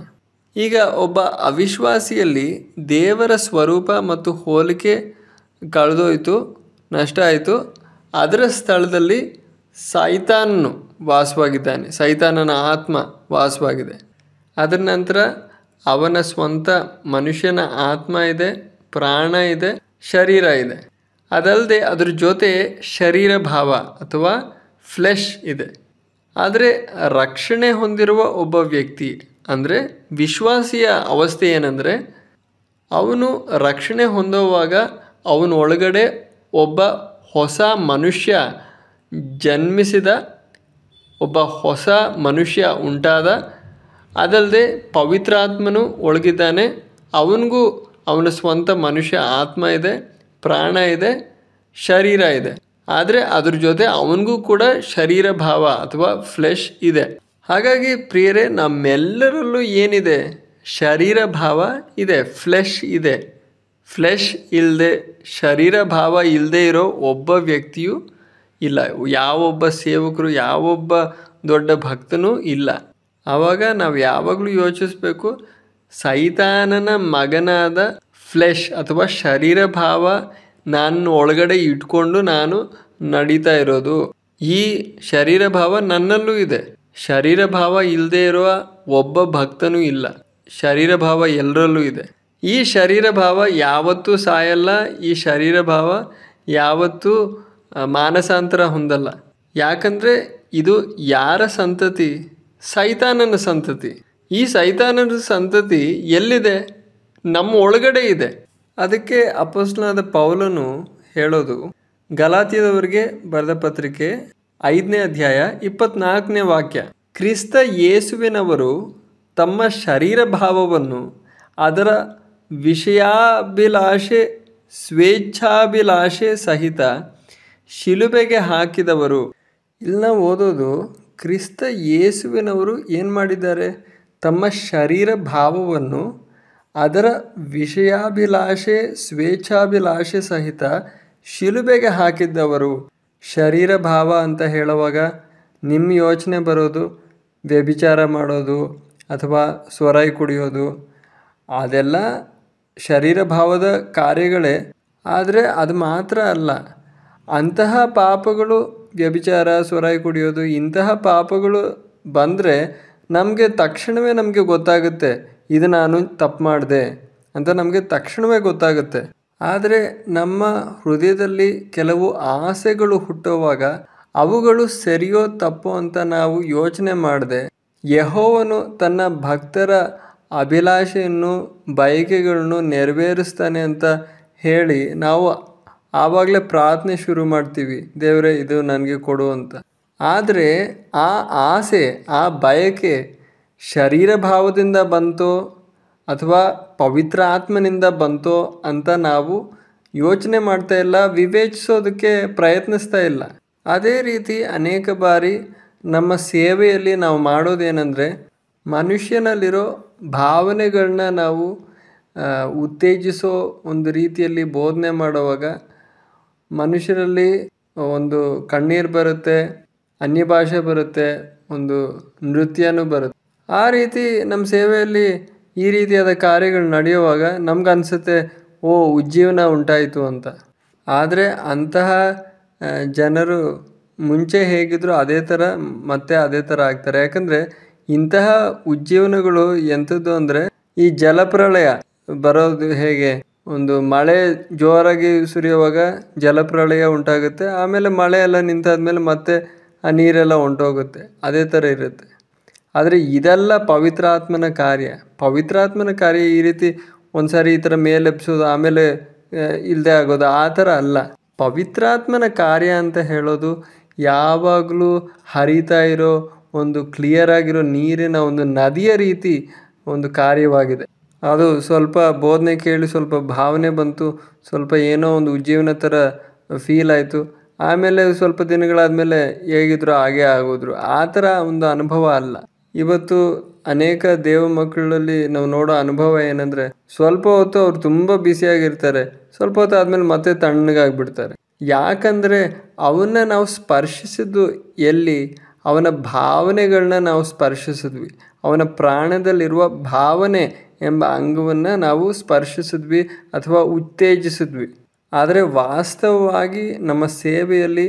ಈಗ ಒಬ್ಬ ಅವಿಶ್ವಾಸಿಯಲ್ಲಿ ದೇವರ ಸ್ವರೂಪ ಮತ್ತು ಹೋಲಿಕೆ ಕಳೆದೋಯ್ತು, ನಷ್ಟ ಆಯಿತು. ಅದರ ಸ್ಥಳದಲ್ಲಿ ಸೈತಾನನು ವಾಸವಾಗಿದ್ದಾನೆ, ಸೈತಾನನ ಆತ್ಮ ವಾಸವಾಗಿದೆ. ಅದರ ನಂತರ ಅವನ ಸ್ವಂತ ಮನುಷ್ಯನ ಆತ್ಮ ಇದೆ, ಪ್ರಾಣ ಇದೆ, ಶರೀರ ಇದೆ. ಅದಲ್ಲದೆ ಅದ್ರ ಜೊತೆ ಶರೀರ ಭಾವ ಅಥವಾ ಫ್ಲೆಶ್ ಇದೆ. ಆದರೆ ರಕ್ಷಣೆ ಹೊಂದಿರುವ ಒಬ್ಬ ವ್ಯಕ್ತಿ ಅಂದರೆ ವಿಶ್ವಾಸಿಯ ಅವಸ್ಥೆ ಏನಂದರೆ, ಅವನು ರಕ್ಷಣೆ ಹೊಂದುವಾಗ ಅವನ ಒಳಗಡೆ ಒಬ್ಬ ಹೊಸ ಮನುಷ್ಯ ಜನ್ಮಿಸಿದ, ಒಬ್ಬ ಹೊಸ ಮನುಷ್ಯ ಉಂಟಾದ. ಅದಲ್ಲದೆ ಪವಿತ್ರಾತ್ಮನು ಒಳಗಿದ್ದಾನೆ, ಅವನಿಗೂ ಅವನ ಸ್ವಂತ ಮನುಷ್ಯ ಆತ್ಮ ಇದೆ, ಪ್ರಾಣ ಇದೆ, ಶರೀರ ಇದೆ. ಆದರೆ ಅದ್ರ ಜೊತೆ ಅವನಿಗೂ ಕೂಡ ಶರೀರ ಭಾವ ಅಥವಾ ಫ್ಲೆಶ್ ಇದೆ. ಹಾಗಾಗಿ ಪ್ರಿಯರೇ, ನಮ್ಮೆಲ್ಲರಲ್ಲೂ ಏನಿದೆ, ಶರೀರ ಭಾವ ಇದೆ, ಫ್ಲೆಶ್ ಇದೆ. ಫ್ಲೆಶ್ ಇಲ್ಲದೆ, ಶರೀರ ಭಾವ ಇಲ್ಲದೆ ಇರೋ ಒಬ್ಬ ವ್ಯಕ್ತಿಯೂ ಇಲ್ಲ, ಯಾವೊಬ್ಬ ಸೇವಕರು, ಯಾವೊಬ್ಬ ದೊಡ್ಡ ಭಕ್ತನೂ ಇಲ್ಲ. ಆವಾಗ ನಾವು ಯಾವಾಗಲೂ ಯೋಚಿಸ್ಬೇಕು, ಸೈತಾನನ ಮಗನಾದ ಫ್ಲೆಶ್ ಅಥವಾ ಶರೀರ ಭಾವ ನಾನು ಒಳಗಡೆ ಇಟ್ಕೊಂಡು ನಾನು ನಡೀತಾ ಇರೋದು. ಈ ಶರೀರ ಭಾವ ನನ್ನಲ್ಲೂ ಇದೆ. ಶರೀರ ಭಾವ ಇಲ್ಲದೆ ಇರುವ ಒಬ್ಬ ಭಕ್ತನೂ ಇಲ್ಲ, ಶರೀರ ಭಾವ ಎಲ್ಲರಲ್ಲೂ ಇದೆ. ಈ ಶರೀರ ಭಾವ ಯಾವತ್ತೂ ಸಾಯಲ್ಲ, ಈ ಶರೀರ ಭಾವ ಯಾವತ್ತೂ ಮಾನಸಾಂತರ ಹೊಂದಲ್ಲ. ಯಾಕಂದರೆ ಇದು ಯಾರ ಸಂತತಿ? ಸೈತಾನನ ಸಂತತಿ. ಈ ಸೈತಾನನ ಸಂತತಿ ಎಲ್ಲಿದೆ? ನಮ್ಮ ಒಳಗಡೆ ಇದೆ. ಅದಕ್ಕೆ ಅಪೊಸ್ತಲನಾದ ಪೌಲನು ಹೇಳೋದು, ಗಲಾತ್ಯದವರಿಗೆ ಬರೆದ ಪತ್ರಿಕೆ 5ನೇ ಅಧ್ಯಾಯ 24ನೇ ವಾಕ್ಯ, ಕ್ರಿಸ್ತ ಯೇಸುವಿನವರು ತಮ್ಮ ಶರೀರ ಭಾವವನ್ನು ಅದರ ವಿಷಯಾಭಿಲಾಷೆ ಸ್ವೇಚ್ಛಾಭಿಲಾಷೆ ಸಹಿತ ಶಿಲುಬೆಗೆ ಹಾಕಿದವರು. ಇಲ್ಲಿ ನಾವು ಓದೋದು, ಕ್ರಿಸ್ತ ಯೇಸುವಿನವರು ಏನು ಮಾಡಿದ್ದಾರೆ? ತಮ್ಮ ಶರೀರ ಭಾವವನ್ನು ಅದರ ವಿಷಯಾಭಿಲಾಷೆ ಸ್ವೇಚ್ಛಾಭಿಲಾಷೆ ಸಹಿತ ಶಿಲುಬೆಗೆ ಹಾಕಿದ್ದವರು. ಶರೀರ ಭಾವ ಅಂತ ಹೇಳುವಾಗ ನಿಮ್ಮ ಯೋಚನೆ ಬರೋದು ವ್ಯಭಿಚಾರ ಮಾಡೋದು ಅಥವಾ ಸ್ವರಾಯಿ ಕುಡಿಯೋದು, ಅದೆಲ್ಲ ಶರೀರ ಭಾವದ ಕಾರ್ಯಗಳೇ. ಆದರೆ ಅದು ಮಾತ್ರ ಅಲ್ಲ, ಅಂತಹ ಪಾಪಗಳು, ವ್ಯಭಿಚಾರ, ಸ್ವರಾಯಿ ಕುಡಿಯೋದು, ಇಂತಹ ಪಾಪಗಳು ಬಂದರೆ ನಮಗೆ ತಕ್ಷಣವೇ ನಮಗೆ ಗೊತ್ತಾಗುತ್ತೆ, ಇದು ನಾನು ತಪ್ಪು ಮಾಡಿದೆ ಅಂತ ನಮಗೆ ತಕ್ಷಣವೇ ಗೊತ್ತಾಗುತ್ತೆ. ಆದರೆ ನಮ್ಮ ಹೃದಯದಲ್ಲಿ ಕೆಲವು ಆಸೆಗಳು ಹುಟ್ಟುವಾಗ ಅವುಗಳು ಸರಿಯೋ ತಪ್ಪೋ ಅಂತ ನಾವು ಯೋಚನೆ ಮಾಡದೆ, ಯೆಹೋವನು ತನ್ನ ಭಕ್ತರ ಅಭಿಲಾಷೆಯನ್ನು ಬಯಕೆಗಳನ್ನು ನೆರವೇರಿಸ್ತಾನೆ ಅಂತ ಹೇಳಿ ನಾವು ಆವಾಗಲೇ ಪ್ರಾರ್ಥನೆ ಶುರು ಮಾಡ್ತೀವಿ, ದೇವರೇ ಇದು ನನಗೆ ಕೊಡು ಅಂತ. ಆದರೆ ಆ ಆಸೆ, ಆ ಬಯಕೆ ಶರೀರ ಭಾವದಿಂದ ಬಂತೋ ಅಥವಾ ಪವಿತ್ರ ಆತ್ಮನಿಂದ ಬಂತೋ ಅಂತ ನಾವು ಯೋಚನೆ ಮಾಡ್ತಾ ಇಲ್ಲ, ವಿವೇಚಿಸೋದಕ್ಕೆ ಪ್ರಯತ್ನಿಸ್ತಾ ಇಲ್ಲ. ಅದೇ ರೀತಿ ಅನೇಕ ಬಾರಿ ನಮ್ಮ ಸೇವೆಯಲ್ಲಿ ನಾವು ಮಾಡೋದೇನೆಂದರೆ, ಮನುಷ್ಯನಲ್ಲಿರೋ ಭಾವನೆಗಳನ್ನ ನಾವು ಉತ್ತೇಜಿಸೋ ಒಂದು ರೀತಿಯಲ್ಲಿ ಬೋಧನೆ ಮಾಡುವಾಗ ಮನುಷ್ಯರಲ್ಲಿ ಒಂದು ಕಣ್ಣೀರು ಬರುತ್ತೆ, ಅನ್ಯ ಭಾಷೆ ಬರುತ್ತೆ, ಒಂದು ನೃತ್ಯನೂ ಬರುತ್ತೆ. ಆ ರೀತಿ ನಮ್ಮ ಸೇವೆಯಲ್ಲಿ ಈ ರೀತಿಯಾದ ಕಾರ್ಯಗಳು ನಡೆಯುವಾಗ ನಮ್ಗನ್ಸುತ್ತೆ, ಓ ಉಜ್ಜೀವನ ಉಂಟಾಯಿತು ಅಂತ. ಆದರೆ ಅಂತಹ ಜನರು ಮುಂಚೆ ಹೇಗಿದ್ರು ಅದೇ ಥರ ಮತ್ತೆ ಅದೇ ಥರ ಆಗ್ತಾರೆ. ಯಾಕಂದರೆ ಇಂತಹ ಉಜ್ಜೀವನಗಳು ಎಂಥದ್ದು ಅಂದರೆ, ಈ ಜಲಪ್ರಳಯ ಬರೋದು ಹೇಗೆ, ಒಂದು ಮಳೆ ಜೋರಾಗಿ ಸುರಿಯುವಾಗ ಜಲಪ್ರಳಯ ಉಂಟಾಗುತ್ತೆ, ಆಮೇಲೆ ಮಳೆ ಎಲ್ಲ ನಿಂತಾದ್ಮೇಲೆ ಮತ್ತೆ ಆ ನೀರೆಲ್ಲ ಹೊಂಟೋಗುತ್ತೆ, ಅದೇ ಥರ ಇರುತ್ತೆ. ಆದರೆ ಇದೆಲ್ಲ ಪವಿತ್ರಾತ್ಮನ ಕಾರ್ಯ. ಪವಿತ್ರಾತ್ಮನ ಕಾರ್ಯ ಈ ರೀತಿ ಒಂದು ಸಾರಿ ಈ ಥರ ಮೇಲೆಬ್ಸೋದು ಆಮೇಲೆ ಇಲ್ಲದೆ ಆಗೋದು ಆ ಥರ ಅಲ್ಲ. ಪವಿತ್ರಾತ್ಮನ ಕಾರ್ಯ ಅಂತ ಹೇಳೋದು ಯಾವಾಗಲೂ ಹರಿತಾ ಇರೋ ಒಂದು ಕ್ಲಿಯರ್ ಆಗಿರೋ ನೀರಿನ ಒಂದು ನದಿಯ ರೀತಿ ಒಂದು ಕಾರ್ಯವಾಗಿದೆ. ಅದು ಸ್ವಲ್ಪ ಬೋಧನೆ ಕೇಳಿ ಸ್ವಲ್ಪ ಭಾವನೆ ಬಂತು, ಸ್ವಲ್ಪ ಏನೋ ಒಂದು ಉಜ್ಜೀವನ ಥರ ಫೀಲ್ ಆಯಿತು, ಆಮೇಲೆ ಸ್ವಲ್ಪ ದಿನಗಳಾದಮೇಲೆ ಹೇಗಿದ್ರು ಹಾಗೇ ಆಗೋದ್ರು, ಆ ಥರ ಒಂದು ಅನುಭವ ಅಲ್ಲ. ಇವತ್ತು ಅನೇಕ ದೇವ ಮಕ್ಕಳಲ್ಲಿ ನಾವು ನೋಡೋ ಅನುಭವ ಏನಂದರೆ, ಸ್ವಲ್ಪ ಹೊತ್ತು ಅವ್ರು ತುಂಬ ಬಿಸಿಯಾಗಿರ್ತಾರೆ, ಸ್ವಲ್ಪ ಹೊತ್ತು ಆದಮೇಲೆ ಮತ್ತೆ ತಣ್ಣಗಾಗಿಬಿಡ್ತಾರೆ. ಯಾಕಂದರೆ ಅವನ್ನ ನಾವು ಸ್ಪರ್ಶಿಸಿದ್ದು ಎಲ್ಲಿ, ಅವನ ಭಾವನೆಗಳನ್ನ ನಾವು ಸ್ಪರ್ಶಿಸಿದ್ವಿ, ಅವನ ಪ್ರಾಣದಲ್ಲಿರುವ ಭಾವನೆ ಎಂಬ ಅಂಗವನ್ನು ನಾವು ಸ್ಪರ್ಶಿಸಿದ್ವಿ ಅಥವಾ ಉತ್ತೇಜಿಸಿದ್ವಿ. ಆದರೆ ವಾಸ್ತವವಾಗಿ ನಮ್ಮ ಸೇವೆಯಲ್ಲಿ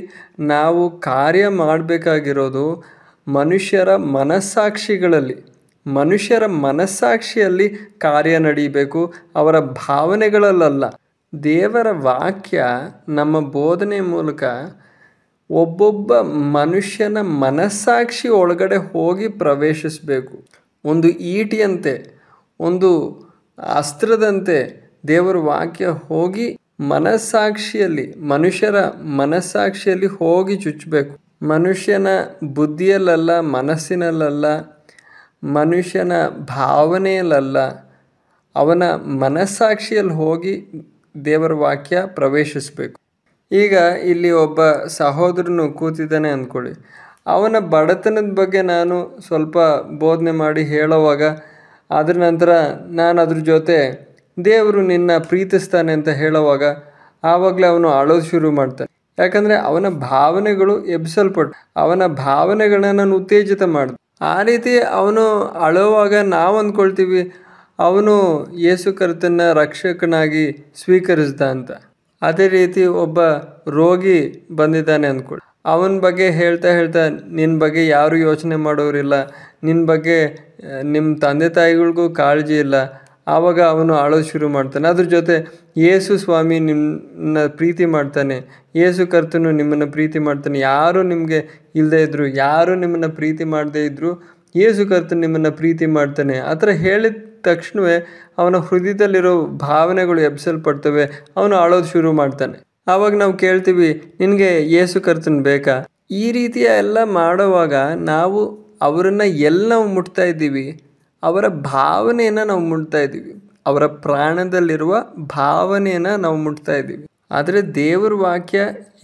ನಾವು ಕಾರ್ಯ ಮಾಡಬೇಕಾಗಿರೋದು ಮನುಷ್ಯರ ಮನಸ್ಸಾಕ್ಷಿಯಲ್ಲಿ ಕಾರ್ಯ ನಡೀಬೇಕು, ಅವರ ಭಾವನೆಗಳಲ್ಲ. ದೇವರ ವಾಕ್ಯ ನಮ್ಮ ಬೋಧನೆ ಮೂಲಕ ಒಬ್ಬೊಬ್ಬ ಮನುಷ್ಯನ ಮನಸ್ಸಾಕ್ಷಿ ಒಳಗಡೆ ಹೋಗಿ ಪ್ರವೇಶಿಸಬೇಕು. ಒಂದು ಈಟಿಯಂತೆ, ಒಂದು ಅಸ್ತ್ರದಂತೆ ದೇವರ ವಾಕ್ಯ ಹೋಗಿ ಮನುಷ್ಯರ ಮನಸ್ಸಾಕ್ಷಿಯಲ್ಲಿ ಹೋಗಿ ಚುಚ್ಚಬೇಕು. ಮನುಷ್ಯನ ಬುದ್ಧಿಯಲ್ಲ, ಮನಸ್ಸಿನಲ್ಲ, ಮನುಷ್ಯನ ಭಾವನೆಯಲ್ಲ, ಅವನ ಮನಸ್ಸಾಕ್ಷಿಯಲ್ಲಿ ಹೋಗಿ ದೇವರ ವಾಕ್ಯ ಪ್ರವೇಶಿಸಬೇಕು. ಈಗ ಇಲ್ಲಿ ಒಬ್ಬ ಸಹೋದರನು ಕೂತಿದ್ದಾನೆ ಅಂದ್ಕೊಳ್ಳಿ, ಅವನ ಬಡತನದ ಬಗ್ಗೆ ನಾನು ಸ್ವಲ್ಪ ಬೋಧನೆ ಮಾಡಿ ಹೇಳೋವಾಗ ಅದರ ನಂತರ ನಾನು ಅದ್ರ ಜೊತೆ ದೇವರು ನಿನ್ನ ಪ್ರೀತಿಸ್ತಾನೆ ಅಂತ ಹೇಳೋವಾಗ ಆವಾಗಲೇ ಅವನು ಅಳೋದು ಶುರು ಮಾಡ್ತಾನೆ. ಯಾಕಂದರೆ ಅವನ ಭಾವನೆಗಳು ಎಬ್ಬಿಸಲ್ಪಟ್ಟು ಅವನ ಭಾವನೆಗಳನ್ನ ನಾನು ಉತ್ತೇಜಿತ ಮಾಡಿದೆ. ಆ ರೀತಿ ಅವನು ಅಳುವಾಗ ನಾವು ಅಂದ್ಕೊಳ್ತೀವಿ ಅವನು ಯೇಸು ಕರ್ತನ ರಕ್ಷಕನಾಗಿ ಸ್ವೀಕರಿಸ್ದ ಅಂತ. ಅದೇ ರೀತಿ ಒಬ್ಬ ರೋಗಿ ಬಂದಿದ್ದಾನೆ ಅಂದ್ಕೊಳ್ಳಿ, ಅವನ ಬಗ್ಗೆ ಹೇಳ್ತಾ ನಿನ್ನ ಬಗ್ಗೆ ಯಾರು ಯೋಚನೆ ಮಾಡೋರಿಲ್ಲ, ನಿನ್ನ ಬಗ್ಗೆ ನಿಮ್ಮ ತಂದೆ ತಾಯಿಗಳಿಗೂ ಕಾಳಜಿ ಇಲ್ಲ. ಆವಾಗ ಅವನು ಅಳೋದು ಶುರು ಮಾಡ್ತಾನೆ. ಅದ್ರ ಜೊತೆ ಯೇಸು ಸ್ವಾಮಿ ನಿಮ್ಮನ್ನ ಪ್ರೀತಿ ಮಾಡ್ತಾನೆ, ಯೇಸು ಕರ್ತನು ನಿಮ್ಮನ್ನು ಪ್ರೀತಿ ಮಾಡ್ತಾನೆ, ಯಾರು ನಿಮಗೆ ಇಲ್ಲದೇ ಇದ್ದರು, ಯಾರು ನಿಮ್ಮನ್ನು ಪ್ರೀತಿ ಮಾಡದೇ ಇದ್ದರು ಯೇಸು ಕರ್ತನು ನಿಮ್ಮನ್ನು ಪ್ರೀತಿ ಮಾಡ್ತಾನೆ. ಆ ಥರ ಹೇಳಿದ ತಕ್ಷಣವೇ ಅವನ ಹೃದಯದಲ್ಲಿರೋ ಭಾವನೆಗಳು ಎಬ್ಬಿಸಲ್ಪಡ್ತವೆ, ಅವನು ಅಳೋದು ಶುರು ಮಾಡ್ತಾನೆ. ಆವಾಗ ನಾವು ಕೇಳ್ತೀವಿ, ನಿನಗೆ ಯೇಸು ಕರ್ತನ ಬೇಕಾ? ಈ ರೀತಿಯ ಎಲ್ಲ ಮಾಡುವಾಗ ನಾವು ಅವರನ್ನು ನಾವು ಮುಟ್ತಾ ಇದ್ದೀವಿ, ಅವರ ಭಾವನೆಯನ್ನು ನಾವು ಮುಟ್ತಾ ಇದ್ದೀವಿ, ಅವರ ಪ್ರಾಣದಲ್ಲಿರುವ ಭಾವನೆಯನ್ನು ನಾವು ಮುಟ್ತಾ ಇದ್ದೀವಿ. ಆದರೆ ದೇವರ ವಾಕ್ಯ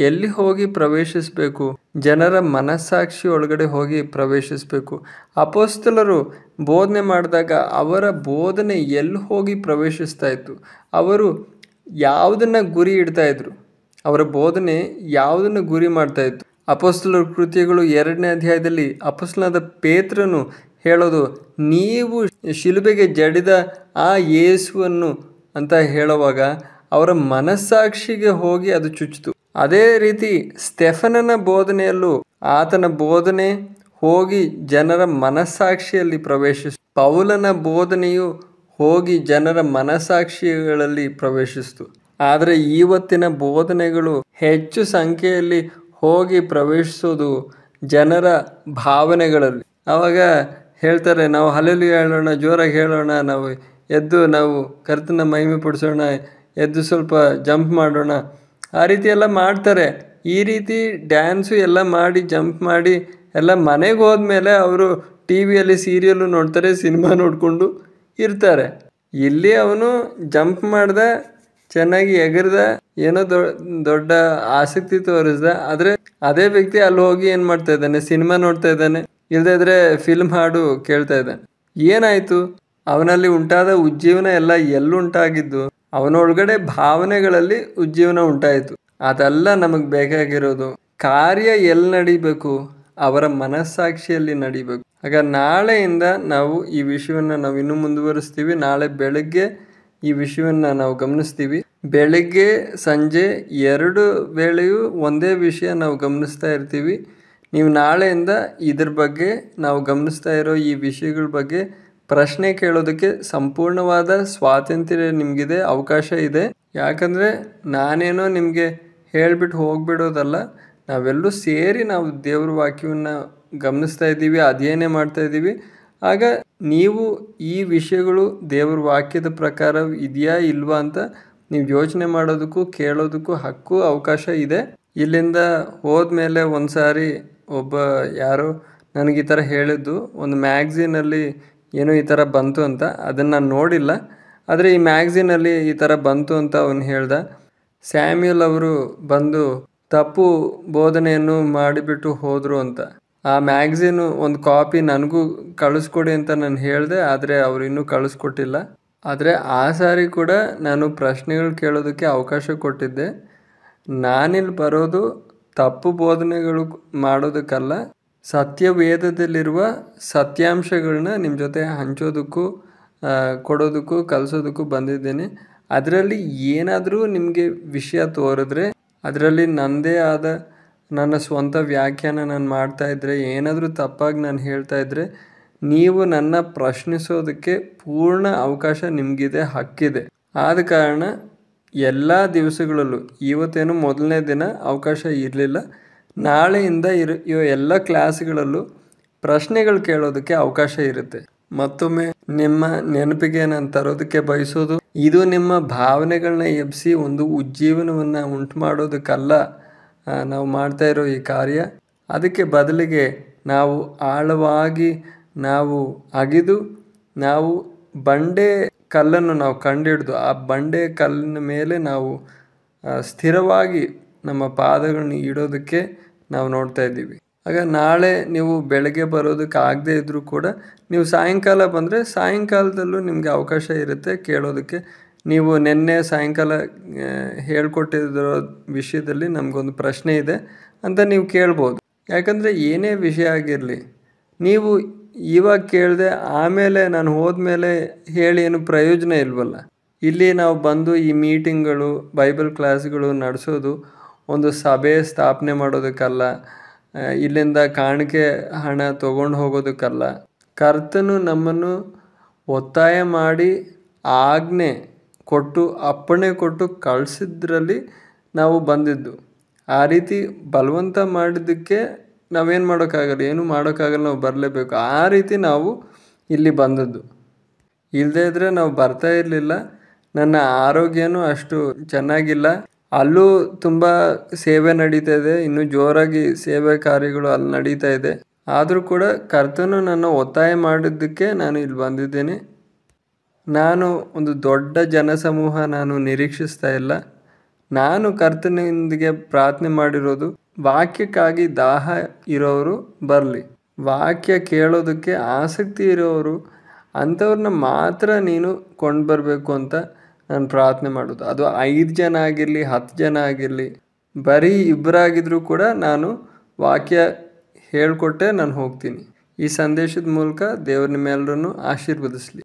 ಎಲ್ಲಿ ಹೋಗಿ ಪ್ರವೇಶಿಸಬೇಕು? ಜನರ ಮನಸ್ಸಾಕ್ಷಿ ಒಳಗಡೆ ಹೋಗಿ ಪ್ರವೇಶಿಸಬೇಕು. ಅಪೊಸ್ತಲರು ಬೋಧನೆ ಮಾಡಿದಾಗ ಅವರ ಬೋಧನೆ ಎಲ್ಲಿ ಹೋಗಿ ಪ್ರವೇಶಿಸ್ತಾ ಇತ್ತು? ಅವರು ಯಾವುದನ್ನು ಗುರಿ ಇಡ್ತಾ ಇದ್ರು? ಅವರ ಬೋಧನೆ ಯಾವುದನ್ನು ಗುರಿ ಮಾಡ್ತಾ ಇತ್ತು? ಅಪೊಸ್ತಲರ ಕೃತ್ಯಗಳು 2ನೇ ಅಧ್ಯಾಯದಲ್ಲಿ ಅಪೊಸ್ತಲನಾದ ಪೇತ್ರನು ಹೇಳೋದು, ನೀವು ಶಿಲುಬೆಗೆ ಜಡಿದ ಆ ಯೇಸುವನ್ನು ಅಂತ ಹೇಳುವಾಗ ಅವರ ಮನಸ್ಸಾಕ್ಷಿಗೆ ಹೋಗಿ ಅದು ಚುಚ್ಚಿತು. ಅದೇ ರೀತಿ ಸ್ಟೆಫನನ ಬೋಧನೆಯಲ್ಲೂ ಆತನ ಬೋಧನೆ ಹೋಗಿ ಜನರ ಮನಸ್ಸಾಕ್ಷಿಯಲ್ಲಿ ಪ್ರವೇಶಿಸಿತು. ಪೌಲನ ಬೋಧನೆಯು ಹೋಗಿ ಜನರ ಮನಸ್ಸಾಕ್ಷಿಗಳಲ್ಲಿ ಪ್ರವೇಶಿಸ್ತು. ಆದರೆ ಇವತ್ತಿನ ಬೋಧನೆಗಳು ಹೆಚ್ಚು ಸಂಖ್ಯೆಯಲ್ಲಿ ಹೋಗಿ ಪ್ರವೇಶಿಸೋದು ಜನರ ಭಾವನೆಗಳಲ್ಲಿ. ಆವಾಗ ಹೇಳ್ತಾರೆ, ನಾವು ಹಲ್ಲೆಲೂಯಾ ಹೇಳೋಣ, ಜೋರಾಗಿ ಹೇಳೋಣ, ನಾವು ಎದ್ದು ನಾವು ಕರ್ತನ ಮಹಿಮೆ ಪಡಿಸೋಣ, ಎದ್ದು ಸ್ವಲ್ಪ ಜಂಪ್ ಮಾಡೋಣ, ಆ ರೀತಿ ಎಲ್ಲ ಮಾಡ್ತಾರೆ. ಈ ರೀತಿ ಡ್ಯಾನ್ಸು ಎಲ್ಲ ಮಾಡಿ ಜಂಪ್ ಮಾಡಿ ಎಲ್ಲ ಮನೆಗೆ ಹೋದ್ಮೇಲೆ ಅವರು ಟಿ ವಿಯಲ್ಲಿ ಸೀರಿಯಲ್ಲು ನೋಡ್ತಾರೆ, ಸಿನಿಮಾ ನೋಡಿಕೊಂಡು ಇರ್ತಾರೆ. ಇಲ್ಲಿ ಅವನು ಜಂಪ್ ಮಾಡ್ದ, ಚೆನ್ನಾಗಿ ಎಗರ್ದ, ಏನೋ ದೊಡ್ಡ ಆಸಕ್ತಿ ತೋರಿಸ್ದ. ಆದರೆ ಅದೇ ವ್ಯಕ್ತಿ ಅಲ್ಲಿ ಹೋಗಿ ಏನು ಮಾಡ್ತಾ ಇದ್ದಾನೆ? ಸಿನಿಮಾ ನೋಡ್ತಾ ಇದ್ದಾನೆ, ಇಲ್ಲದಿದ್ರೆ ಫಿಲ್ಮ್ ಹಾಡು ಕೇಳ್ತಾ ಇದ್ದಾನೆ. ಏನಾಯಿತು? ಅವನಲ್ಲಿ ಉಂಟಾದ ಉಜ್ಜೀವನ ಎಲ್ಲ ಎಲ್ಲುಂಟಾಗಿದ್ದು ಅವನೊಳಗಡೆ ಭಾವನೆಗಳಲ್ಲಿ ಉಜ್ಜೀವನ ಉಂಟಾಯಿತು. ಅದೆಲ್ಲ ನಮಗೆ ಬೇಕಾಗಿರೋದು. ಕಾರ್ಯ ಎಲ್ಲಿ ನಡಿಬೇಕು? ಅವರ ಮನಸ್ಸಾಕ್ಷಿಯಲ್ಲಿ ನಡಿಬೇಕು. ಆಗ ನಾಳೆಯಿಂದ ನಾವು ಈ ವಿಷಯವನ್ನು ನಾವು ಇನ್ನೂ ಮುಂದುವರಿಸ್ತೀವಿ. ನಾಳೆ ಬೆಳಗ್ಗೆ ಈ ವಿಷಯವನ್ನು ನಾವು ಗಮನಿಸ್ತೀವಿ. ಬೆಳಗ್ಗೆ ಸಂಜೆ 2 ವೇಳೆಯೂ ಒಂದೇ ವಿಷಯ ನಾವು ಗಮನಿಸ್ತಾ ಇರ್ತೀವಿ. ನೀವು ನಾಳೆಯಿಂದ ಇದ್ರ ಬಗ್ಗೆ, ನಾವು ಗಮನಿಸ್ತಾ ಇರೋ ಈ ವಿಷಯಗಳ ಬಗ್ಗೆ ಪ್ರಶ್ನೆ ಕೇಳೋದಕ್ಕೆ ಸಂಪೂರ್ಣವಾದ ಸ್ವಾತಂತ್ರ್ಯ ನಿಮಗಿದೆ, ಅವಕಾಶ ಇದೆ. ಯಾಕಂದರೆ ನಾನೇನೋ ನಿಮಗೆ ಹೇಳಿಬಿಟ್ಟು ಹೋಗ್ಬಿಡೋದಲ್ಲ. ನಾವೆಲ್ಲರೂ ಸೇರಿ ನಾವು ದೇವ್ರ ವಾಕ್ಯವನ್ನು ಗಮನಿಸ್ತಾ ಇದ್ದೀವಿ, ಅಧ್ಯಯನ ಮಾಡ್ತಾ ಇದ್ದೀವಿ. ಆಗ ನೀವು ಈ ವಿಷಯಗಳು ದೇವ್ರ ವಾಕ್ಯದ ಪ್ರಕಾರ ಇದೆಯಾ ಇಲ್ವಾ ಅಂತ ನೀವು ಯೋಚನೆ ಮಾಡೋದಕ್ಕೂ ಕೇಳೋದಕ್ಕೂ ಹಕ್ಕು ಅವಕಾಶ ಇದೆ. ಇಲ್ಲಿಂದ ಹೋದ್ಮೇಲೆ ಒಂದು ಸಾರಿ ಒಬ್ಬ ಯಾರೋ ನನಗೆ ಈ ಥರ ಹೇಳಿದ್ದು, ಒಂದು ಮ್ಯಾಗ್ಝಿನಲ್ಲಿ ಏನೋ ಈ ಥರ ಬಂತು ಅಂತ. ಅದನ್ನು ನಾನು ನೋಡಿಲ್ಲ, ಆದರೆ ಈ ಮ್ಯಾಗ್ಝಿನಲ್ಲಿ ಈ ಥರ ಬಂತು ಅಂತ ಅವನು ಹೇಳ್ದ. ಸ್ಯಾಮ್ಯುಯಲ್ ಅವರು ಬಂದು ತಪ್ಪು ಬೋಧನೆಯನ್ನು ಮಾಡಿಬಿಟ್ಟು ಹೋದರು ಅಂತ. ಆ ಮ್ಯಾಗ್ಝಿನು ಒಂದು ಕಾಪಿ ನನಗೂ ಕಳಿಸ್ಕೊಡಿ ಅಂತ ನಾನು ಹೇಳಿದೆ, ಆದರೆ ಅವರು ಇನ್ನೂ ಕಳಿಸ್ಕೊಟ್ಟಿಲ್ಲ. ಆದರೆ ಆ ಸಾರಿ ಕೂಡ ನಾನು ಪ್ರಶ್ನೆಗಳು ಕೇಳೋದಕ್ಕೆ ಅವಕಾಶ ಕೊಟ್ಟಿದ್ದೆ. ನಾನಿಲ್ಲಿ ಬರೋದು ತಪ್ಪು ಬೋಧನೆಗಳು ಮಾಡೋದಕ್ಕಲ್ಲ, ಸತ್ಯವೇದದಲ್ಲಿರುವ ಸತ್ಯಾಂಶಗಳನ್ನ ನಿಮ್ಮ ಜೊತೆ ಹಂಚೋದಕ್ಕೂ ಕೊಡೋದಕ್ಕೂ ಕಲಿಸೋದಕ್ಕೂ ಬಂದಿದ್ದೇನೆ. ಅದರಲ್ಲಿ ಏನಾದರೂ ನಿಮಗೆ ವಿಷಯ ತೋರಿದ್ರೆ, ಅದರಲ್ಲಿ ನನ್ನದೇ ಆದ ನನ್ನ ಸ್ವಂತ ವ್ಯಾಖ್ಯಾನ ನಾನು ಮಾಡ್ತಾಯಿದ್ರೆ, ಏನಾದರೂ ತಪ್ಪಾಗಿ ನಾನು ಹೇಳ್ತಾ ಇದ್ದರೆ, ನೀವು ನನ್ನ ಪ್ರಶ್ನಿಸೋದಕ್ಕೆ ಪೂರ್ಣ ಅವಕಾಶ ನಿಮಗಿದೆ, ಹಕ್ಕಿದೆ. ಆದ ಕಾರಣ ಎಲ್ಲ ದಿವಸಗಳಲ್ಲೂ, ಇವತ್ತೇನು ಮೊದಲನೇ ದಿನ ಅವಕಾಶ ಇರಲಿಲ್ಲ, ನಾಳೆಯಿಂದ ಇರೋ ಎಲ್ಲ ಕ್ಲಾಸ್ಗಳಲ್ಲೂ ಪ್ರಶ್ನೆಗಳು ಕೇಳೋದಕ್ಕೆ ಅವಕಾಶ ಇರುತ್ತೆ. ಮತ್ತೊಮ್ಮೆ ನಿಮ್ಮ ನೆನಪಿಗೆ ನಾನು ತರೋದಕ್ಕೆ ಬಯಸೋದು, ಇದು ನಿಮ್ಮ ಭಾವನೆಗಳನ್ನ ಎಬ್ಬಿಸಿ ಒಂದು ಉಜ್ಜೀವನವನ್ನು ಉಂಟು ಮಾಡೋದಕ್ಕಲ್ಲ ನಾವು ಮಾಡ್ತಾ ಇರೋ ಈ ಕಾರ್ಯ. ಅದಕ್ಕೆ ಬದಲಿಗೆ ನಾವು ಆಳವಾಗಿ ನಾವು ಅಗಿದು, ನಾವು ಬಂಡೆ ಕಲ್ಲನ್ನು ನಾವು ಕಂಡಿಡ್ದು ಆ ಬಂಡೆ ಕಲ್ಲಿನ ಮೇಲೆ ನಾವು ಸ್ಥಿರವಾಗಿ ನಮ್ಮ ಪಾದಗಳನ್ನ ಇಡೋದಕ್ಕೆ ನಾವು ನೋಡ್ತಾ ಇದ್ದೀವಿ. ಆಗ ನಾಳೆ ನೀವು ಬೆಳಗ್ಗೆ ಬರೋದಕ್ಕೆ ಆಗದೆ ಇದ್ದರೂ ಕೂಡ ನೀವು ಸಾಯಂಕಾಲ ಬಂದರೆ ಸಾಯಂಕಾಲದಲ್ಲೂ ನಿಮಗೆ ಅವಕಾಶ ಇರುತ್ತೆ ಕೇಳೋದಕ್ಕೆ. ನೀವು ನಿನ್ನೆ ಸಾಯಂಕಾಲ ಹೇಳ್ಕೊಟ್ಟಿರೋ ವಿಷಯದಲ್ಲಿ ನಮಗೊಂದು ಪ್ರಶ್ನೆ ಇದೆ ಅಂತ ನೀವು ಕೇಳ್ಬೋದು. ಯಾಕಂದರೆ ಏನೇ ವಿಷಯ ಆಗಿರಲಿ, ನೀವು ಇವಾಗ ಕೇಳಿದೆ ಆಮೇಲೆ ನಾನು ಹೋದ್ಮೇಲೆ ಹೇಳಿ ಏನು ಪ್ರಯೋಜನ ಇಲ್ವಲ್ಲ. ಇಲ್ಲಿ ನಾವು ಬಂದು ಈ ಮೀಟಿಂಗ್ಗಳು, ಬೈಬಲ್ ಕ್ಲಾಸ್ಗಳು ನಡೆಸೋದು ಒಂದು ಸಭೆ ಸ್ಥಾಪನೆ ಮಾಡೋದಕ್ಕಲ್ಲ, ಇಲ್ಲಿಂದ ಕಾಣಿಕೆ ಹಣ ತೊಗೊಂಡು ಹೋಗೋದಕ್ಕಲ್ಲ. ಕರ್ತನು ನಮ್ಮನ್ನು ಒತ್ತಾಯ ಮಾಡಿ ಆಜ್ಞೆ ಕೊಟ್ಟು ಅಪ್ಪಣೆ ಕೊಟ್ಟು ಕಳಿಸಿದ್ರಲ್ಲಿ ನಾವು ಬಂದಿದ್ದು. ಆ ರೀತಿ ಬಲವಂತ ಮಾಡಿದ್ದಕ್ಕೆ ನಾವೇನು ಮಾಡೋಕ್ಕಾಗಲ್ಲ, ಏನೂ ಮಾಡೋಕ್ಕಾಗಲ್ಲ, ನಾವು ಬರಲೇಬೇಕು. ಆ ರೀತಿ ನಾವು ಇಲ್ಲಿ ಬಂದದ್ದು. ಇಲ್ಲದೇ ಇದ್ದರೆ ನಾವು ಬರ್ತಾ ಇರಲಿಲ್ಲ. ನನ್ನ ಆರೋಗ್ಯನೂ ಅಷ್ಟು ಚೆನ್ನಾಗಿಲ್ಲ. ಅಲ್ಲೂ ತುಂಬ ಸೇವೆ ನಡೀತಾ ಇದೆ, ಇನ್ನೂ ಜೋರಾಗಿ ಸೇವೆ ಕಾರ್ಯಗಳು ಅಲ್ಲಿ ನಡೀತಾ ಇದೆ. ಆದರೂ ಕೂಡ ಕರ್ತನು ನನ್ನ ಒತ್ತಾಯ ಮಾಡಿದ್ದಕ್ಕೆ ನಾನು ಇಲ್ಲಿ ಬಂದಿದ್ದೇನೆ. ನಾನು ಒಂದು ದೊಡ್ಡ ಜನಸಮೂಹ ನಾನು ನಿರೀಕ್ಷಿಸ್ತಾ ಇಲ್ಲ. ನಾನು ಕರ್ತನಿಂದಿಗೆ ಪ್ರಾರ್ಥನೆ ಮಾಡಿರೋದು, ವಾಕ್ಯಕ್ಕಾಗಿ ದಾಹ ಇರೋರು ಬರಲಿ, ವಾಕ್ಯ ಕೇಳೋದಕ್ಕೆ ಆಸಕ್ತಿ ಇರೋರು ಅಂಥವ್ರನ್ನ ಮಾತ್ರ ನೀನು ಕೊಂಡು ಬರಬೇಕು ಅಂತ ನಾನು ಪ್ರಾರ್ಥನೆ ಮಾಡೋದು. ಅದು 5 ಜನ ಆಗಿರಲಿ, 10 ಜನ ಆಗಿರಲಿ, ಬರೀ ಇಬ್ಬರಾಗಿದ್ದರೂ ಕೂಡ ನಾನು ವಾಕ್ಯ ಹೇಳಿಕೊಟ್ಟೆ ನಾನು ಹೋಗ್ತೀನಿ. ಈ ಸಂದೇಶದ ಮೂಲಕ ದೇವ್ರ ನಿಮ್ಮೆಲ್ಲರನ್ನು ಆಶೀರ್ವದಿಸಲಿ.